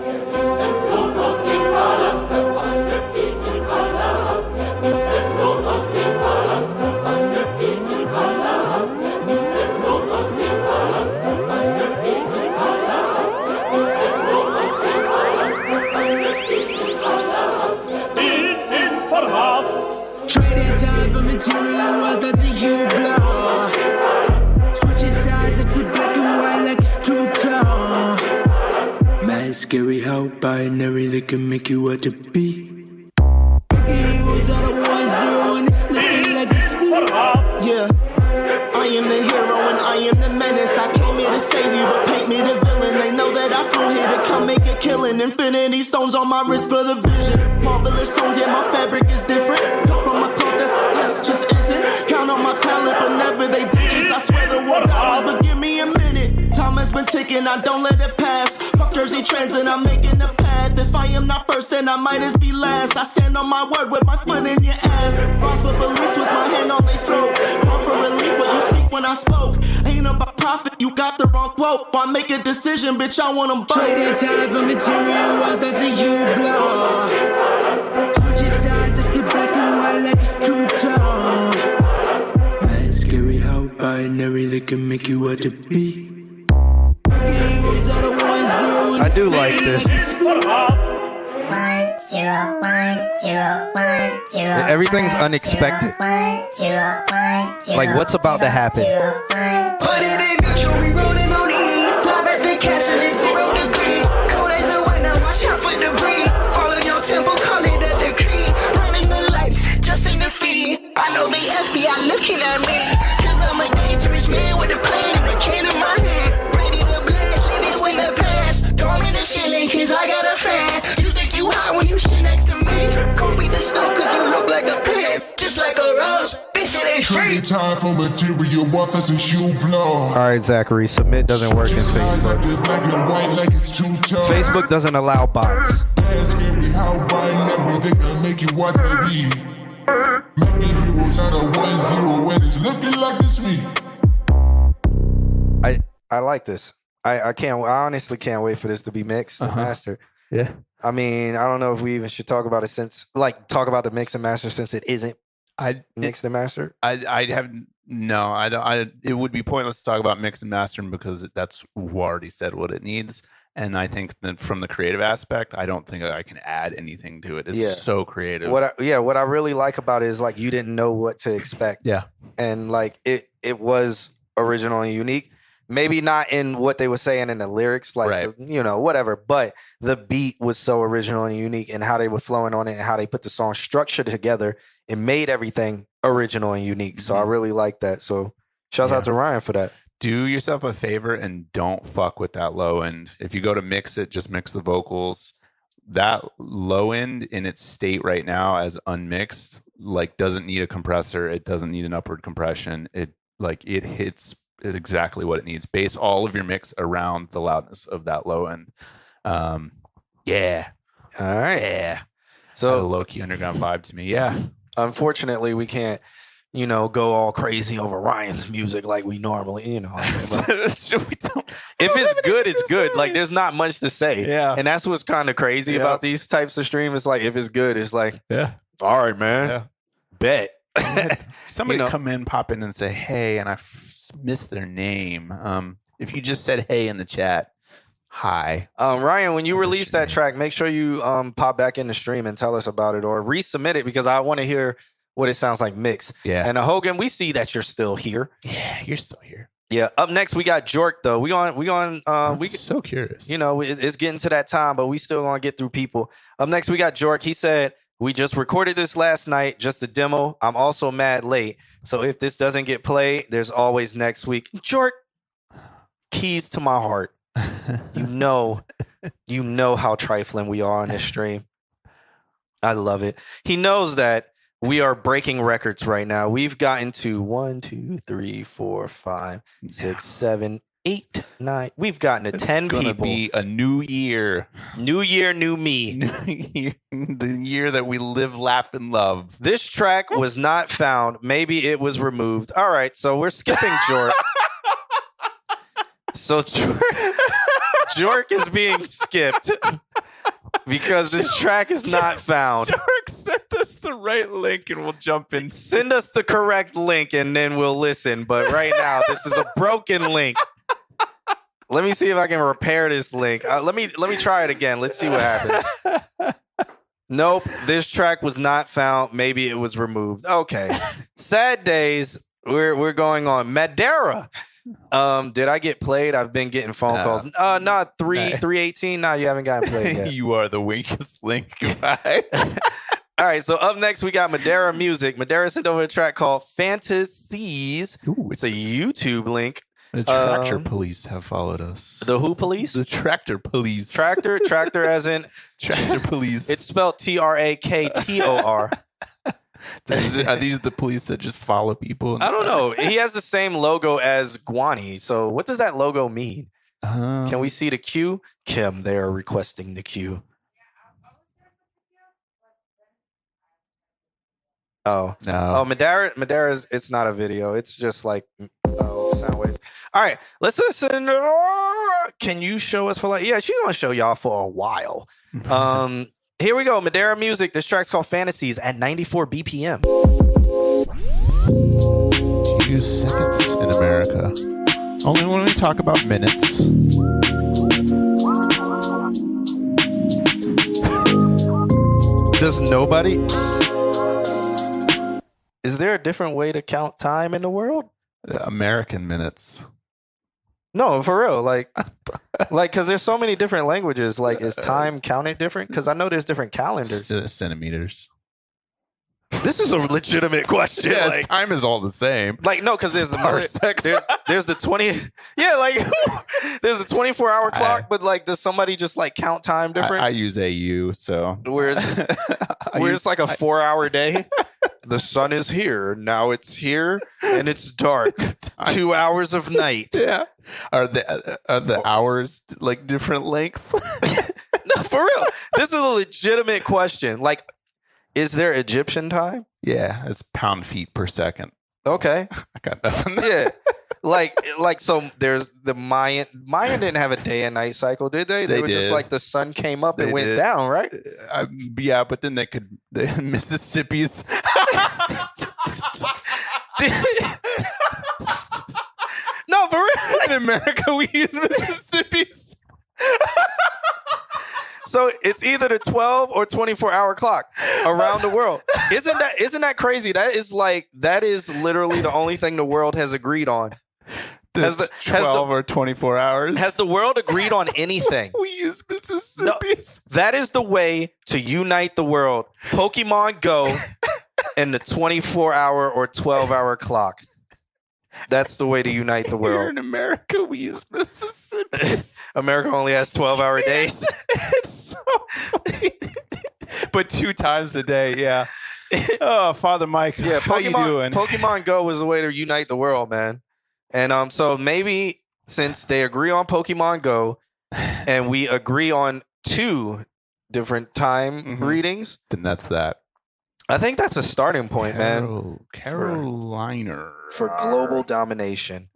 Trading time for material wealth, that's a huge blow. Switching sides of the black and white like it's too tall. Man, scary how binary they can make you what to be. Heroes are the 1-0 and it's looking like a spoon. Yeah, I am the hero and I am the menace. I came here to save you, but paint me the villain. They know that I flew here to come make a killing. Infinity stones on my wrist for the vision. Marvelous stones, yeah, my fabric is different. Come from a cloth that's just isn't. Count on my talent, but never they digits. I swear the world's ours, but give me a minute. Time has been ticking, I don't let it pass. Fuck Jersey Transit, I'm making a path. If I am not first, then I might as be last. I stand on my word with my foot in your ass. Lost for beliefs with my hand on their throat. Call for relief, but you speak when I spoke. Ain't about profit, you got the wrong quote. Why make a decision, bitch, I want them both. Trading time for material wealth, that's a huge blow. Switching sides of the black and white like it's too tall. Man, scary how binary they can make you what to be. I do like this. 1 0 1 0 1 0. Everything's unexpected. 1 0 1 0. Like, what's about to happen? Put it in neutral, we rolling on E. Live at the castle in 0 degrees. Cold as a window, watch out for debris. All in your temple, call it a decree. Running the lights, just in the feed. I know the FBI looking at me. Cause I'm a dangerous man with a plane and a can in my hand. Ready to blast, leave it when the past. Don't in the ceiling, cause I got a fan. You think you hot when you sit next to me? Can't beat the stuff cause you look like a pimp. just like a rose. Bitch, it ain't free. Time for material workers and shoe blow. All right, Zachary, submit doesn't work in Facebook. Facebook doesn't allow bots. Asking me how I never they can make you what they be. Making heroes out of 1-0 when it's looking like it's me. I like this. I honestly can't wait for this to be mixed and mastered. Yeah. I mean, I don't know if we even should talk about it talk about the mix and master since it isn't mixed and mastered. It would be pointless to talk about mix and mastering because that's already said what it needs. And I think that from the creative aspect, I don't think I can add anything to it. It's so creative. What I really like about it is like you didn't know what to expect. Yeah. And like it was original and unique. Maybe not in what they were saying in the lyrics, like, whatever. But the beat was so original and unique and how they were flowing on it and how they put the song structure together. It made everything original and unique. So I really like that. So shouts out to Ryan for that. Do yourself a favor and don't fuck with that low end. If you go to mix it, just mix the vocals. That low end in its state right now as unmixed, like doesn't need a compressor. It doesn't need an upward compression. It hits exactly what it needs. Base all of your mix around the loudness of that low end. Yeah. All right. Yeah. So a low-key underground vibe to me. Yeah. Unfortunately, we can't, go all crazy over Ryan's music like we normally, If it's good, it's good. Like, there's not much to say. Yeah. And that's what's kind of crazy about these types of streams. It's like, if it's good, it's like, all right, man. Yeah. Bet. Somebody come in, pop in and say, hey, and I missed their name. If you just said hey in the chat, hi. Ryan, when you release that track, make sure you pop back in the stream and tell us about it or resubmit it because I want to hear what it sounds like mixed. Yeah. And Hogan, we see that you're still here. Yeah, you're still here. Yeah. Up next, we got Jork though. I'm so curious. It's getting to that time, but we still gonna get through people. Up next, we got Jork. He said, we just recorded this last night, just a demo. I'm also mad late. So if this doesn't get played, there's always next week. Jork, keys to my heart. You know how trifling we are on this stream. I love it. He knows that we are breaking records right now. We've gotten to 1, 2, 3, 4, 5, 6, 7, 8, 9. We've gotten to 10 people. It's gonna be a new year. New year, new me. The year that we live, laugh, and love. This track was not found. Maybe it was removed. All right, so we're skipping Jork. So Jork is being skipped because this track is not found. Jork, send us the right link and we'll jump in. Send us the correct link and then we'll listen. But right now, this is a broken link. Let me see if I can repair this link. Let me try it again. Let's see what happens. Nope, this track was not found. Maybe it was removed. Okay. Sad days. We're going on. Madeira. Did I get played? I've been getting phone calls. Not 318. No, you haven't gotten played yet. You are the weakest link. Goodbye. All right, so up next we got Madeira Music. Madeira sent over a track called Fantasies. Ooh, it's a YouTube link. The tractor police have followed us. The who police? The tractor police. Tractor as in tractor police. It's spelled TRAKTOR. Are these the police that just follow people? I don't know. He has the same logo as Gwee. So what does that logo mean? Can we see the Q? Kim, they are requesting the Q. Oh. No. Oh, Madeira's, it's not a video. It's just like sound waves. All right, let's listen. Can you show us for yeah, she's going to show y'all for a while. Here we go. Madeira Music. This track's called Fantasies at 94 BPM. 2 seconds in America. Only when we talk about minutes. Does nobody... Is there a different way to count time in the world? American minutes. No, for real. Like, because there's so many different languages. Like, is time counted different? Because I know there's different calendars. Centimeters. This is a legitimate question. Yeah, like, time is all the same. Like, no, because there's the parsecs. There's the 20. Yeah, like there's a 24-hour clock, but like, does somebody just like count time different? I use AU, so where's like a 4-hour day. the sun is here. Now it's here and it's dark. 2 hours of night. Yeah. Are the hours like different lengths? No, for real. This is a legitimate question. Like, is there Egyptian time? Yeah, it's pound feet per second. Okay. I got nothing. Yeah. Like so there's the Mayan didn't have a day and night cycle, did they? They were just did. like the sun came up and They went did. down, right? Yeah, but then the Mississippi's. No, for real. In America, we use Mississippi's. So it's either the 12 or 24-hour clock around the world. Isn't that crazy? That is literally the only thing the world has agreed on. 12 or 24 hours. Has the world agreed on anything? We use Mississippi's. No, that is the way to unite the world. Pokemon Go and the 24-hour or 12-hour clock. That's the way to unite the Here world. in America, we use Mississippi's. America only has 12-hour days. It's so funny. But 2 times a day, yeah. Oh, Father Mike, Yeah, how you doing? Pokemon Go was a way to unite the world, man. And so maybe since they agree on Pokemon Go and we agree on 2 different time readings, Then that's that. I think that's a starting point, man, Carolina. for global domination.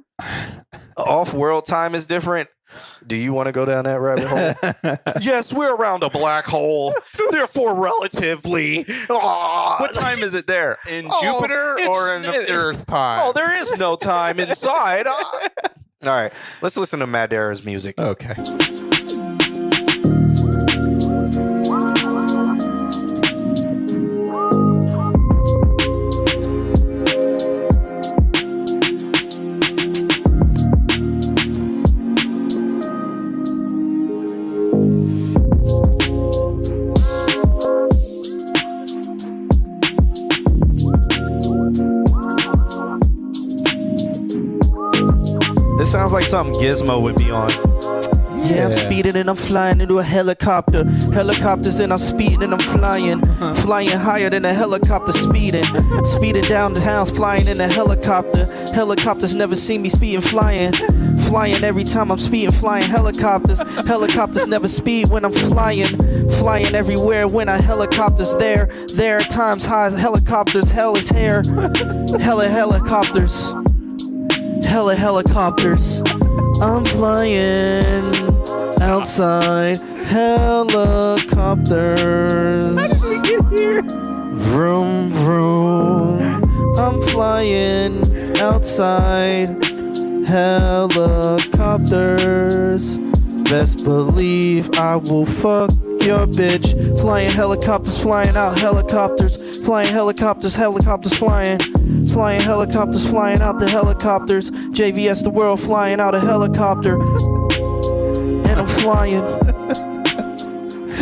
Off-world time is different. Do you want to go down that rabbit hole? Yes, we're around a black hole, therefore relatively. What time is it there? In Jupiter or in Earth time? Oh, there is no time inside. All right, let's listen to Madera's music. Okay. This sounds like something Gizmo would be on. Yeah, I'm speeding and I'm flying into a helicopter. Helicopters and I'm speeding and I'm flying. Flying higher than a helicopter speeding. Speeding down the house, flying in a helicopter. Helicopters never see me speeding, flying. Flying every time I'm speeding, flying helicopters. Helicopters never speed when I'm flying. Flying everywhere when a helicopter's there. There are times high helicopters, hell is hair. Hella helicopters. Hella helicopters. I'm flying outside helicopters. How did we get here? Vroom, vroom. I'm flying outside helicopters. Best believe I will fuck your bitch. Flying helicopters, flying out helicopters. Flying helicopters, helicopters flying. Flying helicopters, flying out the helicopters. JVS the world, flying out a helicopter. And I'm flying.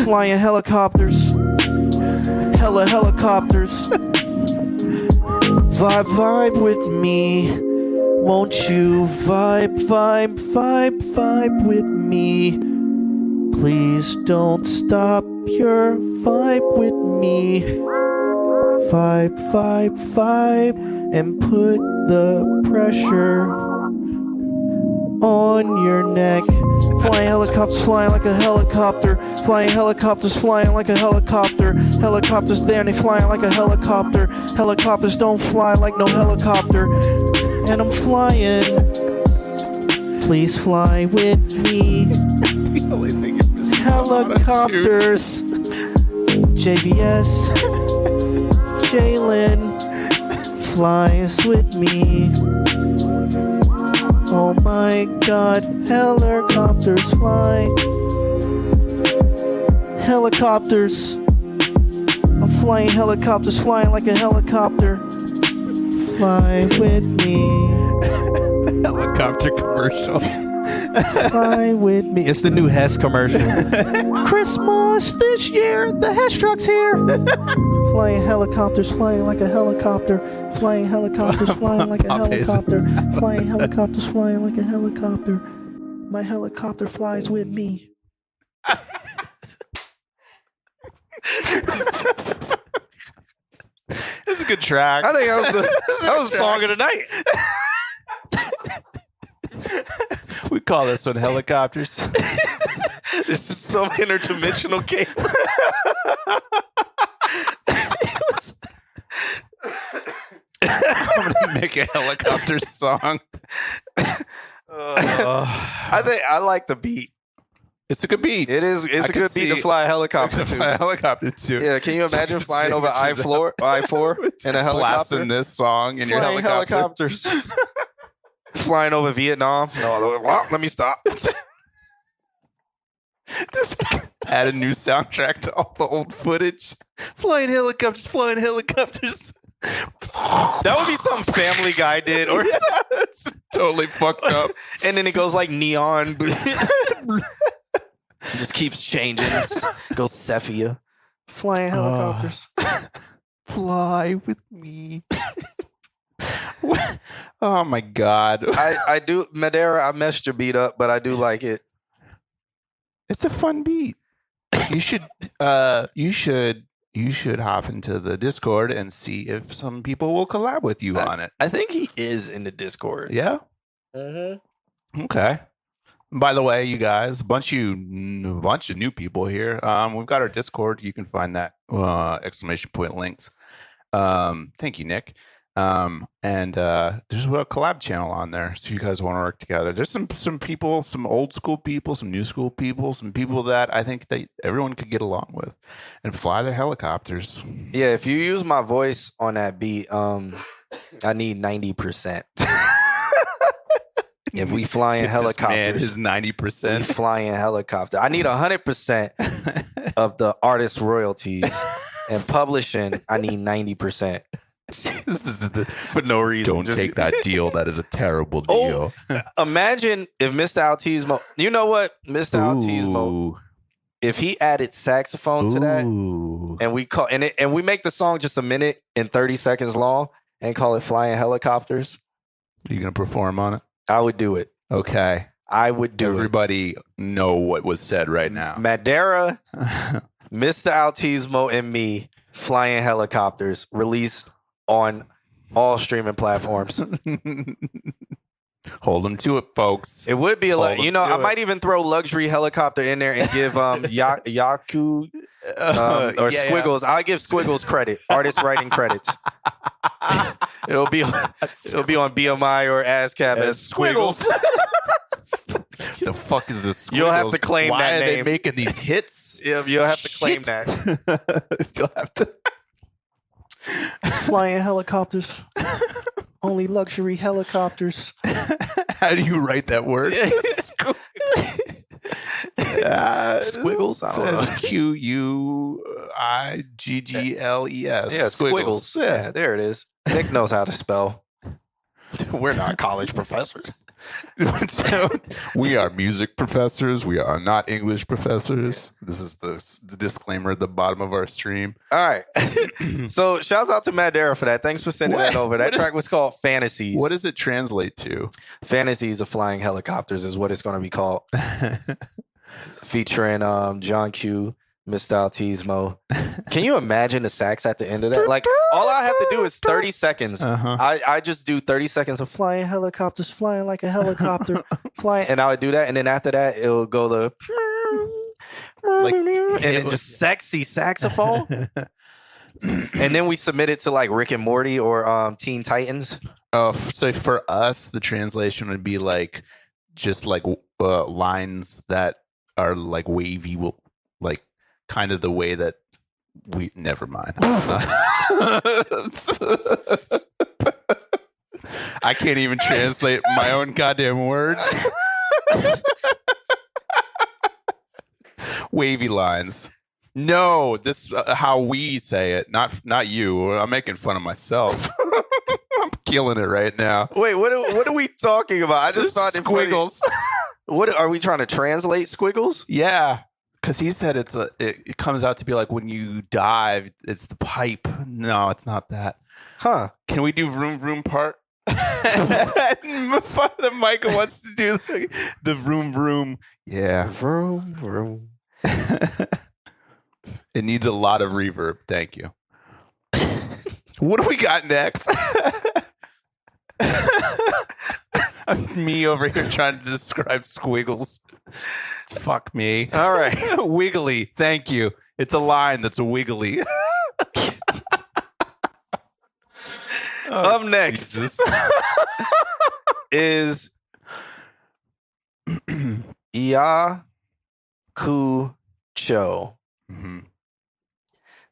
Flying helicopters. Hella helicopters. Vibe, vibe with me. Won't you vibe, vibe, vibe, vibe with me? Please don't stop your vibe with me. Vibe, vibe, vibe, and put the pressure on your neck. Flying helicopters, flying like a helicopter. Flying helicopters, flying like a helicopter. Helicopters there and they flying like a helicopter. Helicopters don't fly like no helicopter. And I'm flying. Please fly with me. The only thing is this Helicopters. JBS. Jalen flies with me. Oh my god, helicopters fly. Helicopters. I'm flying helicopters, flying like a helicopter. Fly with me. Helicopter commercial. Fly with me. It's the new Hess commercial. Christmas this year, the Hess truck's here. Flying helicopters, flying like a helicopter. Flying helicopters, flying like a helicopter. Flying helicopters, flying like a helicopter. My helicopter flies with me. It's a good track. I think that was the song of the night. We call this one Helicopters. This is some interdimensional game. I'm gonna make a helicopter song. I think I like the beat. It's a good beat. It is. It's a good beat to fly a helicopter to. Fly a helicopter too. Yeah, can you imagine flying over I-4 in a helicopter? Blasting this song in your Flying helicopter. helicopters. Flying over Vietnam. No, let me stop. Just add a new soundtrack to all the old footage. Flying helicopters, flying helicopters. That would be something Family Guy did, or it's totally fucked up. And then it goes like neon. It just keeps changing. Goes sepia. Flying helicopters. Fly with me. Oh my god. I do Madeira. I messed your beat up, but I do like it. It's a fun beat. You should hop into the Discord and see if some people will collab with you on it. I think he is in the Discord. Yeah. Mm-hmm. Okay. By the way, you guys, a bunch of new people here. We've got our Discord. You can find that exclamation point links. Thank you, Nick. And there's a collab channel on there, so you guys want to work together. There's some people, some old school people, some new school people, some people that I think that everyone could get along with and fly their helicopters. Yeah, if you use my voice on that beat, I need 90%. If we flying helicopters, is 90%. We flying helicopter. I need 100% of the artist royalties, and publishing, I need 90%. This is for no reason. Don't take that deal. That is a terrible deal. Imagine if Mr. Altismo, you know what, Mr. Altismo, if he added saxophone to that, and we call and we make the song just a minute and 30 seconds long, and call it "Flying Helicopters." Are you gonna perform on it? I would do it. Okay, I would do Everybody know what was said right now. Madeira, Mr. Altismo, and me, Flying Helicopters, released on all streaming platforms. Hold them to it, folks. It would be a lot. You know, I might even throw Luxury Helicopter in there and give Yaku or Squiggles. I'll give Squiggles credit. Artist writing credits. It'll be on BMI or ASCAP as Squiggles. The fuck is this? Squiggles? You'll have to claim Why that are name. they making these hits? Yeah, you'll have to claim that. You'll have to. Flying helicopters. Only luxury helicopters. How do you write that word? Squiggles. I don't know. Q-U-I-G-G-L-E-S. Yeah, Squiggles. Yeah, there it is. Nick knows how to spell. We're not college professors. So, we are music professors. We are not English professors. This is the disclaimer at the bottom of our stream. All right. So shouts out to Madeira for that. Thanks for sending that over. That track was called Fantasies. What does it translate to? Fantasies of Flying Helicopters is what it's going to be called. Featuring John Q, Mr. Altismo. Can you imagine the sax at the end of that? Like, all I have to do is 30 seconds. I just do 30 seconds of flying helicopters, flying like a helicopter, flying. And I would do that. And then after that, it'll go the... and then just sexy saxophone. And then we submit it to like Rick and Morty or Teen Titans. So for us, the translation would be like just like lines that are like wavy, like kind of the way that we never mind. I can't even translate my own goddamn words. Wavy lines. No, this how we say it, not you. I'm making fun of myself. I'm killing it right now. Wait, what are we talking about? I just thought Squiggles. What are we trying to translate? Squiggles? Yeah, because he said it comes out to be like when you dive, it's the pipe. No, it's not that. Huh? Can we do vroom vroom part? The Michael wants to do the vroom vroom. Yeah, vroom vroom. It needs a lot of reverb. Thank you. What do we got next? Me over here trying to describe squiggles. Fuck me. All right. Wiggly. Thank you. It's a line that's a wiggly. Up next is Iakucho. Mm-hmm.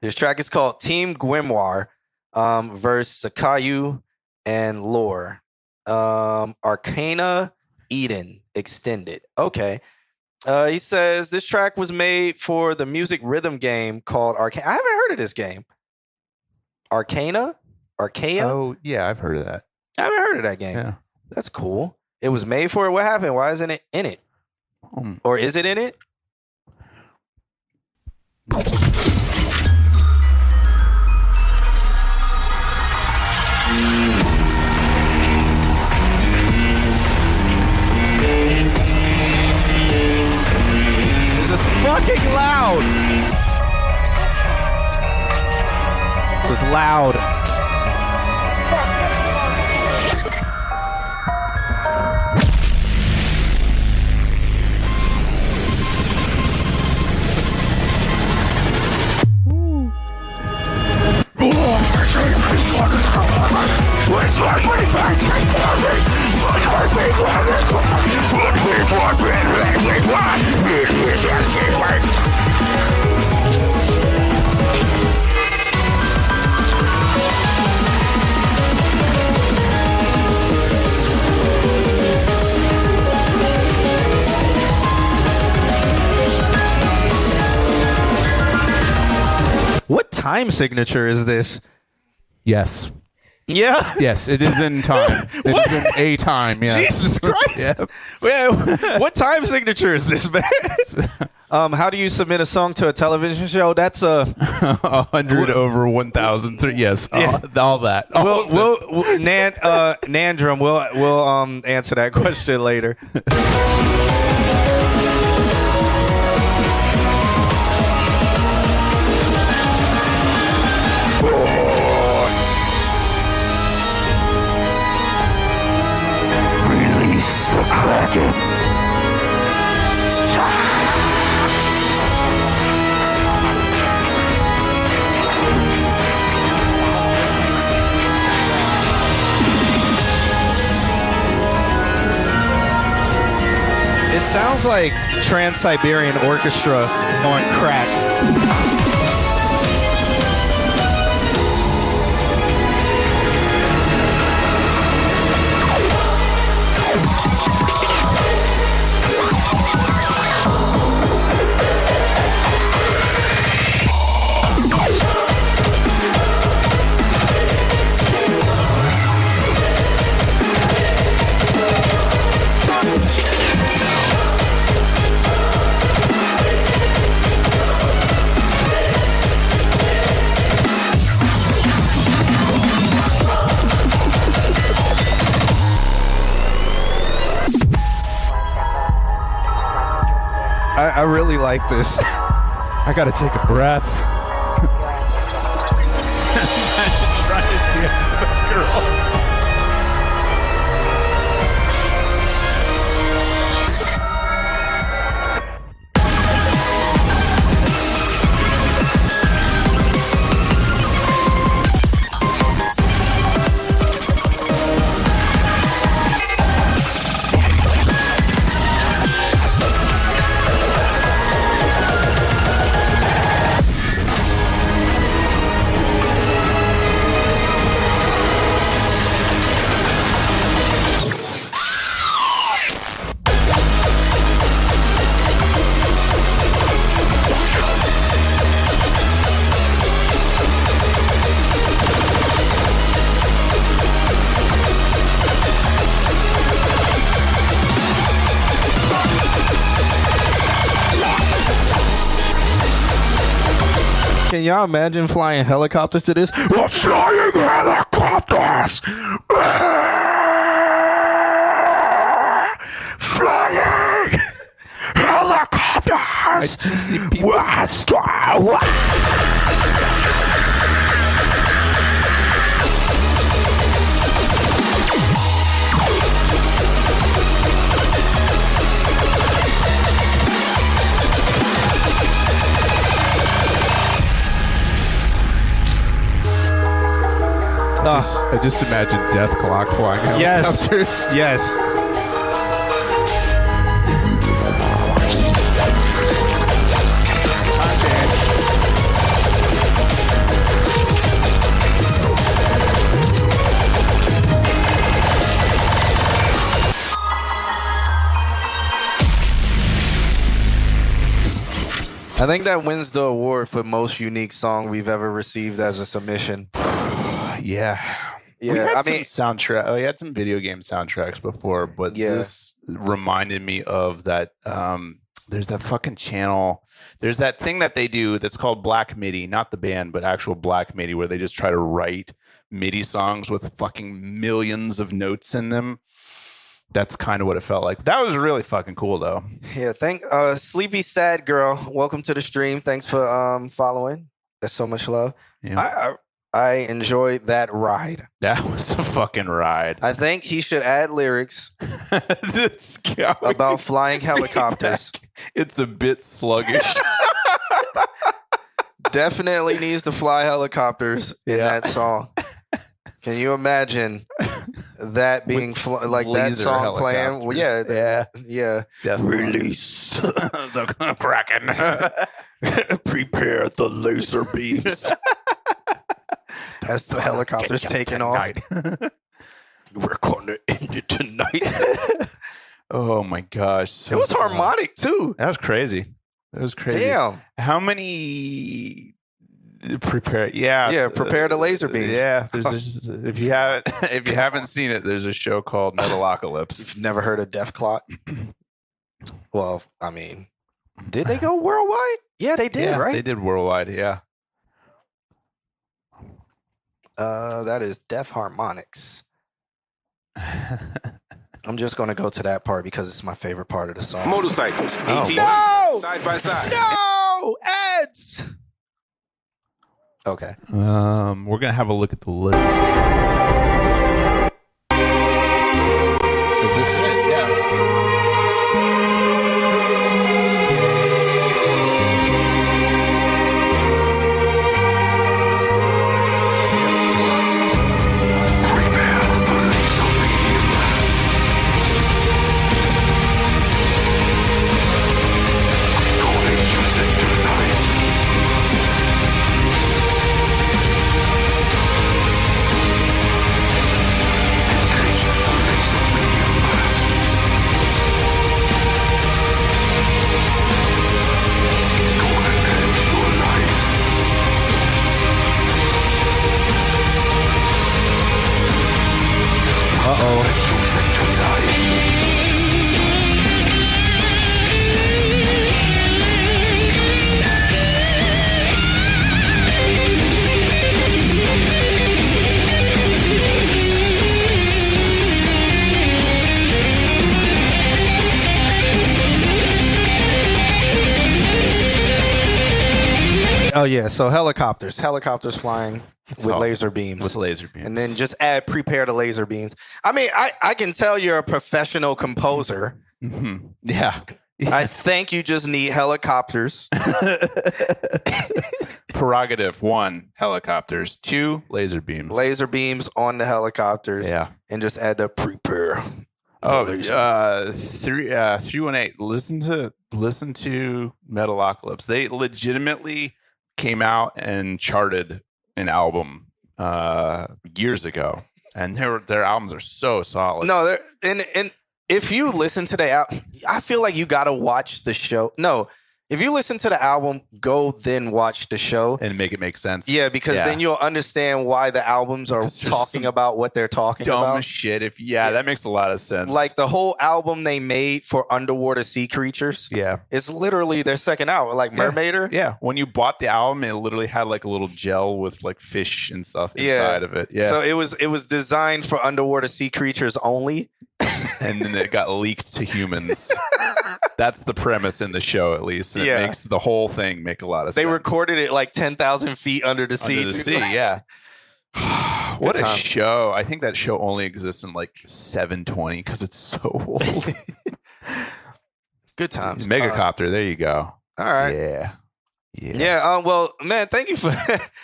This track is called Team Gwemwar versus Sakayu and Lore. Arcana Eden Extended. Okay. He says this track was made for the music rhythm game called Arcana. I haven't heard of this game. Arcana? Arcana? Oh, yeah, I've heard of that. I haven't heard of that game. Yeah. That's cool. It was made for it. What happened? Why isn't it in it? Or is it in it? This is fucking loud. This is loud. What time signature is this? Yes. Yeah? Yes, it is in time. It is in a time, yeah. Jesus Christ. Yeah. Man, what time signature is this, man? How do you submit a song to a television show? That's 100 over 1,000. Yes, Yeah. all that. Nandrum, we'll answer that question later. Release the Kraken. It sounds like Trans-Siberian Orchestra on crack. I really like this. I gotta take a breath. Imagine trying to dance with a girl. Can y'all imagine flying helicopters to this? We're flying helicopters! Flying helicopters! I just imagine Death Clock flying helicopters. Yes. I think that wins the award for most unique song we've ever received as a submission. Yeah. Yeah, we had I mean, some soundtrack. We had some video game soundtracks before, but this reminded me of that. There's that fucking channel. There's that thing that they do that's called Black MIDI, not the band, but actual Black MIDI, where they just try to write MIDI songs with fucking millions of notes in them. That's kind of what it felt like. That was really fucking cool, though. Yeah, Sleepy Sad Girl. Welcome to the stream. Thanks for following. That's so much love. Yeah. I enjoyed that ride. That was a fucking ride. I think he should add lyrics about flying helicopters. It's a bit sluggish. Definitely needs to fly helicopters in that song. Can you imagine that being like that song playing? Well, yeah. Release the Kraken. Prepare the laser beams. As the helicopter's taking off. We're going to end it tonight. Oh my gosh. It was harmonic too. That was crazy. Damn. How many prepare the laser beams. Yeah. If you haven't seen it, there's a show called Metalocalypse. You've never heard of Death Clock? Well, I mean, did they go worldwide? Yeah, they did, right? They did worldwide, yeah. That is Deaf Harmonics. I'm just going to go to that part because it's my favorite part of the song. Motorcycles. No! Side by side. No! Ads! Okay. We're going to have a look at the list. Is this it? Yeah. Oh yeah, so helicopters flying with laser beams. And then just add prepare the laser beams. I mean, I can tell you're a professional composer. Mm-hmm. Yeah. I think you just need helicopters. Prerogative 1, helicopters. 2, laser beams. Laser beams on the helicopters. Yeah. And just add the prepare. 318. Listen to Metalocalypse. They legitimately came out and charted an album years ago, and their albums are so solid. No, and if you listen to the album, I feel like you got to watch the show. No, if you listen to the album, go then watch the show and make it make sense. Yeah, because then you'll understand why the albums are talking about what they're talking about. Dumb shit. That makes a lot of sense. Like the whole album they made for underwater sea creatures. Yeah, it's literally their second album, like Mermaider. Yeah, when you bought the album, it literally had like a little gel with like fish and stuff inside of it. Yeah, so it was designed for underwater sea creatures only. And then it got leaked to humans. That's the premise in the show, at least. And it makes the whole thing make a lot of sense. They recorded it like 10,000 feet under the sea. Under the sea, yeah. What a show. I think that show only exists in like 720 because it's so old. Good times. Megacopter, there you go. All right. Yeah. Yeah. Well, man, thank you for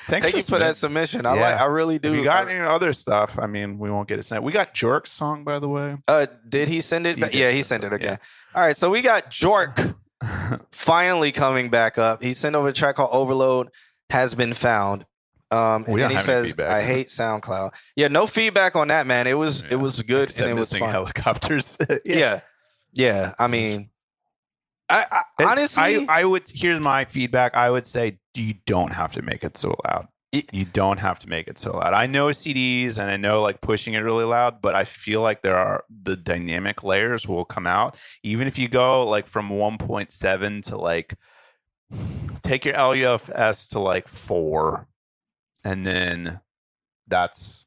thank you for that submission. I really do. If you got any other stuff? I mean, we won't get it sent. We got Jork's song, by the way. Did he send it? Yeah, he sent it again. Yeah. All right, so we got Jork finally coming back up. He sent over a track called "Overload Has Been Found." And then he says, "I hate SoundCloud." Yeah, no feedback on that, man. It was good. Except and it was fun. helicopters. Yeah. I mean, I honestly, I would. Here's my feedback. I would say you don't have to make it so loud. You don't have to make it so loud. I know CDs and I know like pushing it really loud, but I feel like the dynamic layers will come out even if you go like from 1.7 to like take your LUFS to like 4, and then that's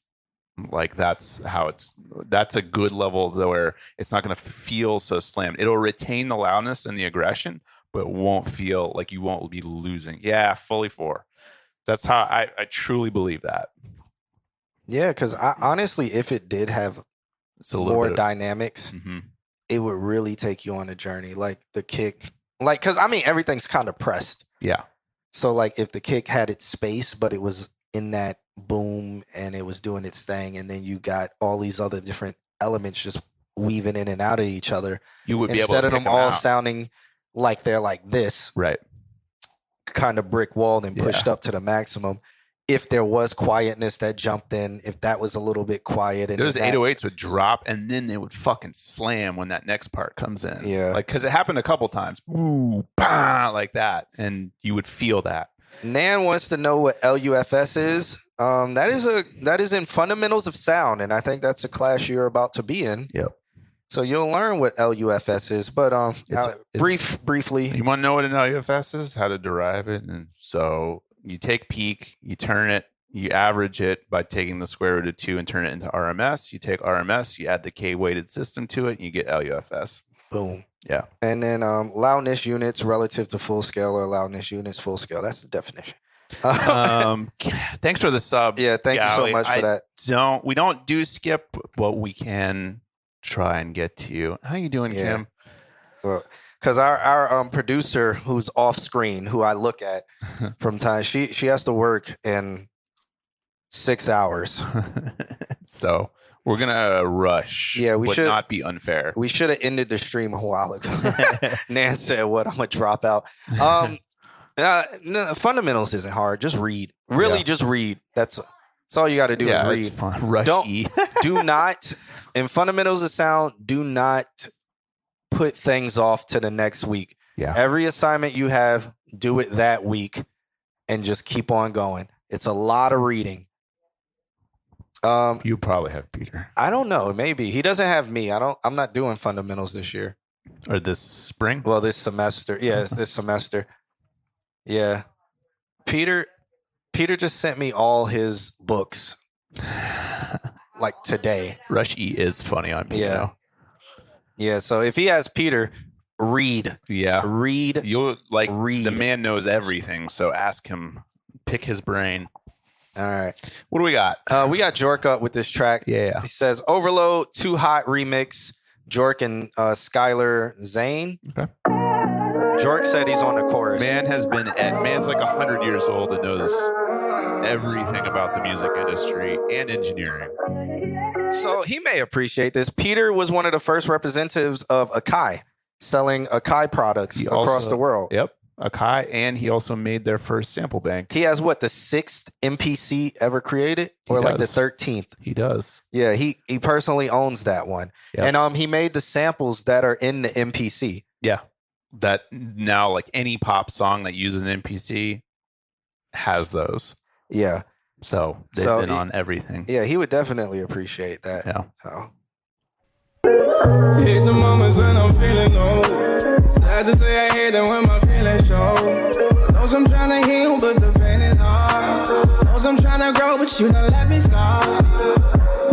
a good level where it's not going to feel so slammed. It'll retain the loudness and the aggression, but it won't feel like you won't be losing. Yeah, fully 4. That's how I truly believe that. Yeah, because honestly, if it did have more dynamics, it would really take you on a journey. Like the kick, like, because I mean, everything's kind of pressed. Yeah. So like if the kick had its space, but it was in that boom and it was doing its thing, and then you got all these other different elements just weaving in and out of each other, you would be instead able to of them all sounding like they're like this. Right. Kind of brick walled and pushed up to the maximum. If there was quietness that jumped in, if that was a little bit quiet, and those 808s would drop and then they would fucking slam when that next part comes in. Yeah, like because it happened a couple times, ooh, bah, like that, and you would feel that. Nan wants to know what LUFS is. That is in Fundamentals of Sound, and I think that's a class you're about to be in. Yep. So you'll learn what LUFS is, but briefly. You want to know what an LUFS is? How to derive it? And so you take peak, you turn it, you average it by taking the square root of 2 and turn it into RMS. You take RMS, you add the K-weighted system to it, and you get LUFS. Boom. Yeah. And then loudness units relative to full scale, or loudness units full scale. That's the definition. Thanks for the sub. Yeah, thank you so much for that. We don't do skip, but we can try and get to you. How you doing, Kim? Because our producer, who's off screen, who I look at from time, she has to work in 6 hours. So we're gonna rush. Yeah, we should not be unfair. We should have ended the stream a while ago. Nan said, "What? I'm gonna drop out." No, fundamentals isn't hard. Just read. Really, just read. That's all you got to do is read. It's fun. Rush. Do not. In Fundamentals of Sound, do not put things off to the next week. Yeah. Every assignment you have, do it that week and just keep on going. It's a lot of reading. You probably have Peter. I don't know. Maybe. He doesn't have me. I'm not doing fundamentals this year. Or this spring? Well, this semester. Yeah, it's this semester. Yeah. Peter just sent me all his books. Like today. Rush E is funny on me. Yeah, so if he has Peter, read. Yeah. Read. You'll read. The man knows everything, so ask him. Pick his brain. All right. What do we got? We got Jork up with this track. Yeah. He says Overload, Too Hot remix, Jork and Skylar Zane. Okay. Jork said he's on the chorus. Man's like 100 years old and knows everything about the music industry and engineering. So he may appreciate this. Peter was one of the first representatives of Akai, selling Akai products across the world. Yep, Akai, and he also made their first sample bank. He has the 6th MPC ever created, or like the 13th. He does. Yeah, he personally owns that one, and he made the samples that are in the MPC. Yeah, that now like any pop song that uses an MPC has those. Yeah. So they've been on everything. Yeah, he would definitely appreciate that. Yeah. Hate the moments when I'm feeling low. Sad to say I hate it when my feelings show. Knows I'm trying to heal, but the pain is hard. Knows I'm trying to grow, but you don't let me scar.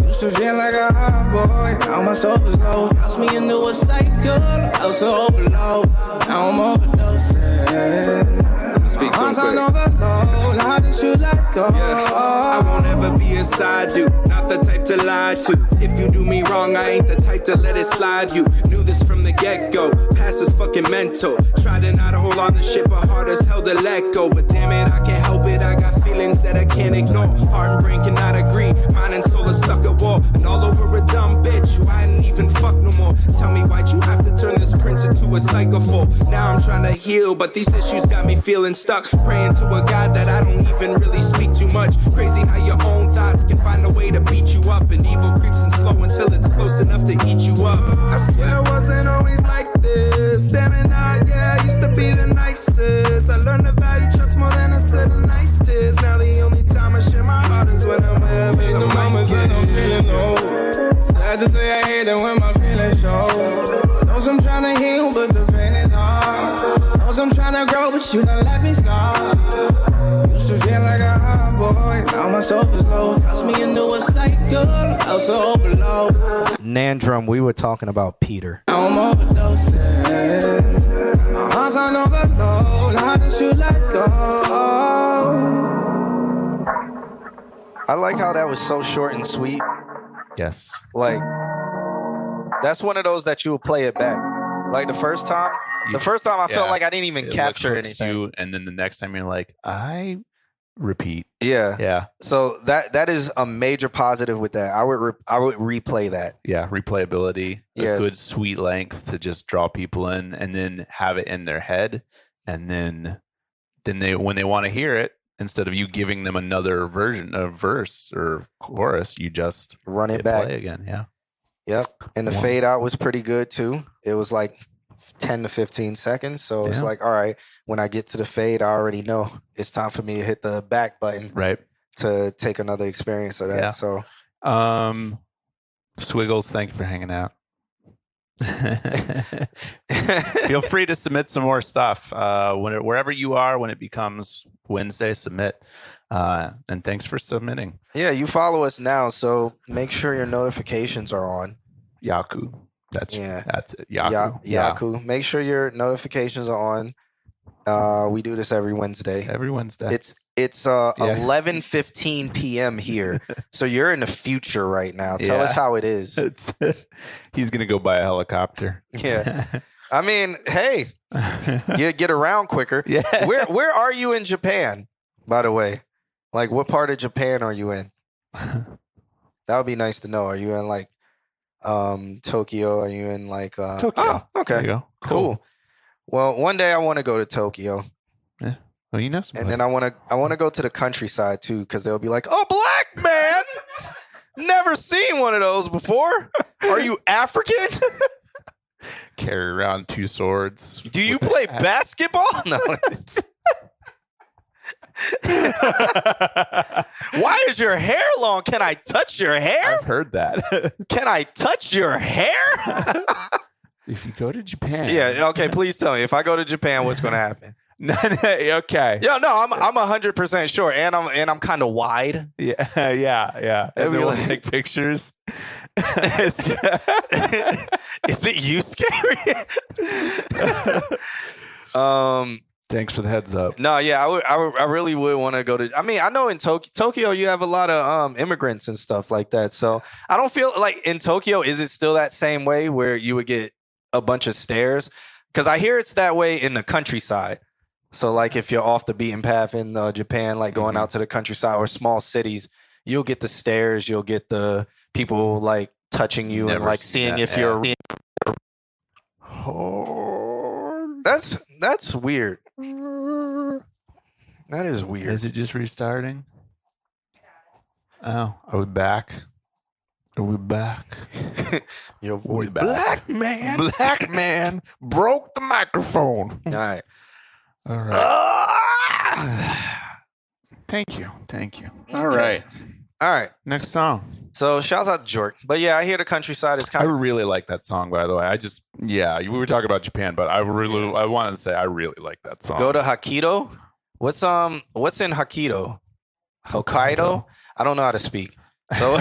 Used to feel like a hot boy, now my soul is low. Lost me into a cycle, I was so overload. Now I'm overdosing. Speak to him Once I quick. know the load, how did you let go? I won't ever be a side dude, not the type to lie to. If you do me wrong, I ain't the type to let it slide. You knew this from the get-go, past is fucking mental. Try to not hold on to shit, but hard as hell to let go. But damn it, I can't help it, I got feelings that I can't ignore. Heart and brain cannot agree, mind and soul are stuck at war. And all over a dumb bitch, who I didn't even fuck no more. Tell me why'd you have to turn this prince into a psychophone? Now I'm trying to heal, but these issues got me feeling stuck. Praying to a God that I don't even really speak too much. Crazy how your own thoughts can find a way to beat you up. And evil creeps in slow until it's close enough to eat you up. I swear it wasn't always like this. Damn it, now, yeah, I used to be the nicest. I learned to value trust more than I said the nicest. Now the only time I share my heart is when I'm with In the moments when I'm feeling low. Sad to say I hate it when my feelings show. Knows I'm trying to heal, but the pain is hard. Knows I'm trying to grow, but you done left me scarred. Used to feel like a hot boy, now my soul is low. Toss me into a cycle, out to overload. Nandrum, we were talking about Peter. Now I'm overdosing. My heart's on overload, how did you let go? I like how that was so short and sweet. Yes. Like, that's one of those that you will play it back. Like the first time I felt like I didn't even capture anything. You, and then the next time you're like, I repeat. Yeah. Yeah. So that is a major positive with that. I would replay that. Yeah. Replayability. Yeah. A good sweet length to just draw people in and then have it in their head. And then they, when they want to hear it, instead of you giving them another version of verse or chorus, you just run it back play again. Yeah. Yep. And the fade out was pretty good too. It was like 10 to 15 seconds. So it's like, all right, when I get to the fade, I already know it's time for me to hit the back button. Right. To take another experience of that. Yeah. So Swiggles, thank you for hanging out. Feel free to submit some more stuff wherever you are when it becomes Wednesday. Submit and thanks for submitting. Yeah, you follow us now, so make sure your notifications are on. Yaku, that's it. Yaku. Yaku. Make sure your notifications are on. We do this every Wednesday. Every Wednesday. It's 11:15 p.m. here, so you're in the future right now. Tell us how it is. He's gonna go buy a helicopter. Yeah, I mean, hey, you get around quicker. Yeah. Where are you in Japan, by the way? Like, what part of Japan are you in? That would be nice to know. Are you in like Tokyo? Are you in like Tokyo? Oh, okay, There you go. Cool. Well, one day I want to go to Tokyo. Yeah. Well, you know somebody. And then I want to go to the countryside too, because they'll be like, "Oh, black man, never seen one of those before. Are you African? Carry around 2 swords. Do you play basketball? No. Why is your hair long? Can I touch your hair? I've heard that. Can I touch your hair? If you go to Japan, yeah. Okay, please tell me. If I go to Japan, what's going to happen? Okay. Yeah, no, I'm 100% sure, and I'm kind of wide. Yeah. And then we'll take pictures. Is it you scary? Thanks for the heads up. No, yeah, I really would want to go to. I mean, I know in Tokyo you have a lot of immigrants and stuff like that. So I don't feel like in Tokyo, is it still that same way where you would get a bunch of stares? Because I hear it's that way in the countryside. So like if you're off the beaten path in Japan, like going out to the countryside or small cities, you'll get the stares, you'll get the people like touching you and like seeing if you're. That's weird. That is weird. Is it just restarting? Oh, are we back? Are we back? Your voice Black man broke the microphone. All right. Thank you. All right. Next song. So shouts out to Jork. But yeah, I hear the countryside is kind I of. really like that song, by the way. We were talking about Japan, but I wanted to say I really like that song. Go to Hokkaido. What's in Hokkaido? Hokkaido? I don't know how to speak. So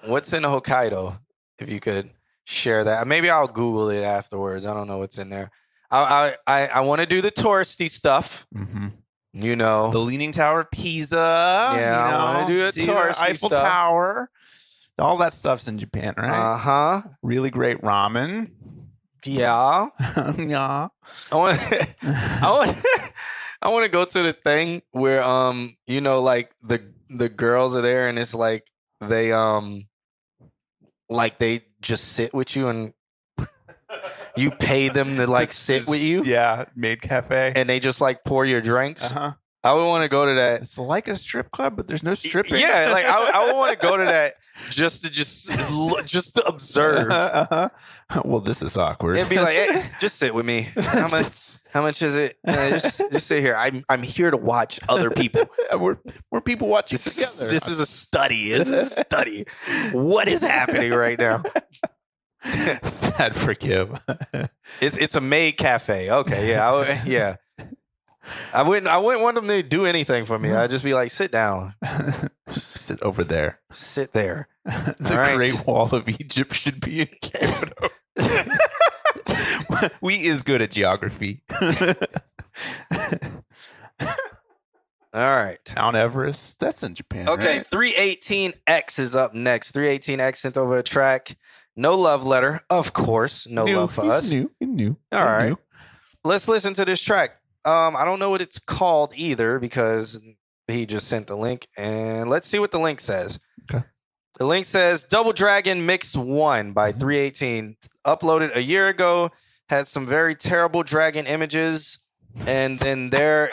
what's in Hokkaido? If you could share that. Maybe I'll Google it afterwards. I don't know what's in there. I want to do the touristy stuff. Mm-hmm. You know, the Leaning Tower of Pisa. Yeah, I want to do the touristy Eiffel stuff. Tower. All that stuff's in Japan, right? Uh-huh. Really great ramen. Yeah. Yeah. I want to go to the thing where you know, like the girls are there and it's like they just sit with you and you pay them to like sit with you. Yeah, maid cafe. And they just like pour your drinks. Uh-huh. I would want to go to that. It's like a strip club, but there's no stripping. Yeah, like I would want to go to that just to observe. Well, this is awkward. And be like, hey, just sit with me. How much is it? Just sit here. I'm here to watch other people. We're people watching together. This is a study. This is a study. What is happening right now? Sad for Kim. It's a maid cafe. Okay, yeah, I wouldn't want them to do anything for me. I'd just be like, sit down. Sit over there. Sit there. The Great Wall of Egypt should be in Kyoto. We is good at geography. All right. Mount Everest. That's in Japan. Okay, right? 318X is up next. 318X sent over a track. No love letter, of course. No love for us. He knew. All right. Let's listen to this track. I don't know what it's called either because he just sent the link. And let's see what the link says. Okay. The link says Double Dragon Mix 1 by 318. Uploaded a year ago. Has some very terrible dragon images. And then they're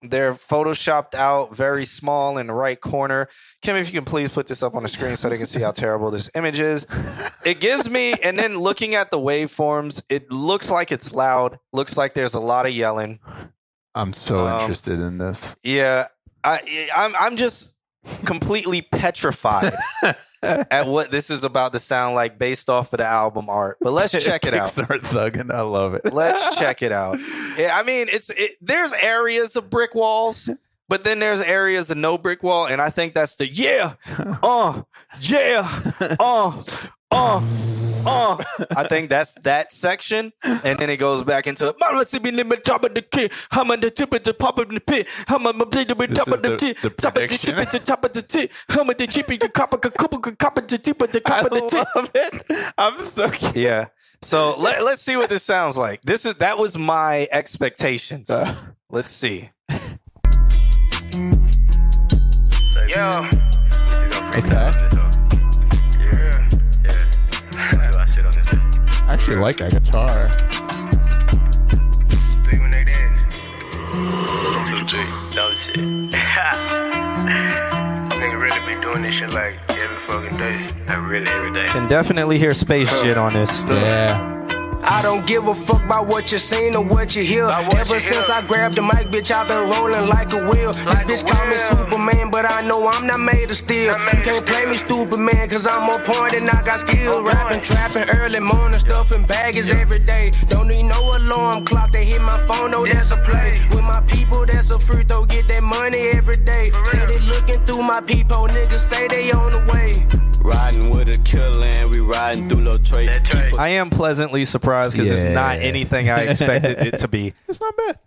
photoshopped out very small in the right corner. Kim, if you can please put this up on the screen so they can see how terrible this image is. It gives me, and then looking at the waveforms, it looks like it's loud. Looks like there's a lot of yelling. I'm so interested in this. Yeah, I'm just completely petrified at what this is about to sound like based off of the album art. But let's check it out. Start thugging. I love it. Let's check it out. Yeah, I mean, there's areas of brick walls, but then there's areas of no brick wall, and I think that's the I think that's that section, and then it goes back into the top of the kid. I'm on the tip of the pop of the pit. I'm on the top of the tip, top of the tip at the top of the tip. I'm on the chip of the copper, copper, the tip of the top of the tip. I love it. I'm so cute. Yeah. So let's see what this sounds like. That was my expectations. Let's see. Yo. Okay. I actually like that guitar. Nigga really be doing this shit like every fucking day. Every day. Can definitely hear Space Jit on this. Yeah. I don't give a fuck about what you seen or what you hear. Ever since I grabbed the mic, bitch, I've been rolling like a wheel. This bitch call me Superman, but I know I'm not made of steel. You can't play me stupid, man, cause I'm on point and I got skill. Rapping, trapping, early morning, stuffing baggage every day. Don't need no alarm clock, they hit my phone, oh, that's a play. With my people, that's a free throw, get that money every day. Steady looking through my peephole, niggas say they on the way. Riding with a killer and we riding through no trade. I am pleasantly surprised because it's not anything I expected it to be. It's not bad.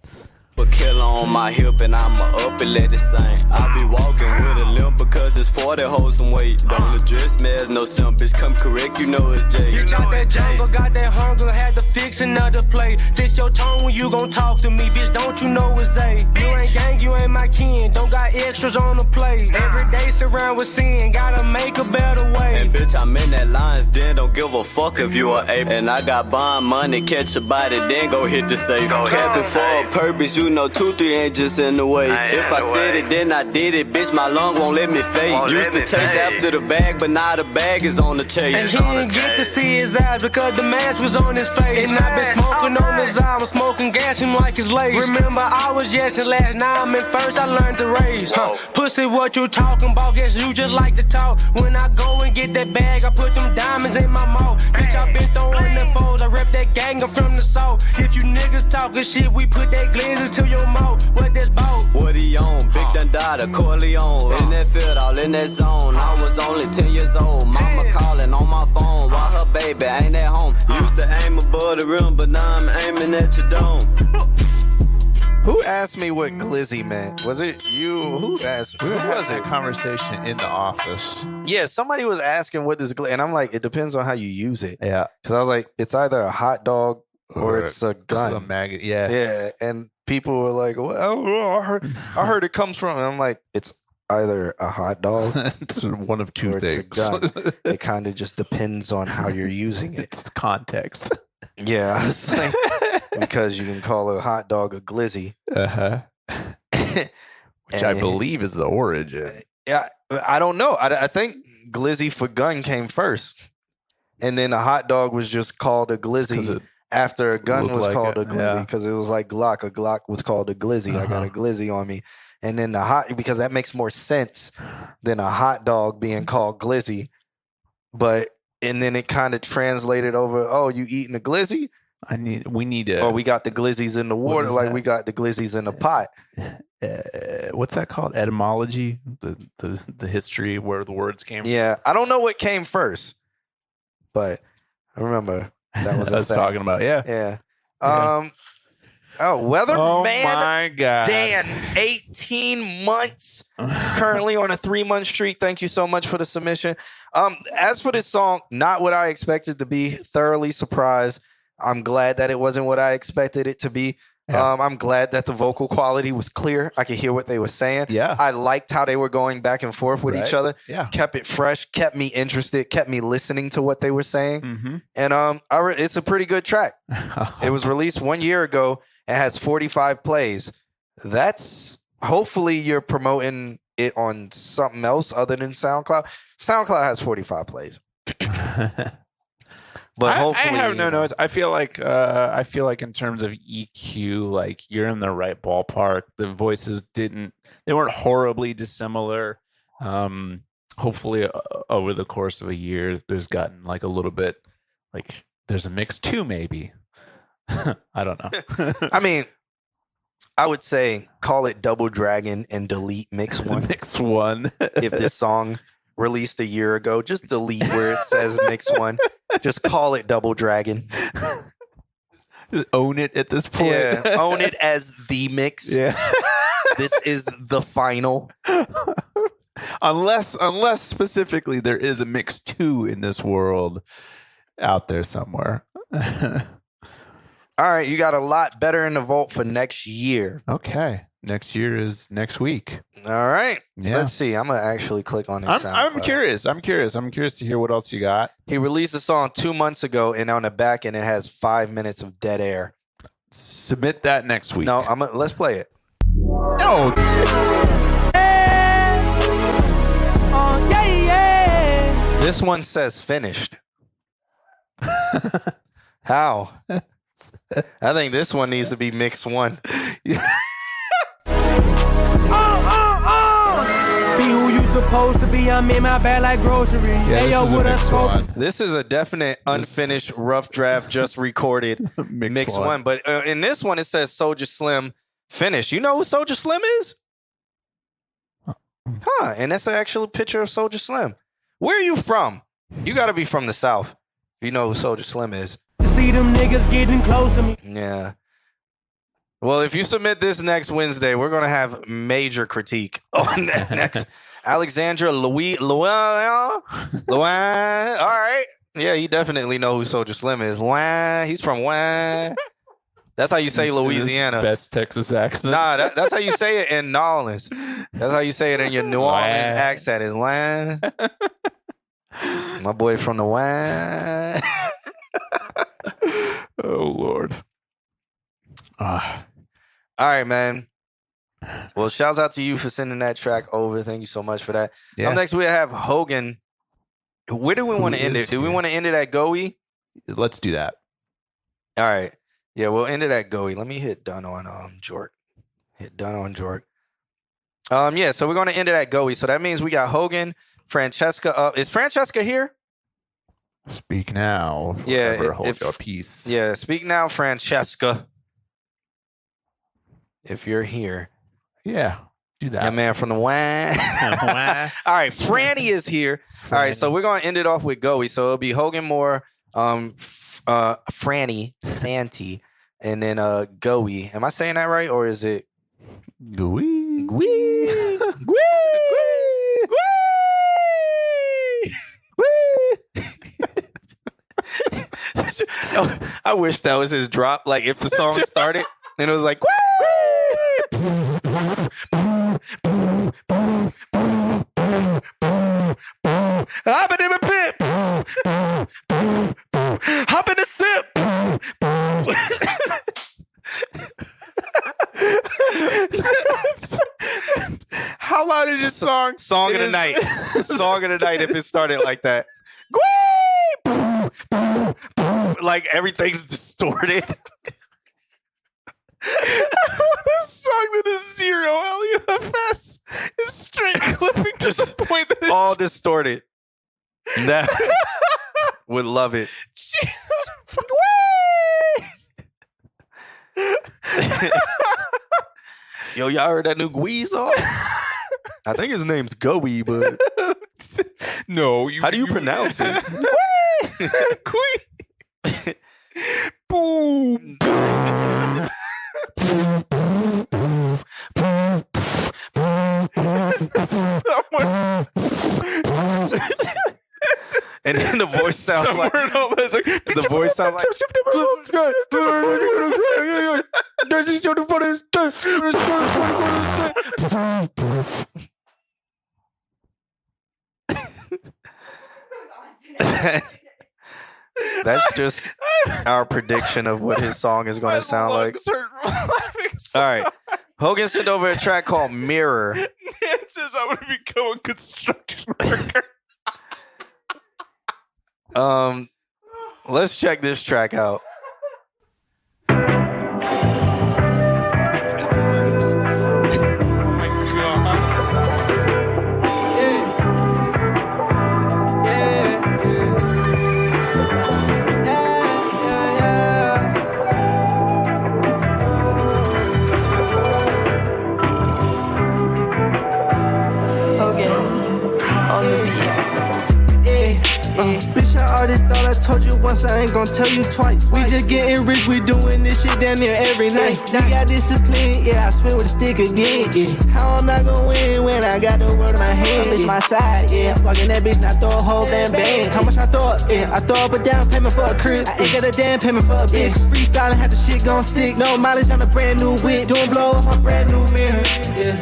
Put killer on my hip and I'ma up and let it sing. I be walking with a limp because it's 40 hoes some weight. Don't address me as no simp, bitch, come correct, you know it's Jay. You got that jungle, got that hunger, had to fix another play. Fix your tone when you gon' talk to me, bitch, don't you know it's A. You ain't gang, you ain't my kin, don't got extras on the plate. Every day surround with sin, gotta make a better way. And bitch, I'm in that lines, then don't give a fuck if you are A. And I got bond money, catch a body, then go hit the safe. Trapping for a purpose, you know 2-3 ain't just in the way. If I said it, then I did it. Bitch, my lung won't let me fade. Used to chase after the bag, but now the bag is on the chase. And he didn't get to see his eyes because the mask was on his face. And I been smoking on his album, smoking gas him like his lace. Remember, I was just in last, now I'm in first, I learned to race. Pussy, what you talking about? Guess you just like to talk. When I go and get that bag, I put them diamonds in my mouth. Bitch, I been throwing them foes, I rep that gang, I'm from the south. If you niggas talking shit, we put that glizz to your mouth. What this bout? What he on? Big Dundada, Corleone. In that field, all in that zone. I was only 10 years old. Mama calling on my phone while her baby ain't at home. Used to aim above the rim, but now I'm aiming at your dome. Who asked me what glizzy meant? Was it you? Who asked? Who was it? Conversation in the office. Yeah, somebody was asking what this glizzy, and I'm like, it depends on how you use it. Yeah, because I was like, it's either a hot dog or it's a gun. A maggot. Yeah, yeah, and people were like, well, I heard it comes from, and I'm like, it's either a hot dog. It's one of two or things. It's a gun. It kind of just depends on how you're using it. It's context. Yeah, I was like, because you can call a hot dog a glizzy. Which I believe is the origin. Yeah, I don't know. I think glizzy for gun came first. And then a hot dog was just called a glizzy after a gun was called a glizzy. Because it was like Glock. A Glock was called a glizzy. I got a glizzy on me. And then because that makes more sense than a hot dog being called glizzy. And then it kind of translated over, oh, you eating a glizzy? We need to. Oh, we got the glizzies in the water like we got the glizzies in the pot. What's that called? Etymology? The history where the words came from? Yeah, I don't know what came first, but I remember that was I was talking about, Yeah. Weatherman. Oh, my God. Dan, 18 months. Currently on a 3-month streak. Thank you so much for the submission. As for this song, not what I expected to be. Thoroughly surprised. I'm glad that it wasn't what I expected it to be. Yeah. I'm glad that the vocal quality was clear. I could hear what they were saying. Yeah. I liked how they were going back and forth with each other. Yeah. Kept it fresh, kept me interested, kept me listening to what they were saying. Mm-hmm. And it's a pretty good track. It was released 1 year ago and has 45 plays. That's hopefully you're promoting it on something else other than SoundCloud. SoundCloud has 45 plays. But hopefully, I have no notes. I feel like in terms of EQ, like you're in the right ballpark. The voices they weren't horribly dissimilar. Hopefully, over the course of a year, there's gotten like a little bit like there's a mix too, maybe. I don't know. I mean, I would say call it Double Dragon and delete Mix One. Mix One. If this song released a year ago, just delete where it says Mix One. Just call it Double Dragon. Just own it at this point. Yeah, own it as the mix. Yeah. This is the final. Unless specifically there is a Mix 2 in this world out there somewhere. All right, you got a lot better in the vault for next year. Okay. Next year is next week. All right. Yeah. Let's see. I'm going to actually click on his I'm curious. I'm curious to hear what else you got. He released a song 2 months ago, and on the back end, it has 5 minutes of dead air. Submit that next week. No, let's play it. No. This one says finished. How? I think this one needs to be Mix 1. Be who you supposed to be. I'm in my bag like groceries. Yeah, Ayo, what up, smoke? This is a definite unfinished rough draft, just recorded Mix 1. But in this one, it says Soulja Slim finished. You know who Soulja Slim is? Huh? And that's an actual picture of Soulja Slim. Where are you from? You got to be from the South. If you know who Soulja Slim is. See them niggas getting close to me. Yeah. Well, if you submit this next Wednesday, we're going to have major critique on that next. Alexandra Louis. All right. Yeah, you definitely know who Soulja Slim is. He's from That's how you say Louisiana. Best Texas accent. Nah, that's how you say it in New Orleans. That's how you say it in your New Orleans accent is My boy from the Oh, Lord. All right, man. Well, shouts out to you for sending that track over. Thank you so much for that. Yeah. Up next, we have Hogan. Where do we want to end it? Do we want to end it at Gwee? Let's do that. All right. Yeah, we'll end it at Gwee. Let me hit done on Jork. Hit done on Jork. Yeah, so we're going to end it at Gwee. So that means we got Hogan, Francesca up. Is Francesca here? Speak now. Yeah. Hold your peace. Yeah, speak now, Francesca. if you're here. Yeah, do that. Yeah, man, from the wine. All right, Franny is here. All right, so we're going to end it off with Goey. So it'll be Hogan Moore, Franny, Santi, and then Goey. Am I saying that right, or is it Gwee? Gwee? Gwee? I wish that was his drop. Like if the song started and it was like, hop in the pit, hop in the sip. How loud is this song? Song of the night. Song of the night if it started like that. Like everything's distorted. This song that is 0 LUFS is straight clipping to the point that it's all distorted. That would love it. Yo, y'all heard that new Gwee song? I think his name's Goey, but no. How do you pronounce it? Gwee. Boom. And then the voice sounds like the voice sounds like that's just our prediction of what his song is going to sound like. All right. Hogan sent over a track called Mirror. Nan says I want to become a construction worker. Let's check this track out. Bitch, I already thought I told you once, I ain't gon' tell you twice. We just getting rich, we doing this shit damn near every night. We got discipline, yeah, I spin with a stick again, yeah. How I'm not gon' win when I got the world in my hand? Bitch, my side, yeah. Walking that bitch, not throw a whole damn band. How much I throw up, yeah. I throw up a down payment for a crib. I ain't got a damn payment for a bitch. Freestyling, had the shit gon' stick. No mileage on a brand new whip. Doing blow up a brand new mirror, yeah.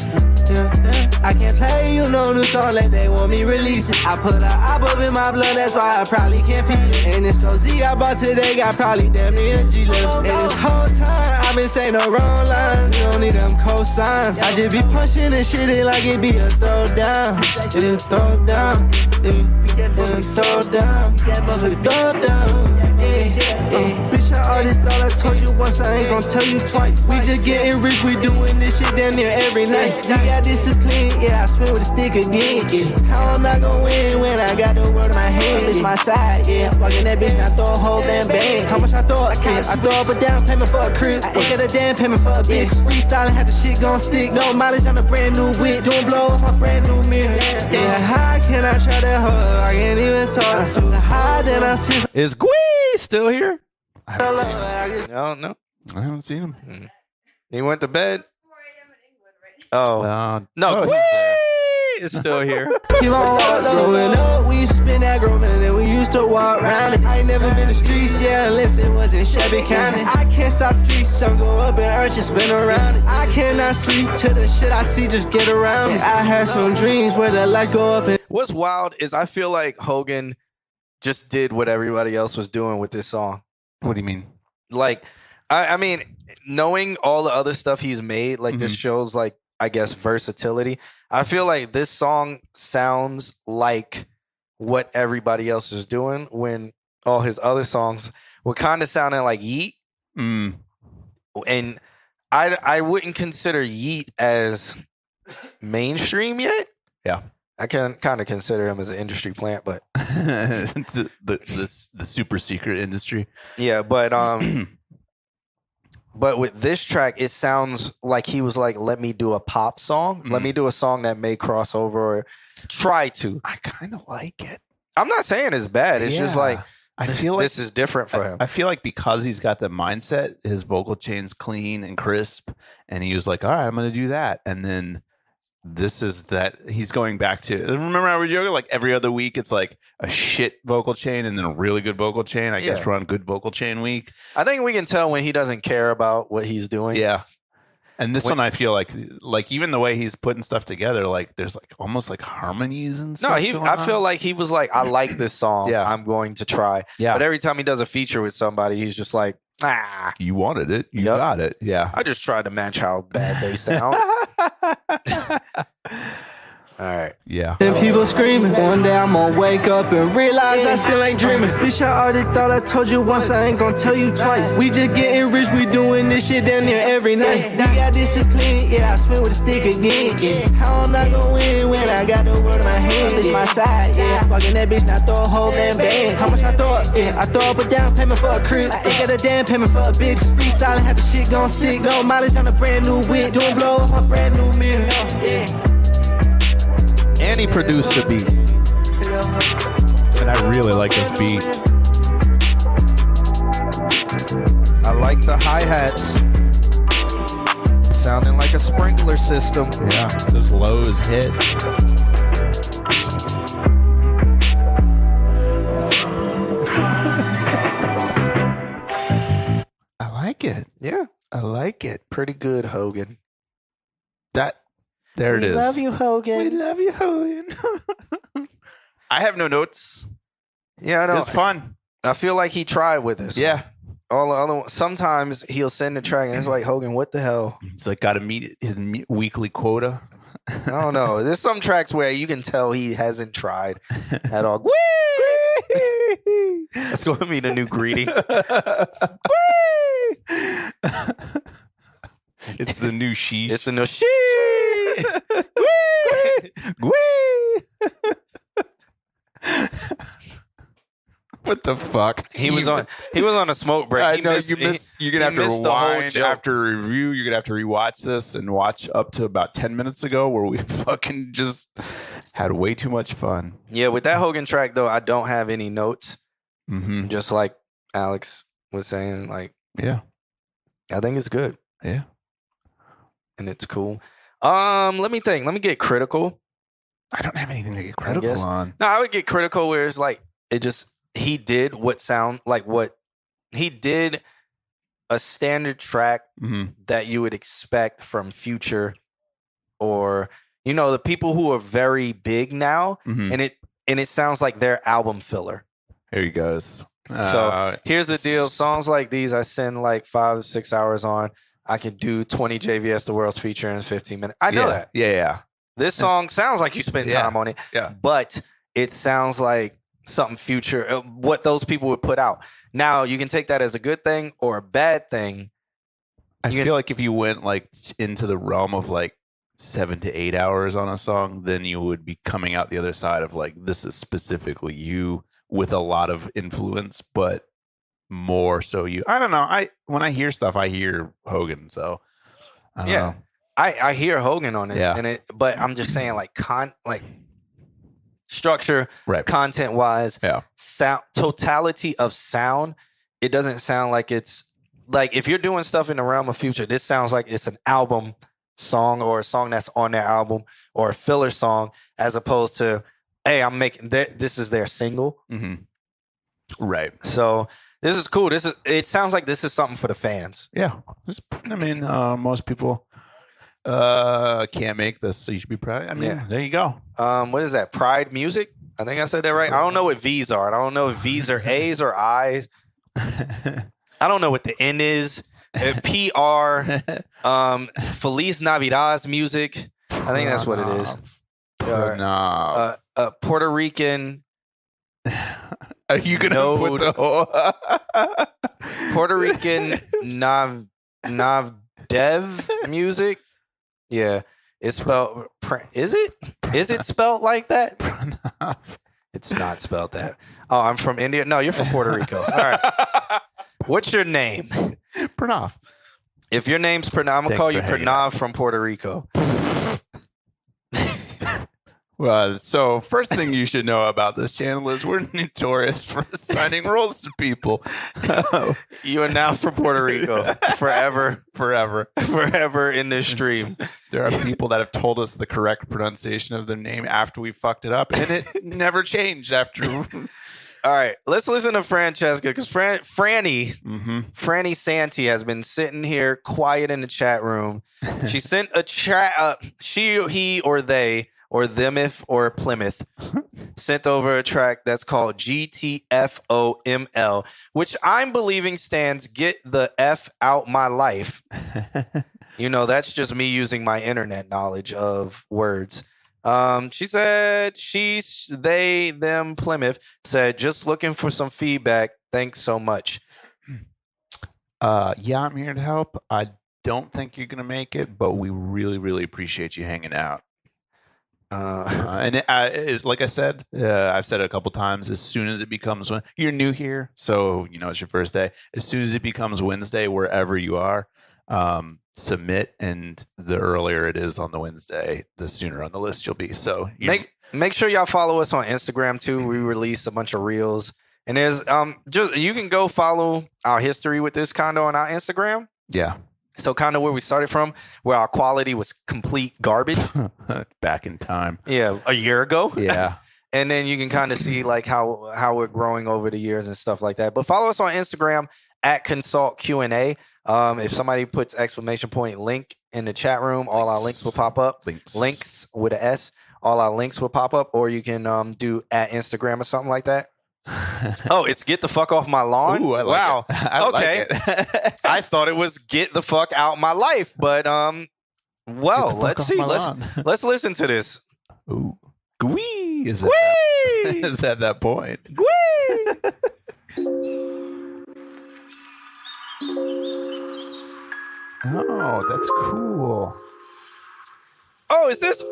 I can't play you no new song like they want me release it. I put a op up in my blood, that's why I probably can't beat it. And this OZ I bought today got probably damn near a G level. And this whole time I've been saying the wrong lines. You don't need them cosigns. I just be punching and shit it like it be a throw down. It is throw down. It is throw down. Throw down. Bitch, I already thought I told you once, I ain't gon' tell you twice. We just getting rich, we doing this shit damn near every night. We got discipline, yeah, I spin with a stick again, yeah. How I'm not gon' win when I got the world in my hand. Bitch, my side, yeah. Walking that bitch, not throw a whole damn band. How much I throw up? I throw up a down payment for a crib. I ain't got a damn payment for a bitch. Freestyling, had the shit gon' stick. No mileage on a brand new whip. Doing blow up a brand new mirror. Yeah, how can I try that hard? I can't even talk. I'm so high that I see. Is Gwee still here? No. I haven't seen him. He went to bed. Oh no, Gwee is still here. Keep on growing up, we used to spin that grove and then we used to walk around it. I ain't never been to streets, yeah, unless it was in Shelby County. I can't stop streets, some go up and earth just spin around it. I cannot sleep till the shit I see just get around me. I had some dreams where the lights go up and what's wild is I feel like Hogan just did what everybody else was doing with this song. What do you mean? Like, I mean, knowing all the other stuff he's made, like this shows like, I guess, versatility. I feel like this song sounds like what everybody else is doing when all his other songs were kind of sounding like Yeet. And I wouldn't consider Yeet as mainstream yet. Yeah. I can kind of consider him as an industry plant, but the super secret industry. Yeah, but But with this track, it sounds like he was like, let me do a pop song. Let me do a song that may cross over or try to. I kind of like it. I'm not saying it's bad. It's just like, I feel like this is different for him. I feel like because he's got the mindset, his vocal chain's clean and crisp, and he was like, all right, I'm going to do that. And then this is that he's going back to, remember I was joking, like every other week, it's like a shit vocal chain and then a really good vocal chain. I guess we're on good vocal chain week. I think we can tell when he doesn't care about what he's doing. Yeah. And this one, I feel like even the way he's putting stuff together, like there's like almost like harmonies and stuff. No, I feel like he was like, I like this song. Yeah. I'm going to try. Yeah. But every time he does a feature with somebody, he's just like, you wanted it. You got it. Yeah. I just tried to match how bad they sound. All right. Yeah. And people screaming. One day I'm gonna wake up and realize I still ain't dreaming. Bitch, I already thought I told you once, I ain't gonna tell you twice. We just getting rich, we doing this shit damn near every night. We got discipline, yeah, I swim with a stick again, yeah. How I'm not gonna win when I got the world in my hand, bitch, my side, yeah. Fucking that bitch, now throw a whole damn band. How much I throw up? Yeah, I throw up a down payment for a crib. I ain't got a damn payment for a bitch. Freestyling, have the shit gon' stick. No mileage on a brand new whip. Doing blow up my brand new mirror, yeah. And he produced the beat. And I really like this beat. I like the hi-hats. Sounding like a sprinkler system. Yeah, those lows hit. I like it. Yeah. I like it. Pretty good, Hogan. There it is. We love you, Hogan. We love you, Hogan. I have no notes. Yeah, I know. It's fun. I feel like he tried with this. Yeah. All the other sometimes he'll send a track and it's like, Hogan, what the hell? It's like got to meet his weekly quota. I don't know. There's some tracks where you can tell he hasn't tried at all. Gwee! That's going to be the new greeting. It's the new sheesh. It's the new sheesh. Gwee! What the fuck? He was on a smoke break. I know you're gonna have to rewind after review. You're gonna have to rewatch this and watch up to about 10 minutes ago where we fucking just had way too much fun. Yeah, with that Hogan track though, I don't have any notes. Mm-hmm. Just like Alex was saying, like, yeah, I think it's good. Yeah, and it's cool. Let me think. Let me get critical. I don't have anything to get critical on. No, I would get critical where it's like he did he did a standard track that you would expect from Future or the people who are very big now, and it sounds like their album filler. Here he goes. So here's the deal. Songs like these, I spend like 5 or 6 hours on. I can do 20 JVS The World's feature in 15 minutes. I know that. Yeah. This song sounds like you spent time on it. Yeah. But it sounds like something Future, what those people would put out. Now, you can take that as a good thing or a bad thing. I feel like if you went like into the realm of like 7 to 8 hours on a song, then you would be coming out the other side of like, this is specifically you with a lot of influence, but more so you. I don't know. When I hear stuff, I hear Hogan. So I don't know. I hear Hogan on this, but I'm just saying like structure, content wise, sound, totality of sound. It doesn't sound like it's like if you're doing stuff in the realm of Future, this sounds like it's an album song or a song that's on their album or a filler song, as opposed to, hey, I'm making this is their single. Mm-hmm. Right. So this is cool. It sounds like this is something for the fans. Yeah. Most people can't make this, so you should be proud. I mean, there you go. What is that? Pride Music? I think I said that right. I don't know what V's are. I don't know if V's are A's or I's. I don't know what the N is. PR. Feliz Navidad's music. I think that's what it is. Puerto Rican. Are you gonna put the whole Puerto Rican Navdev music? Yeah, it's spelled. Is it? Is it spelled like that? It's not spelled that. Oh, I'm from India. No, you're from Puerto Rico. All right. What's your name? Pranav. If your name's Pranav, I'm gonna call you Pranav from Puerto Rico. Well, so first thing you should know about this channel is we're notorious for assigning roles to people. You are now from Puerto Rico forever in this stream. There are people that have told us the correct pronunciation of their name after we fucked it up, and it never changed after. All right, let's listen to Francesca because Franny Santi has been sitting here quiet in the chat room. She sent a chat. He, or they, or themeth, or Plymouth sent over a track that's called GTFOML, which I'm believing stands "Get the F Out My Life." You know, that's just me using my internet knowledge of words. She said them Plymouth said, just looking for some feedback. Thanks so much. Yeah, I'm here to help. I don't think you're gonna make it, but we really, really appreciate you hanging out. Is like I said, I've said it a couple times. As soon as it becomes you're new here, so you know it's your first day. As soon as it becomes Wednesday, wherever you are, submit, and the earlier it is on the Wednesday, the sooner on the list you'll be. So make sure y'all follow us on Instagram too. We release a bunch of reels, and there's just you can go follow our history with this condo on our Instagram. Yeah. So kind of where we started from, where our quality was complete garbage. Back in time. Yeah, a year ago. Yeah. And then you can kind of see like how we're growing over the years and stuff like that. But follow us on Instagram at Consult Q&A. If somebody puts exclamation point link in the chat room, all our links will pop up. Links with an S. All our links will pop up. Or you can do at Instagram or something like that. Oh, it's get the fuck off my lawn. Ooh, I like wow. It. I okay. Like it. I thought it was get the fuck out my life, but well, let's see. Let's listen to this. Ooh, Gwee is at that point. Gwee. Oh, that's cool. Oh, is this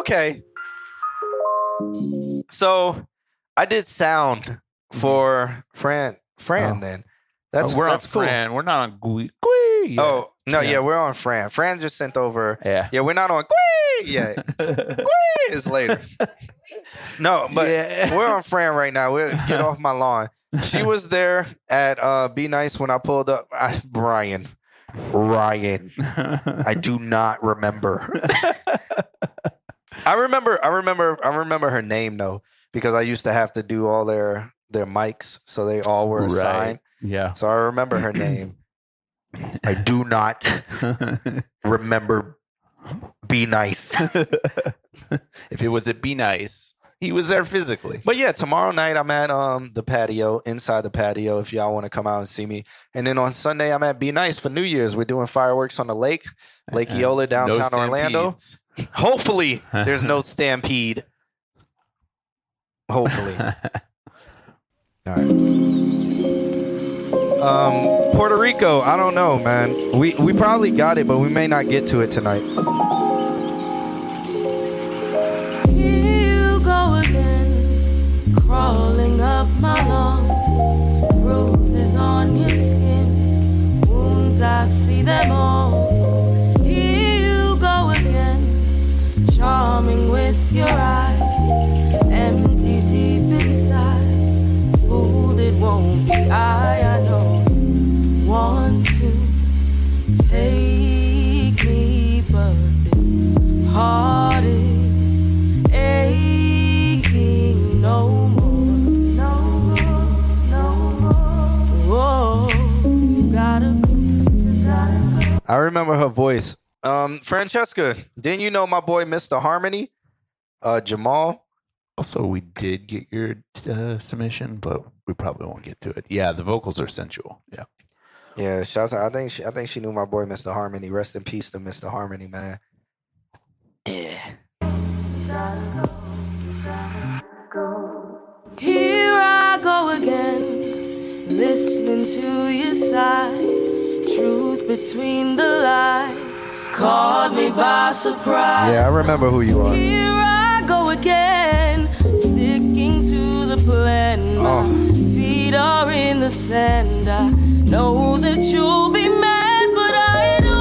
okay? So I did sound for Fran. Then that's we're that's on cool. Fran. We're not on Gwee. Gwee. Yeah. Oh no, yeah, we're on Fran. Fran just sent over. Yeah, we're not on Gwee yet. Gwee is later. No, but we're on Fran right now. We'll get off my lawn. She was there at Be Nice when I pulled up. Ryan. I do not remember. I remember her name though, because I used to have to do all their mics, so they all were assigned. Right. Yeah. So I remember her name. I do not remember Be Nice. If it was at Be Nice, he was there physically. But yeah, tomorrow night I'm at the patio, inside the patio, if y'all want to come out and see me. And then on Sunday I'm at Be Nice for New Year's. We're doing fireworks on the lake, Lake Eola, downtown Orlando. Hopefully there's no stampede. Hopefully. All right. Puerto Rico, I don't know, man. We probably got it, but we may not get to it tonight. Here you go again, crawling up my lawn. Bruises on your skin, wounds, I see them all. Here you go again, charming with your eyes, empty deep inside. Fooled, it won't be I know. Want to take me, but this heart is aching no more. No more. Whoa, you gotta go. I remember her voice. Francesca, didn't you know my boy Mr. Harmony? Jamal? Also, we did get your submission, but we probably won't get to it. Yeah, the vocals are sensual. Yeah. Yeah, shouts out. I think she knew my boy Mr. Harmony. Rest in peace to Mr. Harmony, man. Yeah. Here I go again, listening to your sigh. Truth between the lines caught me by surprise. Yeah, I remember who you are. Here I go again, sticking to the plan. My feet are in the sand. I know that you'll be mad, but I don't.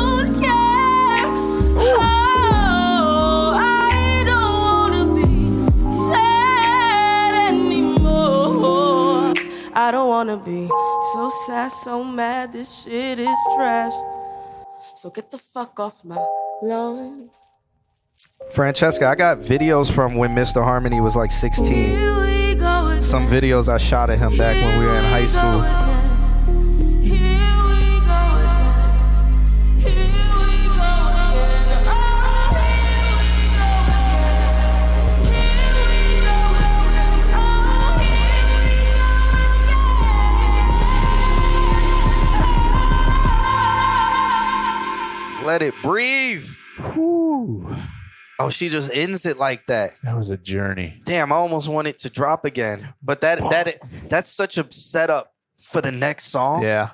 So sad, so mad, this shit is trash. So get the fuck off my lawn. Francesca, I got videos from when Mr. Harmony was like 16. Some videos I shot at him back when we were in high school. Let it breathe. Whew. Oh, she just ends it like that. That was a journey. Damn, I almost want it to drop again. But that's such a setup for the next song. Yeah.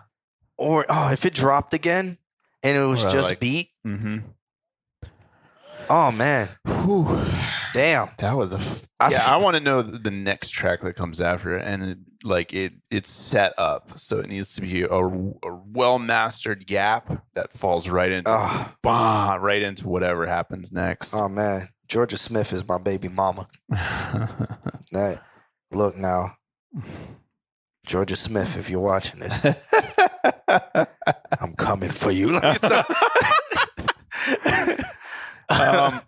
Or if it dropped again and it was just beat. Mm-hmm. Oh man. Whew. Damn. That was I want to know the next track that comes after it, and it's set up, so it needs to be a well mastered gap that falls right into right into whatever happens next. Oh man, Georgia Smith is my baby mama. Look now, Georgia Smith, if you're watching this, I'm coming for you.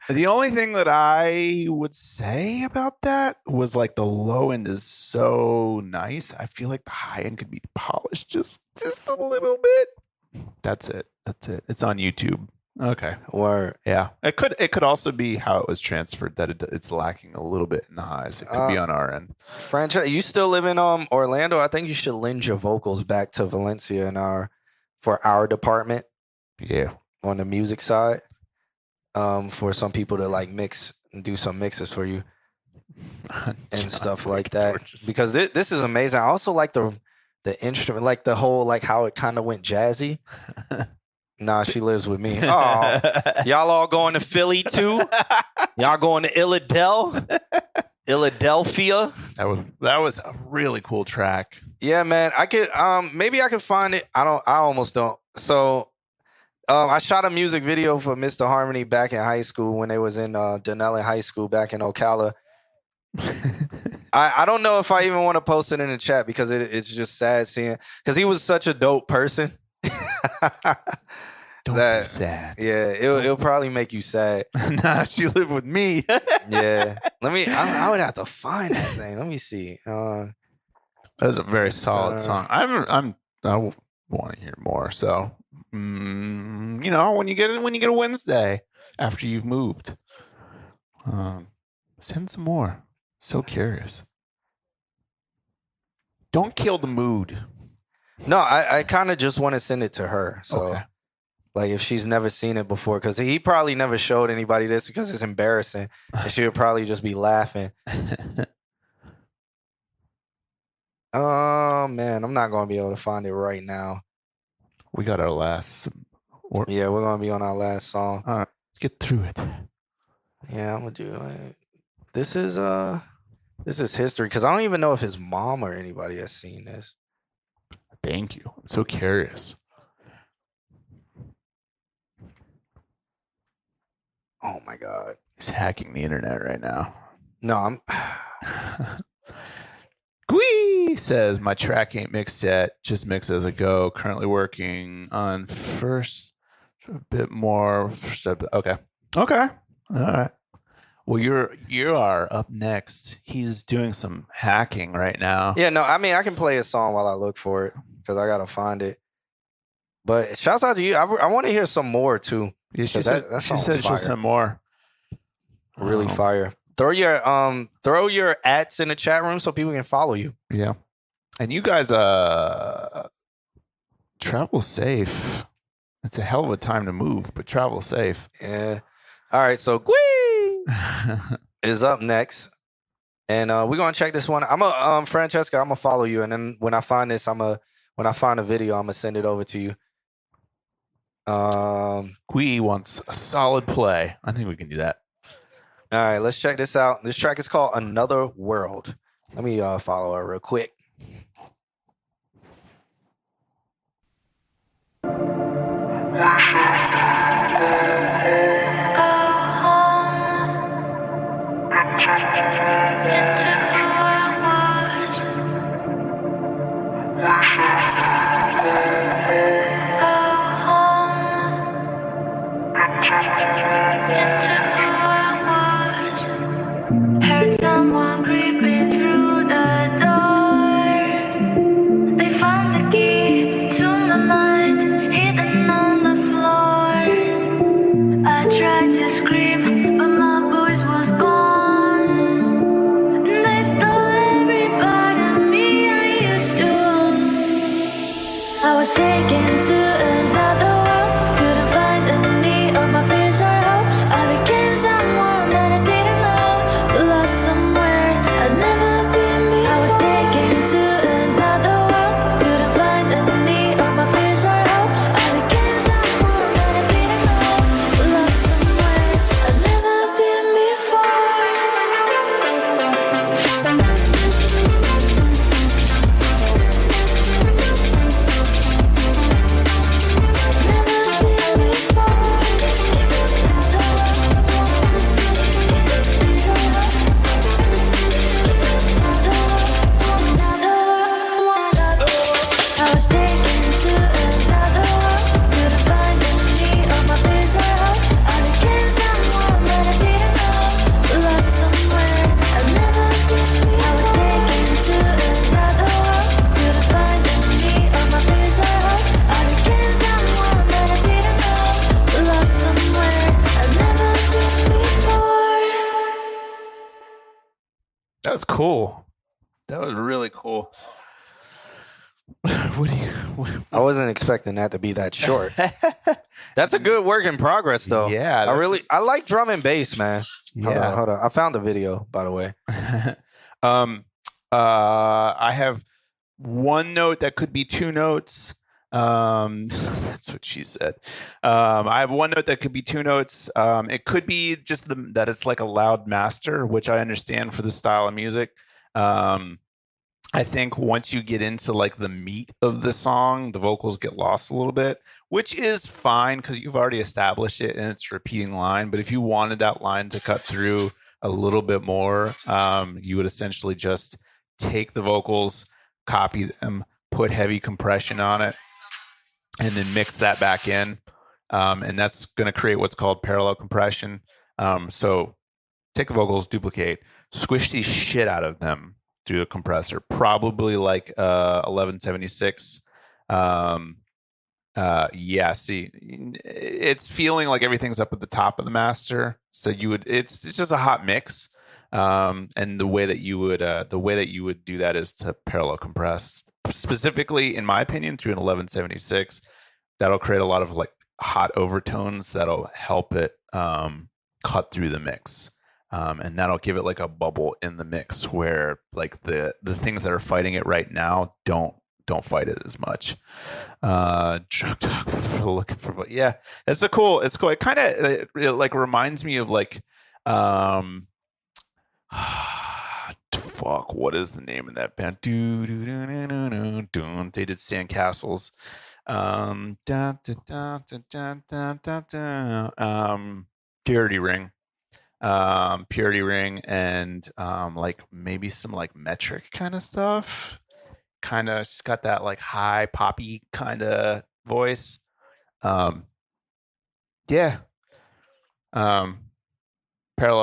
The only thing that I would say about that was like the low end is so nice. I feel like the high end could be polished just a little bit. That's it. It's on YouTube. Okay. Word. Yeah. It could also be how it was transferred, that it's lacking a little bit in the highs. It could be on our end. Franchise, you still live in Orlando? I think you should lend your vocals back to Valencia for our department. Yeah. On the music side. For some people to like mix and do some mixes for you and stuff like that. Because this is amazing. I also like the instrument, like the whole, like how it kind of went jazzy. Nah, she lives with me. Oh, y'all all going to Philly too? Y'all going to Philadelphia? That was a really cool track. Yeah, man. I could maybe I could find it. I almost don't. So I shot a music video for Mr. Harmony back in high school when they was in Denellen High School back in Ocala. I don't know if I even want to post it in the chat because it's just sad seeing, because he was such a dope person. Don't be sad. Yeah, it'll probably make you sad. Nah, she lived with me. Yeah. I would have to find that thing. Let me see. That was a very solid song. I want to hear more. So, when you get a Wednesday after you've moved, send some more. So curious. Don't kill the mood. No, I kind of just want to send it to her. So, like, if she's never seen it before, because he probably never showed anybody this because it's embarrassing, and she would probably just be laughing. Oh man, I'm not gonna be able to find it right now. We got our last. Yeah, we're gonna be on our last song. All right, let's get through it. Yeah, I'm gonna do it. This is history, because I don't even know if his mom or anybody has seen this. Thank you. I'm so curious. Oh my God. He's hacking the internet right now. No, I'm Gwee says my track ain't mixed yet. Just mix as I go. Currently working on first a bit more. Okay. All right. Well, you are up next. He's doing some hacking right now. Yeah, no, I mean, I can play a song while I look for it because I gotta find it. But shouts out to you. I want to hear some more too. Yeah, she said she'll send more. Really fire. Throw your ats in the chat room so people can follow you. Yeah, and you guys travel safe. It's a hell of a time to move, but travel safe. Yeah. All right, so Gwee is up next, and we're gonna check this one. I'm Francesca. I'm gonna follow you, and then when I find this, when I find a video, I'm gonna send it over to you. Gwee wants a solid play. I think we can do that. All right, let's check this out. This track is called Another World. Let me follow her real quick. Into who I was. Heard someone creeping through the door. They found the key to my mind, hidden on the floor. I tried to scream, but my voice was gone. They stole every part of me I used to own. I was taken to another world, couldn't find any of my fears or hopes. I became someone that I didn't know, lost somewhere I'd never been me. I was taken to another world, couldn't find any of my fears or hopes. I became someone that I didn't know, lost somewhere I'd never been before. I was taken to another world, couldn't find any of my fears or hopes. I became someone that I didn't know, lost somewhere I'd never been me. I was taken to another world, couldn't find any of my fears or hopes. I became someone that I didn't know, lost somewhere I'd never been before. That was cool. That was really cool. What do you? I wasn't expecting that to be that short. That's a good work in progress, though. Yeah, I like drum and bass, man. Yeah. Hold on. I found the video, by the way. I have one note that could be two notes. That's what she said. I have one note that could be two notes. It could be just that it's like a loud master, which I understand for the style of music. I think once you get into like the meat of the song, the vocals get lost a little bit, which is fine because you've already established it and it's repeating line. But if you wanted that line to cut through a little bit more, you would essentially just take the vocals, copy them, put heavy compression on it, and then mix that back in. And that's going to create what's called parallel compression. So take the vocals, duplicate, squish the shit out of them through the compressor, probably like 1176. See, it's feeling like everything's up at the top of the master. So it's just a hot mix. And the way that you would do that is to parallel compress, specifically, in my opinion, through an 1176. That'll create a lot of like hot overtones that'll help it cut through the mix. And that'll give it like a bubble in the mix where like the things that are fighting it right now don't fight it as much. Drug talk for looking for, yeah, it's cool. It kind of like reminds me of like fuck, what is the name of that band? They did Sandcastles. Purity Ring. Purity Ring and like maybe some like metric kind of stuff. Kind of got that like high poppy kind of voice. Yeah. Parallel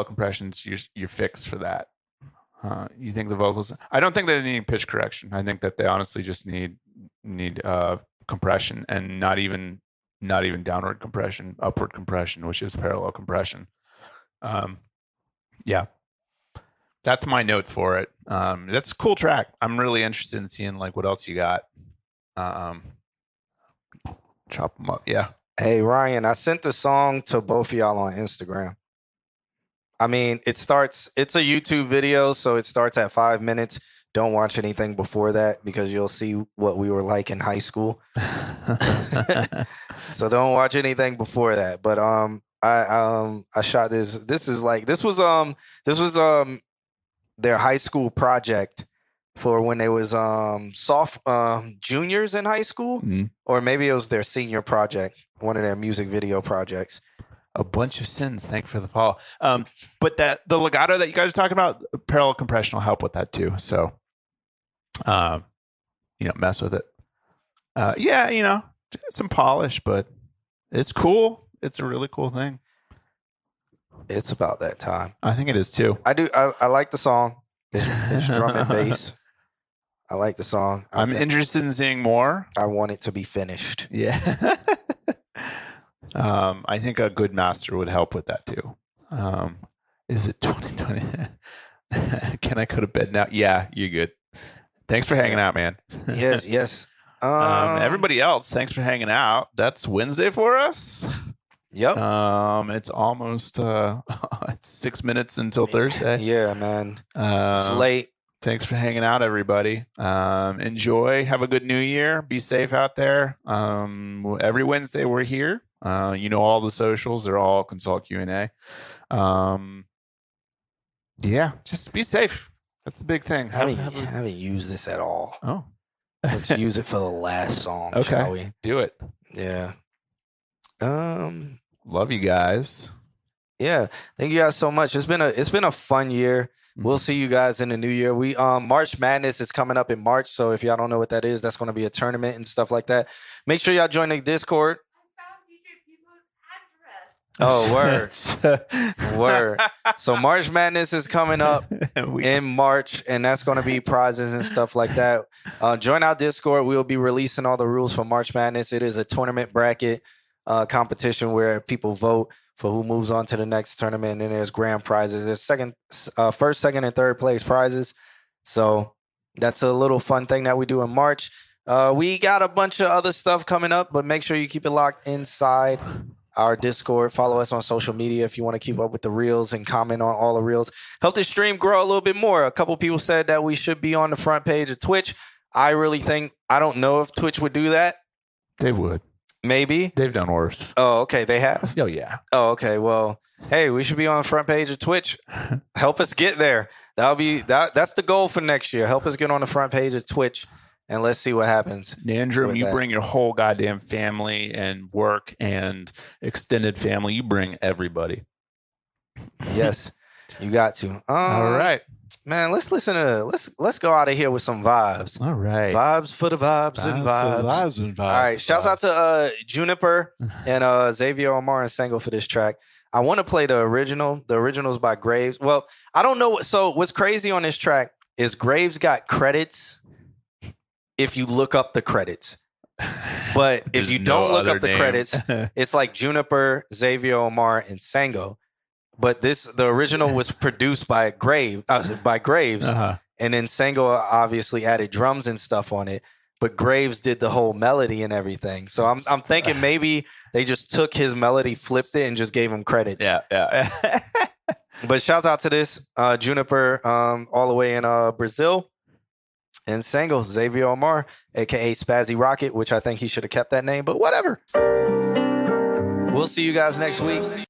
compressions, you're fixed for that. You think the vocals? I don't think they need pitch correction. I think that they honestly just need compression, and not even downward compression, upward compression, which is parallel compression. Yeah, that's my note for it. That's a cool track. I'm really interested in seeing like what else you got. Chop them up. Yeah. Hey, Ryan, I sent the song to both of y'all on Instagram. I mean, it's a YouTube video, so it starts at 5 minutes. Don't watch anything before that because you'll see what we were like in high school. So don't watch anything before that. But I shot this. This was their high school project for when they was juniors in high school, or maybe it was their senior project, one of their music video projects. A bunch of sins. Thank you for the follow. But the legato that you guys are talking about, parallel compression will help with that too. So, mess with it. Yeah, some polish, but it's cool. It's a really cool thing. It's about that time. I think it is too. I do. I like the song. It's drum and bass. I like the song. I'm interested in seeing more. I want it to be finished. Yeah. I think a good master would help with that too. Is it 2020? Can I go to bed now? Yeah, you're good. Thanks for hanging out, man. Yes. Everybody else, thanks for hanging out. That's Wednesday for us. Yep. It's almost it's 6 minutes until Thursday. Yeah, man. It's late. Thanks for hanging out, everybody. Enjoy. Have a good New Year. Be safe out there. Every Wednesday we're here. All the socials. They're all Consult Q&A. Yeah, just be safe. That's the big thing. I haven't used this at all. Oh. Let's use it for the last song, Okay. shall we? Do it. Yeah. Love you guys. Yeah. Thank you guys so much. It's been a fun year. We'll see you guys in the new year. We March Madness is coming up in March, so if y'all don't know what that is, that's going to be a tournament and stuff like that. Make sure y'all join the Discord. Oh, word. Word. So March Madness is coming up in March, and that's going to be prizes and stuff like that. Join our Discord. We'll be releasing all the rules for March Madness. It is a tournament bracket competition where people vote for who moves on to the next tournament, and then there's grand prizes. There's first, second, and third place prizes. So that's a little fun thing that we do in March. We got a bunch of other stuff coming up, but make sure you keep it locked inside our Discord. Follow us on social media if you want to keep up with the reels and comment on all the reels. Help the stream grow a little bit more. A couple people said that we should be on the front page of Twitch. I don't know if Twitch would do that. They would. Maybe. They've done worse. Oh, okay. They have? Oh, yeah. Oh, okay. Well, hey, we should be on the front page of Twitch. Help us get there. That's the goal for next year. Help us get on the front page of Twitch. And let's see what happens. Andrew, you bring your whole goddamn family and work and extended family. You bring everybody. Yes, you got to. All right. Man, let's go out of here with some vibes. All right. Vibes for the vibes and vibes. All right. Shouts out to Juniper and Xavier Omar and Sango for this track. I want to play the original. The original's by Graves. Well, I don't know. So what's crazy on this track is Graves got credits if you look up the credits. But if you don't look up the credits, it's like Juniper, Xavier Omar, and Sango. But the original was produced by Graves, and then Sango obviously added drums and stuff on it. But Graves did the whole melody and everything. So I'm thinking maybe they just took his melody, flipped it, and just gave him credits. Yeah. But shout out to this Juniper, all the way in Brazil. And Sango, Xavier Omar, a.k.a. Spazzy Rocket, which I think he should have kept that name, but whatever. We'll see you guys next week.